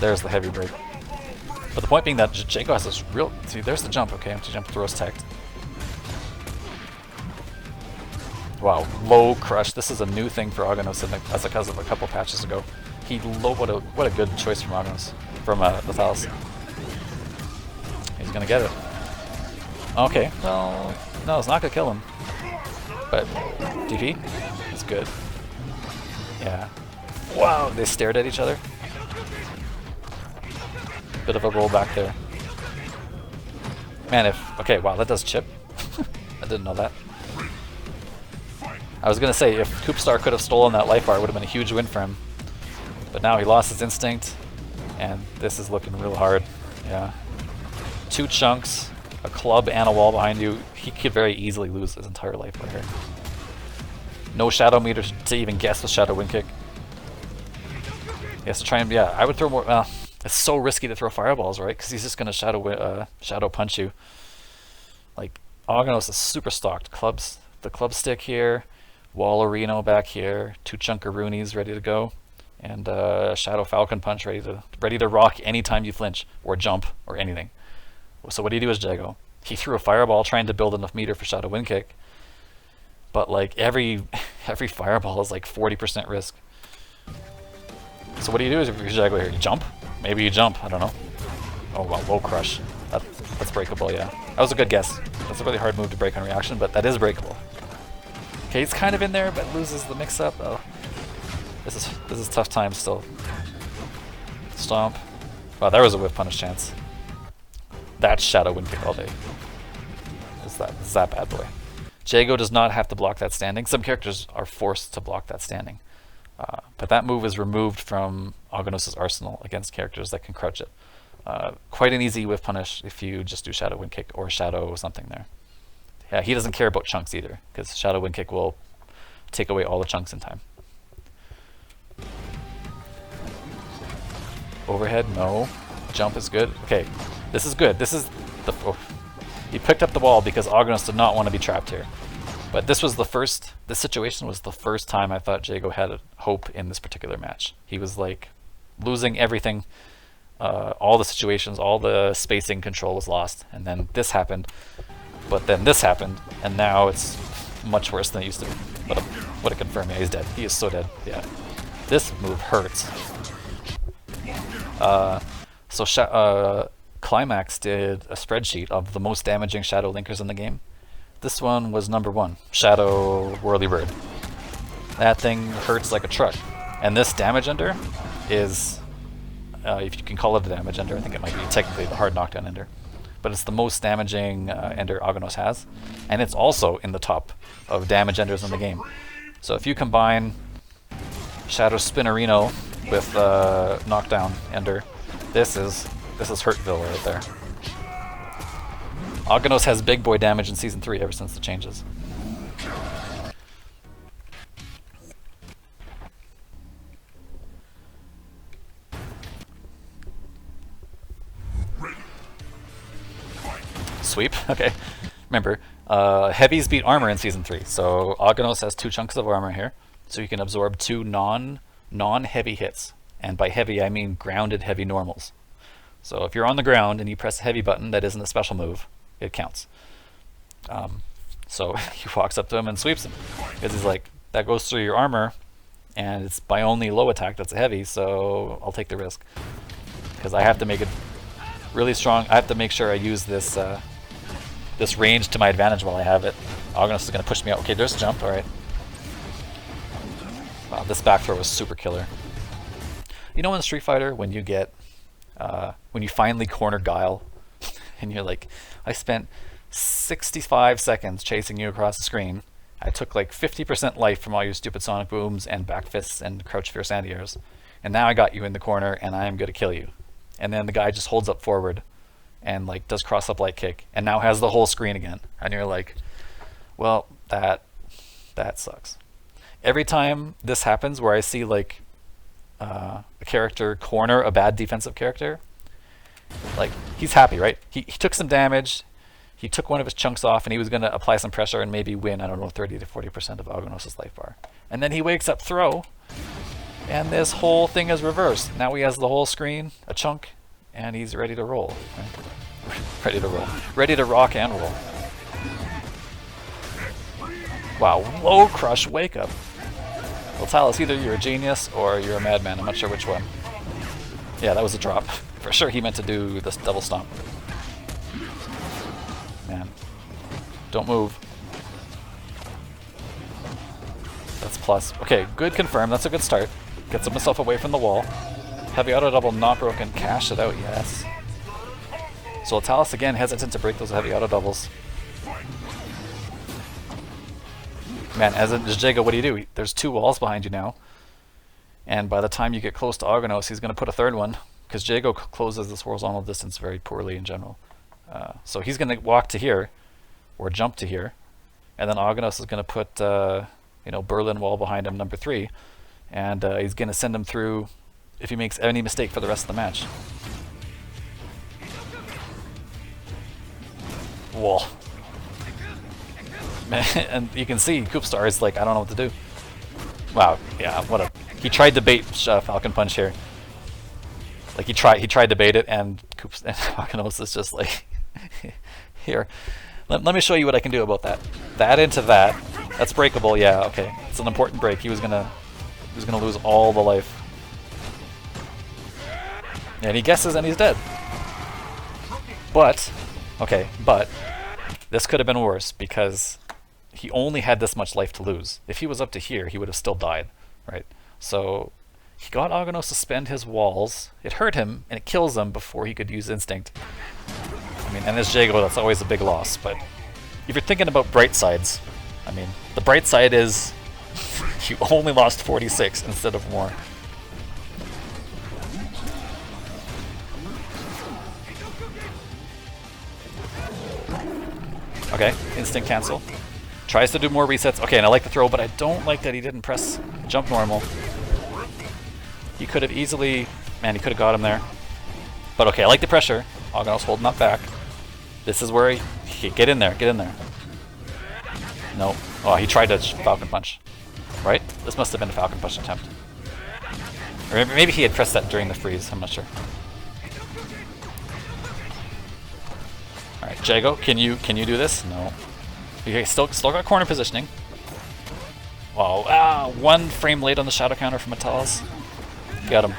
There's the heavy break. But the point being that Jago has this real... See, there's the jump. Okay, empty jump throws tech. Wow, low crush. This is a new thing for Aganos as because of a couple patches ago. What a good choice from Aganos. From Letalis. He's gonna get it. Okay, well... No, it's not gonna kill him. But... DP? It's good. Yeah. Wow, they stared at each other. Bit of a roll back there. Man, okay, wow, that does chip. I didn't know that. I was gonna say, if CoopStar could have stolen that life bar, it would have been a huge win for him. But now he lost his instinct, and this is looking real hard. Yeah. 2 chunks, a club, and a wall behind you. He could very easily lose his entire life bar here. No shadow meter to even guess with Shadow Wind Kick. He has to try and, yeah, I would throw more, well, it's so risky to throw fireballs, right? Because he's just going to shadow punch you. Like, Aganos is super stocked. The club stick here, wall Reno back here, 2 chunkaroonies ready to go, and Shadow Falcon Punch ready to rock anytime you flinch or jump or anything. So what do you do as Jago? He threw a fireball trying to build enough meter for Shadow Wind Kick, but like every fireball is like 40% risk. So what do you do as you're Jago here? You jump? Maybe you jump, I don't know. Oh wow, low crush. That's breakable, yeah. That was a good guess. That's a really hard move to break on reaction, but that is breakable. Okay, he's kind of in there, but loses the mix-up. Oh, this is tough time still. Stomp. Wow, there was a whiff punish chance. That's Shadow Wind Kick all day. It's that bad boy. Jago does not have to block that standing. Some characters are forced to block that standing. But that move is removed from Aganos' arsenal against characters that can crouch it. Quite an easy whiff punish if you just do Shadow Wind Kick or Shadow something there. Yeah, he doesn't care about chunks either, because Shadow Wind Kick will take away all the chunks in time. Overhead, no. Jump is good. Okay, this is good. This is the... Oh. He picked up the wall because Aganos did not want to be trapped here. But this situation was the first time I thought Jago had a hope in this particular match. He was like losing everything. All the situations, all the spacing control was lost. And then this happened. But then this happened. And now it's much worse than it used to be. What a confirm. Yeah, he's dead. He is so dead. Yeah. This move hurts. Climax did a spreadsheet of the most damaging Shadow Linkers in the game. This one was number 1, Shadow Whirlybird. That thing hurts like a truck. And this damage ender is, if you can call it a damage ender, I think it might be technically the hard knockdown ender. But it's the most damaging ender Aganos has. And it's also in the top of damage enders in the game. So if you combine Shadow Spinnerino with knockdown ender, this is Hurtville right there. Aganos has big boy damage in Season 3 ever since the changes. Sweep, okay. Remember, heavies beat armor in Season 3, so Aganos has 2 chunks of armor here, so you can absorb 2 non-heavy hits. And by heavy, I mean grounded heavy normals. So if you're on the ground and you press a heavy button that isn't a special move, it counts. So he walks up to him and sweeps him. Because he's like, that goes through your armor, and it's by only low attack that's a heavy, so I'll take the risk. Because I have to make it really strong. I have to make sure I use this this range to my advantage while I have it. Aganos is going to push me out. Okay, there's a jump, alright. Wow, this back throw was super killer. You know in Street Fighter, when you get when you finally corner Guile, and you're like, I spent 65 seconds chasing you across the screen. I took like 50% life from all your stupid sonic booms and back fists and crouch fierce anti-airs, and now I got you in the corner and I am going to kill you. And then the guy just holds up forward and like does cross up light kick and now has the whole screen again. And you're like, well, that sucks. Every time this happens where I see like a character corner a bad defensive character, like he's happy, right? He took some damage, he took one of his chunks off, and he was going to apply some pressure and maybe win, I don't know, 30 to 40% of Aganos' life bar. And then he wakes up throw, and this whole thing is reversed. Now he has the whole screen, a chunk, and he's ready to roll. Right? Ready to roll. Ready to rock and roll. Wow, low crush wake up. Letalis, either you're a genius or you're a madman. I'm not sure which one. Yeah, that was a drop. For sure he meant to do this double stomp. Man. Don't move. That's plus. Okay, good confirm. That's a good start. Gets himself away from the wall. Heavy auto double not broken. Cash it out, yes. So Letalis again hesitant to break those heavy auto doubles. Man, as Jago, what do? There's 2 walls behind you now. And by the time you get close to Aganos, he's going to put a 3rd one. Because Jago closes this horizontal distance very poorly in general. So he's going to walk to here, or jump to here. And then Aganos is going to put, Berlin wall behind him, number 3. And he's going to send him through if he makes any mistake for the rest of the match. Whoa. And you can see CoopStar is like, I don't know what to do. Wow, yeah, he tried to bait Falcon Punch here. Like he tried to bait it, and Aganos is just like, here. Let me show you what I can do about that. That into that. That's breakable, yeah, okay. It's an important break. He was gonna lose all the life. And he guesses and he's dead. But this could have been worse because he only had this much life to lose. If he was up to here, he would have still died, right? So he got Aganos to spend his walls. It hurt him, and it kills him before he could use Instinct. I mean, and as Jago, that's always a big loss, but if you're thinking about bright sides, I mean, the bright side is you only lost 46 instead of more. Okay, instant cancel. Tries to do more resets. Okay, and I like the throw, but I don't like that he didn't press jump normal. He could have easily... Man, he could have got him there. But okay, I like the pressure. Aganos holding up back. This is where he... Get in there, get in there. No. Oh, he tried to Falcon Punch. Right? This must have been a Falcon Punch attempt. Or maybe he had pressed that during the freeze, I'm not sure. Alright, Jago, can you do this? No. Okay, still got corner positioning. Wow, 1 frame late on the shadow counter from Letalis. Got him.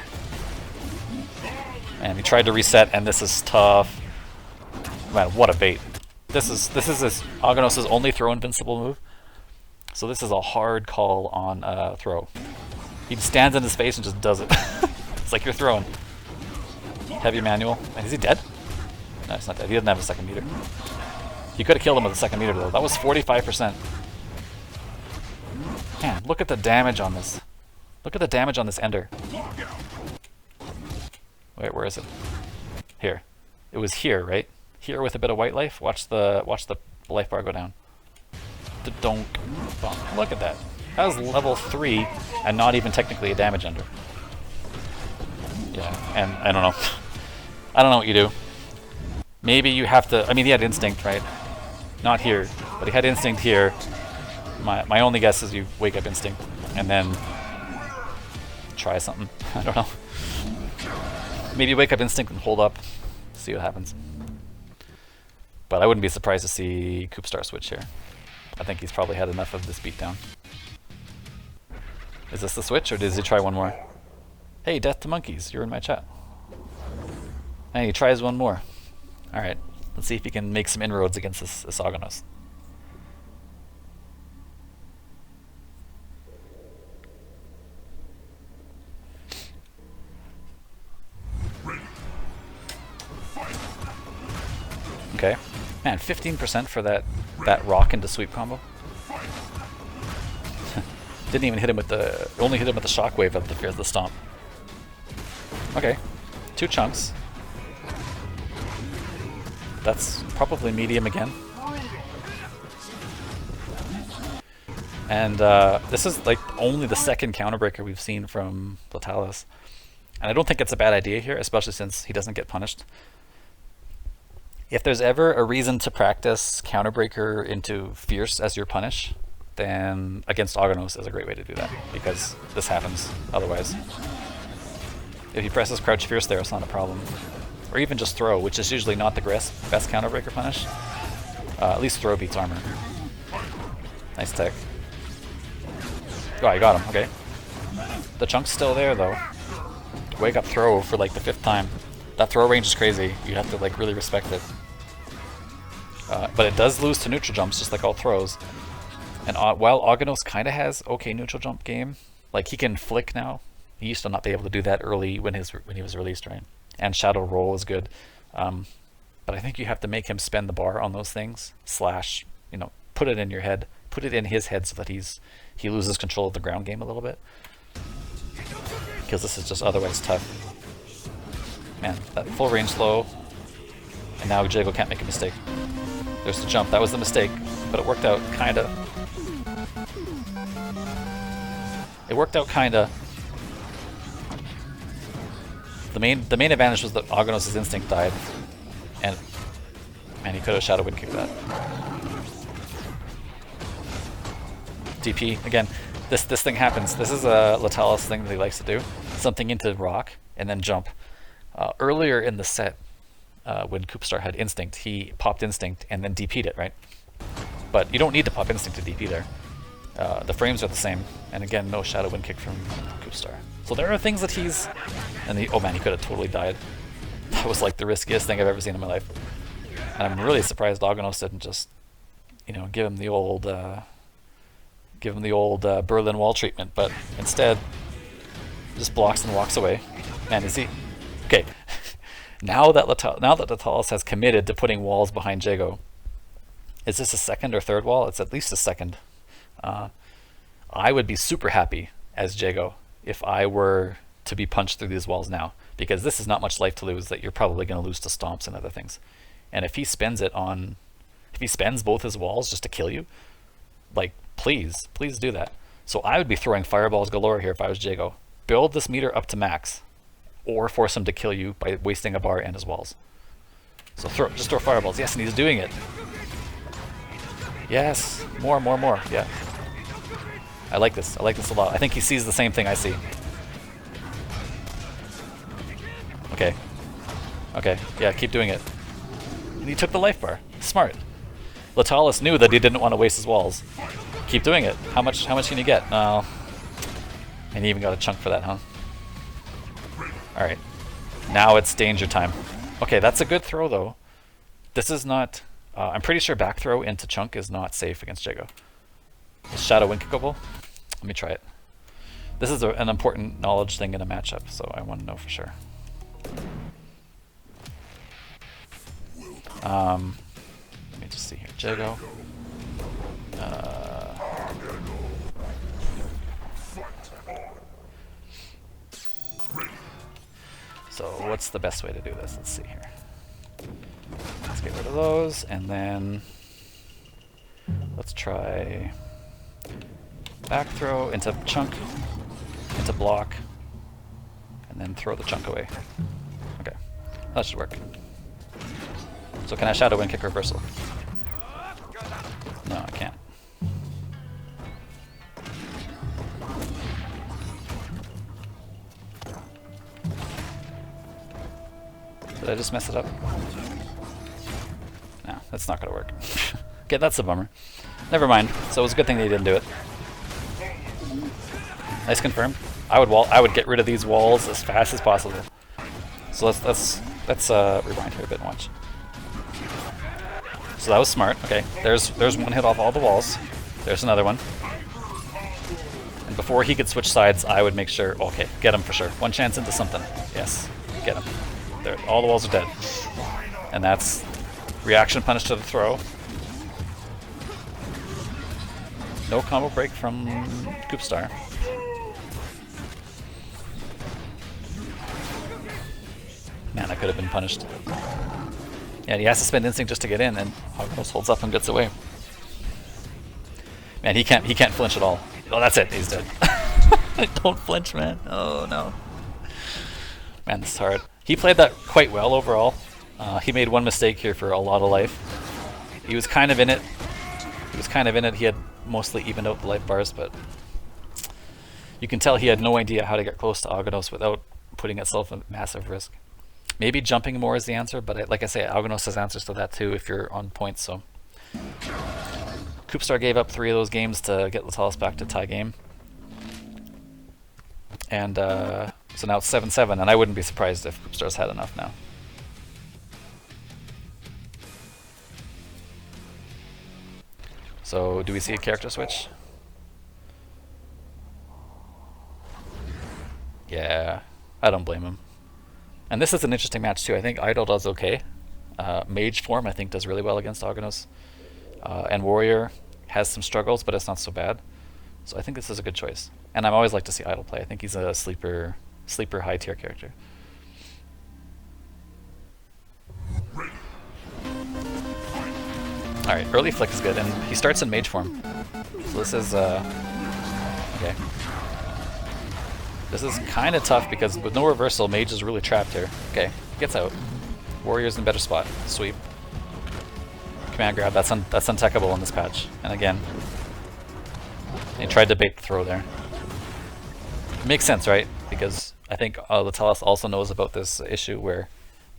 Man, he tried to reset, and this is tough. Man, what a bait. This is Aganos' only throw invincible move. So this is a hard call on throw. He stands in his face and just does it. It's like you're throwing. Heavy manual. And is he dead? No, he's not dead. He doesn't have a second meter. He could have killed him with a second meter though. That was 45%. Man, look at the damage on this. Look at the damage on this ender. Wait, where is it? Here. It was here, right? Here with a bit of white life. Watch the life bar go down. Don't. Look at that. That was level 3 and not even technically a damage ender. Yeah, and I don't know. I don't know what you do. Maybe you have to... I mean, he had instinct, right? Not here, but he had instinct here. My only guess is you wake up instinct and then try something. I don't know. Maybe wake up instinct and hold up, see what happens. But I wouldn't be surprised to see CoopStar switch here. I think he's probably had enough of this beatdown. Is this the switch, or does he try one more? Hey, Death to Monkeys, you're in my chat. And he tries one more. Alright, let's see if he can make some inroads against this Aganos. Okay. Man, 15% for that rock into sweep combo. Didn't even hit him with the... Only hit him with the shockwave of the stomp. Okay. 2 chunks. That's probably medium again. And this is like only the second counterbreaker we've seen from Letalis. And I don't think it's a bad idea here, especially since he doesn't get punished. If there's ever a reason to practice counterbreaker into Fierce as your punish, then against Aganos is a great way to do that, because this happens otherwise. If he presses Crouch Fierce there, it's not a problem. Or even just Throw, which is usually not the best counterbreaker punish. At least Throw beats armor. Nice tech. Oh, I got him, okay. The chunk's still there though. Wake up Throw for like the 5th time. That throw range is crazy. You have to like really respect it. But it does lose to neutral jumps, just like all throws. And while Aganos kind of has okay neutral jump game, like he can flick now. He used to not be able to do that early when he was released, right? And Shadow Roll is good. But I think you have to make him spend the bar on those things. Slash, you know, put it in your head, put it in his head so that he loses control of the ground game a little bit. Because this is just otherwise tough. Man, that full range slow. And now Jago can't make a mistake. There's the jump. That was the mistake, but it worked out kinda. It worked out kinda. The main advantage was that Aganos' instinct died, and man, he could have Shadow Wind kicked that. DP again. This thing happens. This is a Letalis thing that he likes to do. Something into rock and then jump. Earlier in the set, when CoopStar had Instinct, he popped Instinct and then DP'd it, right? But you don't need to pop Instinct to DP there. The frames are the same, and again, no Shadow Wind kick from CoopStar. So there are things that he's... And oh man, he could have totally died. That was like the riskiest thing I've ever seen in my life. And I'm really surprised Aganos didn't just, you know, give him the old Berlin Wall treatment, but instead just blocks and walks away. Man, is he... Okay, now that Letalis has committed to putting walls behind Jago, is this a second or third wall? It's at least a second. I would be super happy as Jago if I were to be punched through these walls now, because this is not much life to lose that you're probably going to lose to stomps and other things. And if he spends both his walls just to kill you, like, please do that. So I would be throwing fireballs galore here if I was Jago. Build this meter up to max, or force him to kill you by wasting a bar and his walls. So just throw fireballs. Yes, and he's doing it. Yes, more. Yeah. I like this a lot. I think he sees the same thing I see. Okay, yeah, keep doing it. And he took the life bar. Smart. Letalis knew that he didn't want to waste his walls. Keep doing it. How much can you get? Oh. And he even got a chunk for that, huh? Alright. Now it's danger time. Okay, that's a good throw, though. This is not... I'm pretty sure back throw into chunk is not safe against Jago. Is Shadow Winkable? Let me try it. This is an important knowledge thing in a matchup, so I want to know for sure. Let me just see here. Jago. So what's the best way to do this? Let's see here. Let's get rid of those, and then let's try back throw into chunk, into block, and then throw the chunk away. Okay, that should work. So can I Shadow Wind Kick reversal? No, I can't. Did I just mess it up? No, that's not gonna work. Okay, that's a bummer. Never mind. So it was a good thing they didn't do it. Nice confirm. I would get rid of these walls as fast as possible. So let's rewind here a bit and watch. So that was smart. Okay, there's one hit off all the walls. There's another one. And before he could switch sides, I would make sure. Okay, get him for sure. One chance into something. Yes, get him. There, all the walls are dead. And that's reaction punish to the throw. No combo break from CoopStar. Man, I could have been punished. Yeah, he has to spend instinct just to get in, and Aganos holds up and gets away. Man, he can't flinch at all. Oh, that's it. He's dead. Don't flinch, man. Oh no. Man, this is hard. He played that quite well overall. He made one mistake here for a lot of life. He was kind of in it. He had mostly evened out the life bars, but you can tell he had no idea how to get close to Aganos without putting himself at massive risk. Maybe jumping more is the answer, but like I say, Aganos has answers to that too if you're on points. So CoopStar gave up 3 of those games to get Letalis back to tie game. And so now it's 7-7, and I wouldn't be surprised if CoopStar's had enough now. So do we see a character switch? Yeah, I don't blame him. And this is an interesting match too. I think Eyedol does okay. Mage form I think does really well against Aganos. And Warrior has some struggles, but it's not so bad. So I think this is a good choice. And I always like to see Eyedol play. I think he's a sleeper high tier character. Alright, early flick is good, and he starts in mage form. So this is okay. This is kind of tough because with no reversal, mage is really trapped here. Okay, gets out. Warrior's in a better spot. Sweep. Command grab. That's untechable in this patch. And again, he tried to bait the throw there. Makes sense, right? Because I think Letalis also knows about this issue where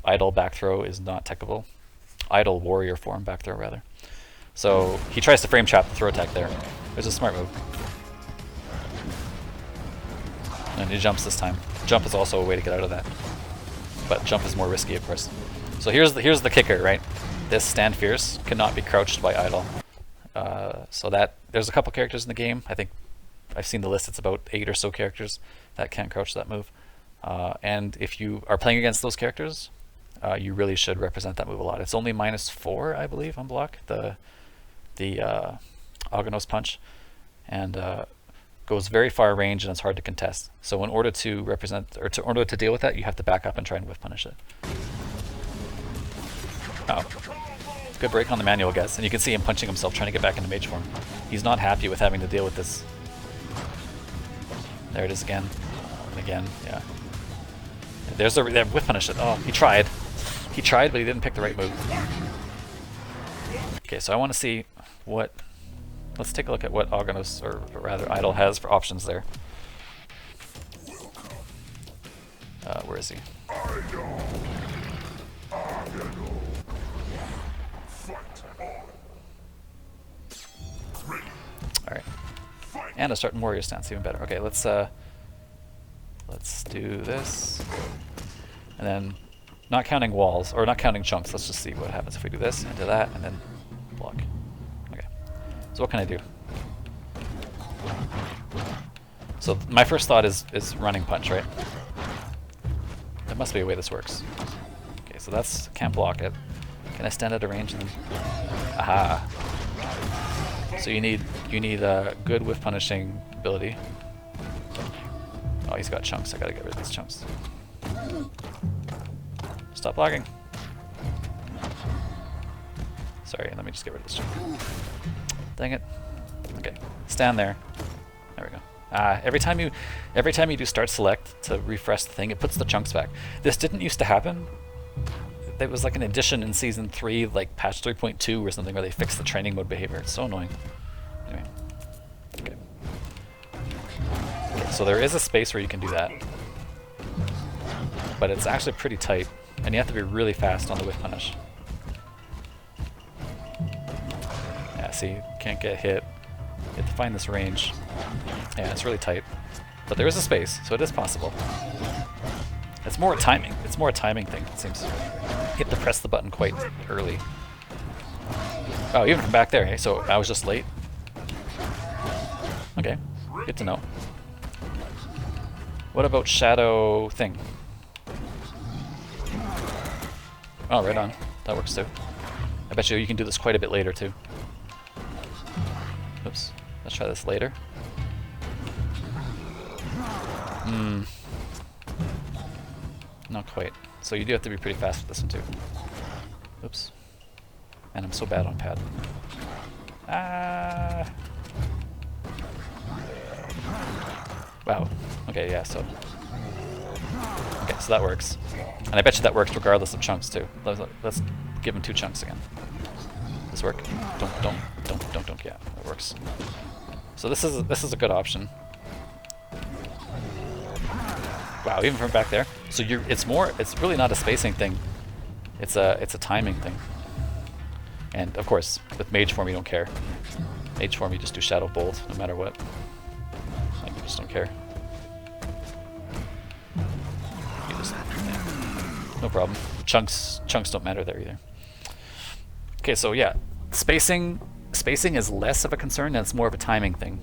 Eyedol back throw is not techable. Eyedol warrior form back throw rather. So he tries to frame trap the throw attack there. It's a smart move. And he jumps this time. Jump is also a way to get out of that. But jump is more risky, of course. So here's the kicker, right? This Stand Fierce cannot be crouched by Eyedol. So that there's a couple characters in the game. I think I've seen the list. It's about 8 or so characters that can't crouch that move. And if you are playing against those characters, you really should represent that move a lot. It's only -4, I believe, on block. The Aganos punch. and goes very far range, and it's hard to contest. So in order to in order to deal with that, you have to back up and try and whiff punish it. Oh, good break on the manual, guys, and you can see him punching himself, trying to get back into mage form. He's not happy with having to deal with this. There it is again, and again, yeah. There's the whiff punish it. Oh, he tried. He tried, but he didn't pick the right move. Okay, so I want to see what... Let's take a look at what Aganos, or rather Eyedol, has for options there. Where is he? Alright. And a starting warrior stance, even better. Okay, let's do this. And then, not counting walls, or not counting chunks, let's just see what happens if we do this, and do that, and then block. Okay. So what can I do? So my first thought is running punch, right? There must be a way this works. Okay, so that's, can't block it. Can I stand out of range and then... Aha! So you need a good whiff punishing ability. Oh, he's got chunks. I gotta get rid of these chunks. Stop blocking. Sorry, let me just get rid of this chunk. Dang it. Okay, stand there. There we go. Every time you do start select to refresh the thing, it puts the chunks back. This didn't used to happen. There was like an addition in season 3, like patch 3.2 or something, where they fixed the training mode behavior. It's so annoying. Anyway. Okay. So there is a space where you can do that, but it's actually pretty tight, and you have to be really fast on the whiff punish. Yeah, see, can't get hit. You have to find this range. Yeah, it's really tight, but there is a space, so it is possible. It's more a timing. It's more a timing thing, it seems. You have to press the button quite early. Oh, even from back there, hey? So I was just late. Okay, good to know. What about shadow thing? Oh, right on. That works too. I bet you can do this quite a bit later too. Oops. Let's try this later. Not quite. So you do have to be pretty fast with this one too. Oops. And I'm so bad on pad. Wow. Okay, yeah, so... Okay, so that works. And I bet you that works regardless of chunks too. Let's give him 2 chunks again. This work? Don't. Yeah, it works. So this is a good option. Wow, even from back there. So it's really not a spacing thing. It's a timing thing. And of course, with mage form you don't care. Mage form you just do shadow bolt no matter what. Like you just don't care. You just no problem. Chunks don't matter there either. Okay, so yeah, spacing is less of a concern, and it's more of a timing thing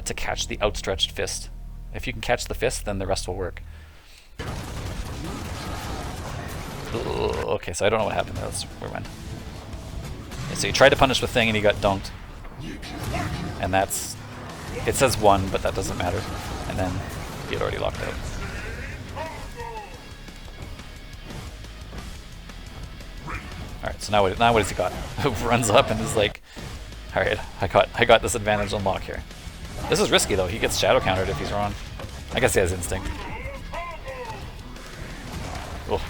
to catch the outstretched fist. If you can catch the fist, then the rest will work. Okay, so I don't know what happened there. Let's rewind. Okay, so you tried to punish the thing and he got dunked. And that's... It says 1, but that doesn't matter. And then he had already locked out. Alright, so now what has he got? Runs up and is like, alright, I got this advantage on lock here. This is risky though, he gets shadow countered if he's wrong. I guess he has instinct. Oh.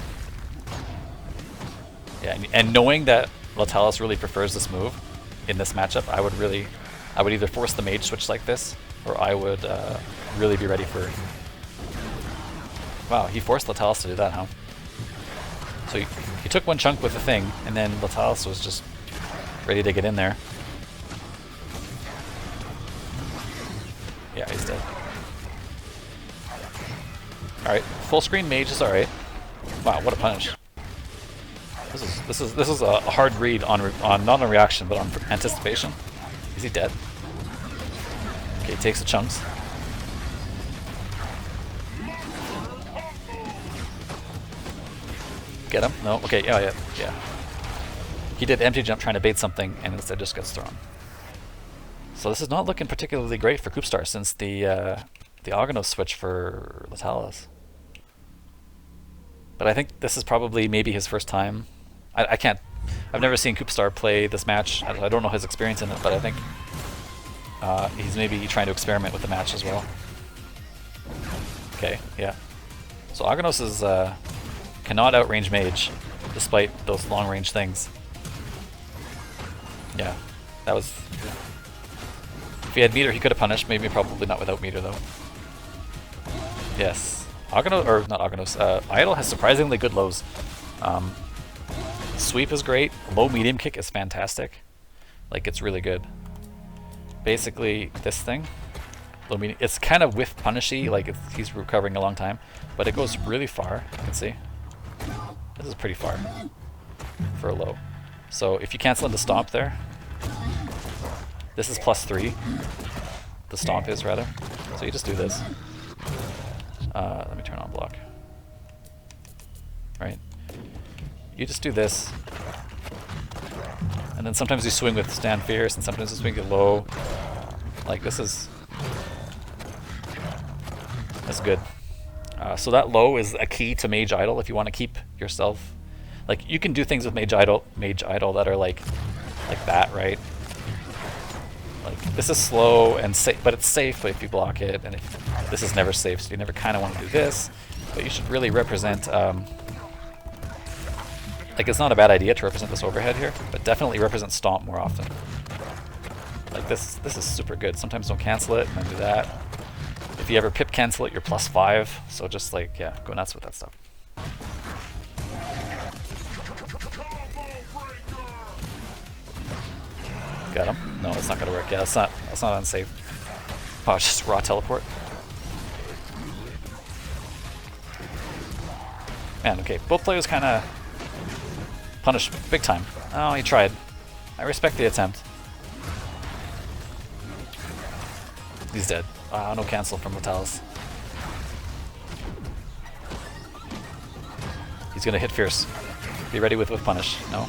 Yeah, and knowing that Letalis really prefers this move in this matchup, I would either force the mage switch like this, or I would really be ready for... Wow, he forced Letalis to do that, huh? So he took 1 chunk with the thing, and then Letalis was just ready to get in there. Yeah, he's dead. Alright, full screen mage is alright. Wow, what a punish. This is a hard read on not on reaction, but on anticipation. Is he dead? Okay, he takes the chunks. Get him? No? Okay, yeah. He did empty jump trying to bait something, and instead just gets thrown. So this is not looking particularly great for CoopStar since the Aganos switch for Letalis. But I think this is probably maybe his first time. I can't. I've never seen CoopStar play this match. I don't know his experience in it, but I think he's maybe trying to experiment with the match as well. Okay, yeah. So Aganos is cannot outrange Mage, despite those long-range things. Yeah, that was. If he had meter, he could have punished. Maybe probably not without meter though. Yes, Aganos or not Aganos. Eyedol has surprisingly good lows. Sweep is great. Low medium kick is fantastic. Like it's really good. Basically, this thing. Low medium. It's kind of whiff punishy. Like he's recovering a long time, but it goes really far. You can see. This is pretty far for a low. So if you cancel into stomp there, this is +3. The stomp is rather. So you just do this. Let me turn on block. Right. You just do this. And then sometimes you swing with stand fierce, and sometimes you swing it low. Like this is. That's good. So that low is a key to Mage Eyedol if you want to keep yourself. Like you can do things with Mage Eyedol that are like that, right? Like this is slow and safe, but it's safe if you block it, and this is never safe, so you never kind of want to do this. But you should really represent. Like it's not a bad idea to represent this overhead here, but definitely represent stomp more often. Like this is super good. Sometimes don't cancel it and then do that. If you ever pip cancel it, you're +5. So just like yeah, go nuts with that stuff. Got him. No, it's not gonna work. Yeah, that's not unsafe. Oh, it's just raw teleport. Man, okay, both players kind of punished big time. Oh, he tried. I respect the attempt. He's dead. No cancel from Letalis. He's gonna hit fierce. Be ready with punish. No.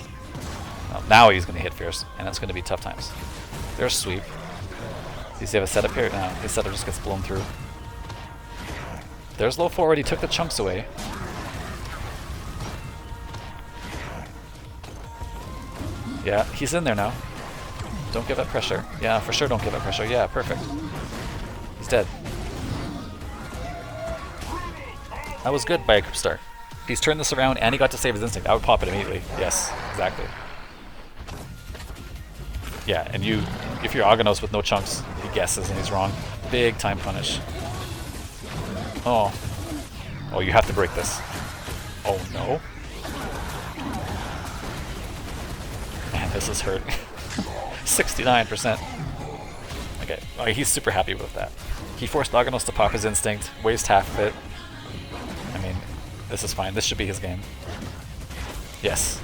Now he's going to hit fierce, and it's going to be tough times. There's sweep. Does he have a setup here? No, his setup just gets blown through. There's low forward. He took the chunks away. Yeah, he's in there now. Don't give up pressure. Yeah, for sure don't give up pressure. Yeah, perfect. He's dead. That was good by a CoopStar. He's turned this around and he got to save his instinct. I would pop it immediately. Yes, exactly. Yeah, and if you're Aganos with no chunks, he guesses and he's wrong. Big time punish. Oh. Oh, you have to break this. Oh no. Man, this is hurt. 69%. Okay, oh, he's super happy with that. He forced Aganos to pop his instinct, waste half of it. I mean, this is fine. This should be his game. Yes.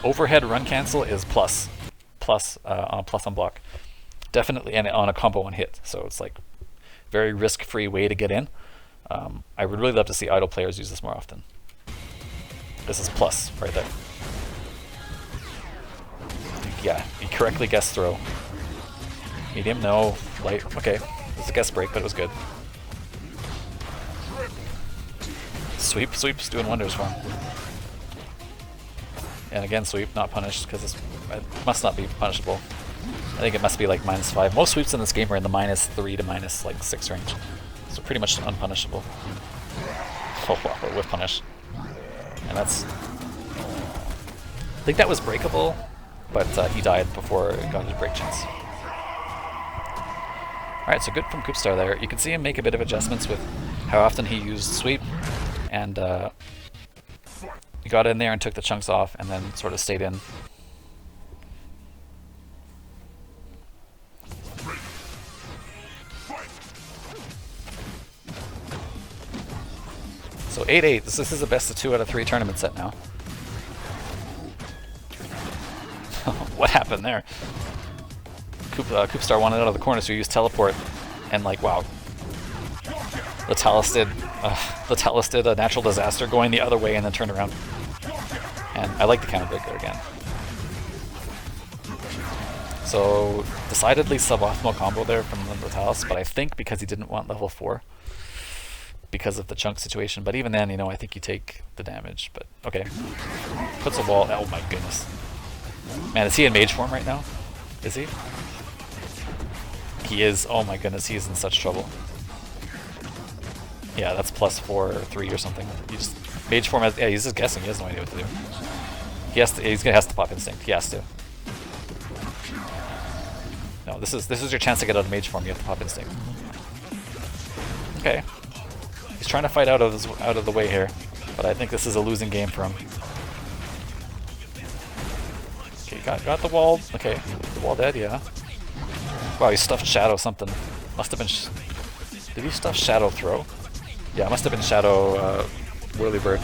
Overhead run cancel is plus on block. Definitely, and on a combo one hit. So it's like very risk-free way to get in. I would really love to see Eyedol players use this more often. This is plus right there. Yeah, you correctly guessed throw. Medium, no. Light, okay. It's a guess break, but it was good. Sweep's doing wonders for him. And again, sweep, not punished, because it must not be punishable. I think it must be like -5. Most sweeps in this game are in the -3 to -6 range. So pretty much unpunishable. Oh wow, with punish. And that's... I think that was breakable, but he died before it got his break chance. Alright, so good from CoopStar there. You can see him make a bit of adjustments with how often he used sweep, and he got in there and took the chunks off and then sort of stayed in. So 8-8, this is a best of 2 out of 3 tournament set now. What happened there? CoopStar wanted out of the corner, so he used teleport, and like, wow. Letalis did a natural disaster going the other way and then turned around. And I like the counter breaker again. So, decidedly suboptimal combo there from Letalis, but I think because he didn't want level 4. Because of the chunk situation, but even then, you know, I think you take the damage, but okay. Puts a wall, oh my goodness. Man, is he in mage form right now? Is he? He is, oh my goodness, he's in such trouble. Yeah, that's +4 or 3 or something. He just, mage form has, yeah, he's just guessing, he has no idea what to do. He has to, he's gonna have to pop instinct, he has to. No, this is your chance to get out of mage form, you have to pop instinct. Okay. He's trying to fight out of the way here, but I think this is a losing game for him. Okay, got the wall. Okay, the wall dead, yeah. Wow, he stuffed Shadow something. Must have been... Did he stuff Shadow Throw? Yeah, it must have been Shadow Whirlybird.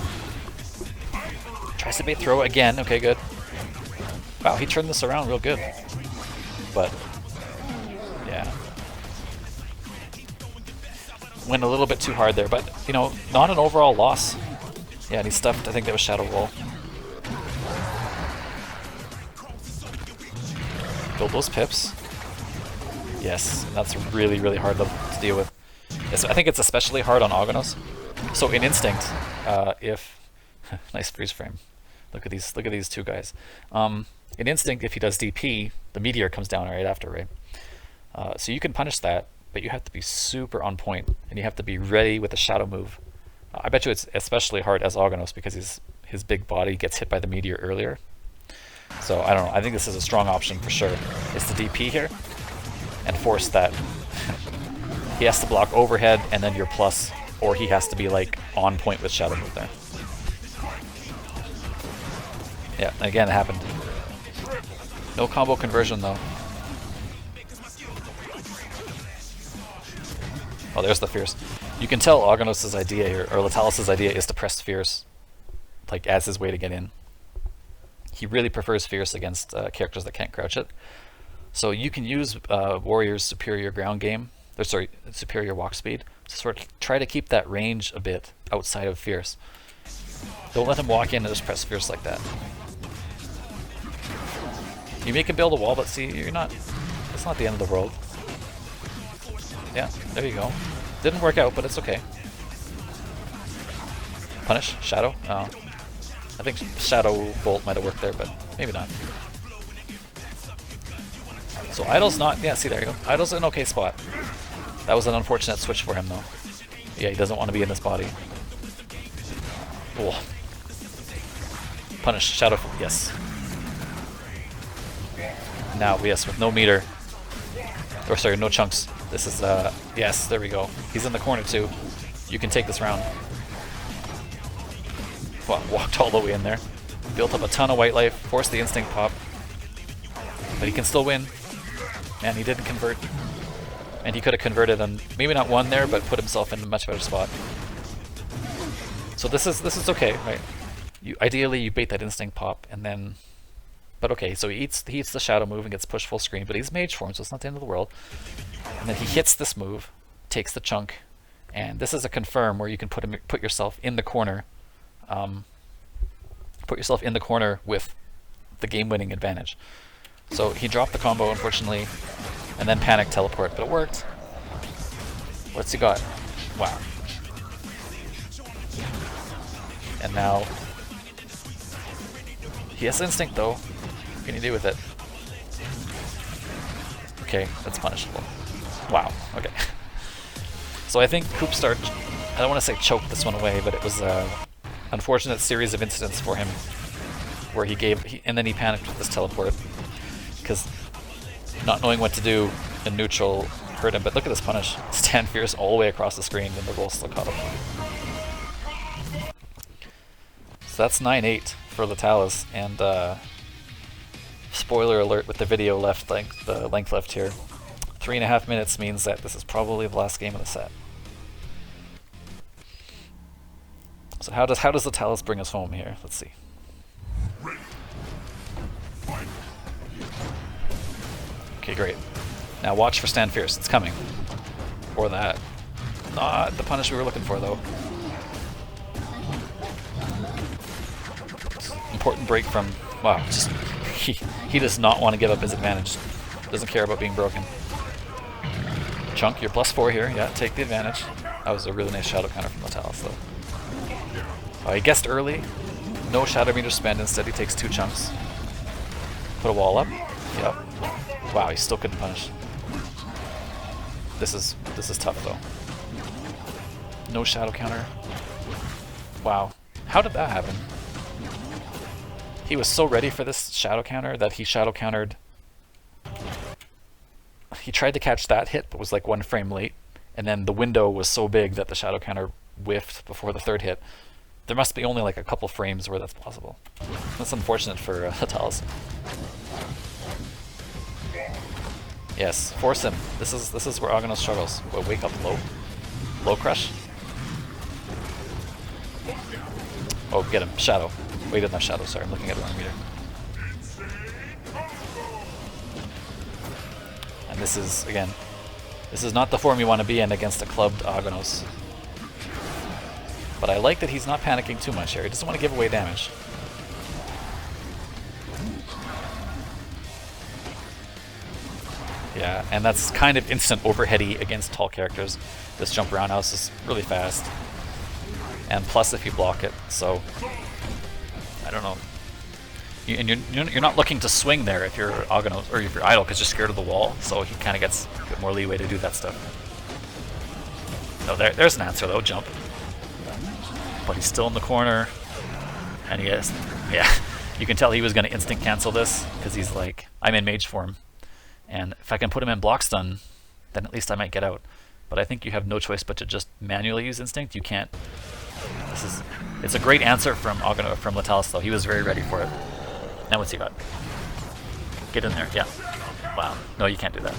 Tries to bait Throw again. Okay, good. Wow, he turned this around real good. But, yeah. Went a little bit too hard there, but, you know, not an overall loss. Yeah, and he stuffed, I think that was Shadow Wall. Build those pips. Yes, and that's really, really hard to deal with. I think it's especially hard on Aganos. So in Instinct, if... nice freeze frame. Look at these two guys. In Instinct, if he does DP, the meteor comes down right after, right? So you can punish that, but you have to be super on point, and you have to be ready with a shadow move. I bet you it's especially hard as Aganos because his big body gets hit by the meteor earlier. So I don't know, I think this is a strong option for sure. It's the DP here, and force that. He has to block overhead and then your plus, or he has to be like on point with shadow move there. Yeah, again it happened. No combo conversion though. Oh, there's the Fierce. You can tell Aganos' idea here, or Letalis' idea, is to press Fierce, like as his way to get in. He really prefers Fierce against characters that can't crouch it. So you can use Warrior's superior ground game, or sorry, superior walk speed, to sort of try to keep that range a bit outside of Fierce. Don't let him walk in and just press Fierce like that. You make him build a wall, but see, you're not, it's not the end of the world. Yeah, there you go. Didn't work out, but it's okay. Punish? Shadow? Oh. I think Shadow Bolt might have worked there, but maybe not. So Eyedol's not... Yeah, see, there you go. Eyedol's in an okay spot. That was an unfortunate switch for him, though. Yeah, he doesn't want to be in this body. Oh. Punish. Shadow... Yes. Now, yes, with no meter. Or sorry, no chunks. This is, yes, there we go. He's in the corner too. You can take this round. Well, walked all the way in there. Built up a ton of white life, forced the instinct pop. But he can still win. Man, he didn't convert. And he could have converted and maybe not won there, but put himself in a much better spot. So this is okay, right? Ideally you bait that instinct pop and then... But okay, so he eats the shadow move and gets pushed full screen, but he's mage form, so it's not the end of the world. And then he hits this move, takes the chunk, and this is a confirm where you can put yourself in the corner. Put yourself in the corner with the game-winning advantage. So he dropped the combo, unfortunately, and then panic teleport, but it worked. What's he got? Wow. And now he has instinct though. What can you do with it? Okay, that's punishable. Wow, okay. So I think CoopStar, I don't want to say choked this one away, but it was an unfortunate series of incidents for him where and then he panicked with this teleport because not knowing what to do in neutral hurt him. But look at this punish. Stand Fierce all the way across the screen and the roll still caught up. So that's 9-8 for Letalis, and spoiler alert with the video left, like the length left here. 3.5 minutes means that this is probably the last game of the set. So how does Letalis bring us home here? Let's see. Okay, great. Now watch for Stand Fierce. It's coming. Or that. Not the punish we were looking for, though. Important break from... Wow, just he does not want to give up his advantage. Doesn't care about being broken. Chunk, you're +4 here. Yeah, take the advantage. That was a really nice shadow counter from Letalis, though. He guessed early. No shadow meter spend. Instead, he takes 2 chunks. Put a wall up. Yep. Wow, he still couldn't punish. This is tough, though. No shadow counter. Wow. How did that happen? He was so ready for this shadow counter that he shadow countered. He tried to catch that hit, but was like 1 frame late. And then the window was so big that the shadow counter whiffed before the 3rd hit. There must be only like a couple frames where that's possible. That's unfortunate for Letalis. Yes, force him. This is where Aganos struggles. We'll wake up low. Low crush. Oh, get him. Shadow. Wait, didn't have shadow. Sorry, I'm looking at the wrong meter. And this is, again, this is not the form you want to be in against a clubbed Aganos. But I like that he's not panicking too much here. He doesn't want to give away damage. Yeah, and that's kind of instant overheady against tall characters. This jump roundhouse is really fast. And plus if you block it, so I don't know. You're not looking to swing there if you're Aganos, or if you're Eyedol, because you're scared of the wall, so he kind of gets a bit more leeway to do that stuff. No, there's an answer though, jump. But he's still in the corner, and he is, yeah, you can tell he was going to instinct cancel this, because he's like, I'm in mage form, and if I can put him in block stun, then at least I might get out. But I think you have no choice but to just manually use instinct. You can't. It's a great answer from Letalis though. He was very ready for it. Now what's he got? Get in there, yeah. Wow, no, you can't do that.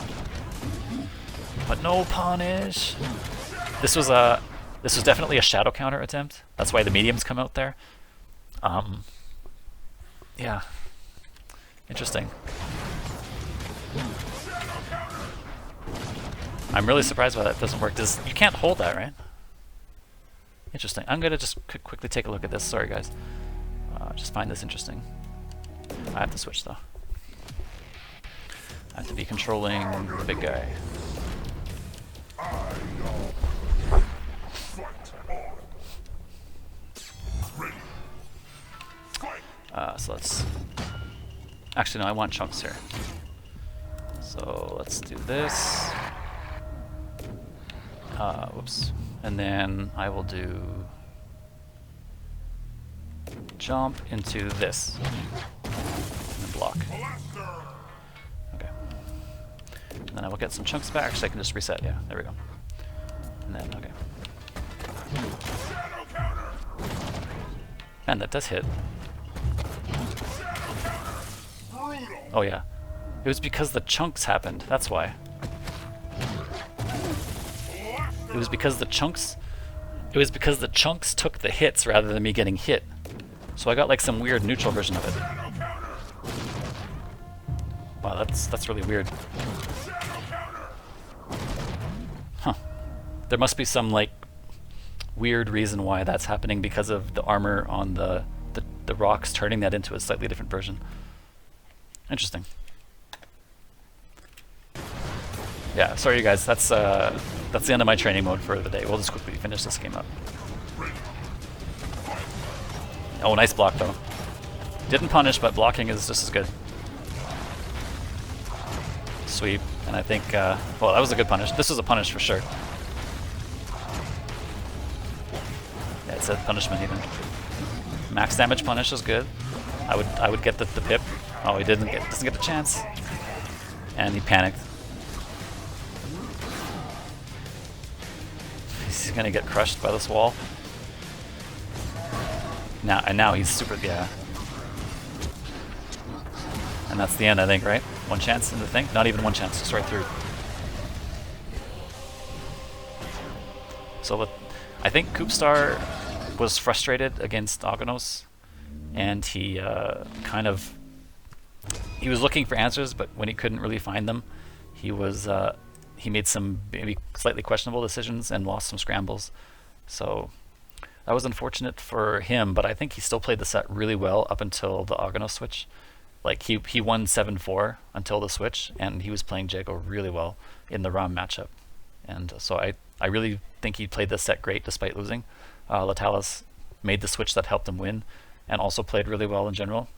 But no punish. This was definitely a shadow counter attempt. That's why the mediums come out there. Yeah, interesting. I'm really surprised why that doesn't work. You can't hold that, right? Interesting. I'm gonna just quickly take a look at this. Sorry, guys. Just find this interesting. I have to switch though. I have to be controlling the big guy. So let's... Actually, no, I want chunks here. So let's do this. Whoops. And then I will do jump into this. And then block. Okay. And then I will get some chunks back, so I can just reset. Yeah, there we go. And then, okay. Man, that does hit. Oh yeah. It was because the chunks happened, that's why. It was because the chunks took the hits rather than me getting hit. So I got like some weird neutral version of it. Wow, that's really weird. Huh. There must be some like weird reason why that's happening because of the armor on the rocks turning that into a slightly different version. Interesting. Yeah, sorry you guys, that's the end of my training mode for the day. We'll just quickly finish this game up. Oh, nice block though. Didn't punish, but blocking is just as good. Sweep, and I think, well, that was a good punish. This was a punish for sure. Yeah, it said punishment even. Max damage punish is good. I would get the pip. Oh, he doesn't get the chance. And he panicked. He's gonna get crushed by this wall. Now he's super, yeah. And that's the end, I think, right? One chance in the thing? Not even one chance, just right through. So I think CoopStar was frustrated against Aganos, and he he was looking for answers, but when he couldn't really find them, he made some maybe slightly questionable decisions and lost some scrambles. So that was unfortunate for him, but I think he still played the set really well up until the Aganos switch. Like he won 7-4 until the switch, and he was playing Jago really well in the Raam matchup. And so I really think he played this set great despite losing. Letalis made the switch that helped him win, and also played really well in general.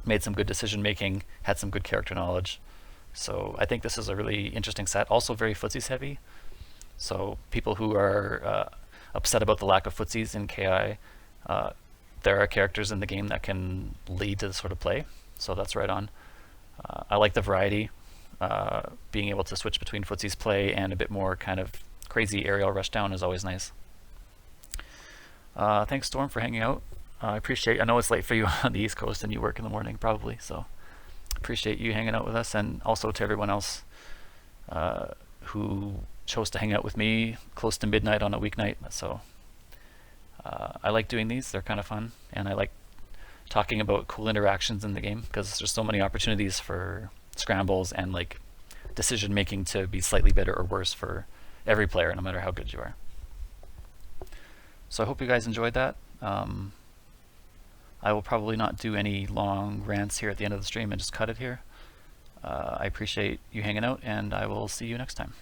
Made some good decision making, had some good character knowledge. So I think this is a really interesting set. Also very footsies heavy. So people who are upset about the lack of footsies in KI, there are characters in the game that can lead to this sort of play. So that's right on. I like the variety. Being able to switch between footsies play and a bit more kind of crazy aerial rushdown is always nice. Thanks, Storm, for hanging out. I appreciate. I know it's late for you on the East Coast and you work in the morning probably, so appreciate you hanging out with us, and also to everyone else who chose to hang out with me close to midnight on a weeknight. So I like doing these. They're kind of fun, and I like talking about cool interactions in the game because there's so many opportunities for scrambles and like decision making to be slightly better or worse for every player, no matter how good you are. So I hope you guys enjoyed that. I will probably not do any long rants here at the end of the stream and just cut it here. I appreciate you hanging out, and I will see you next time.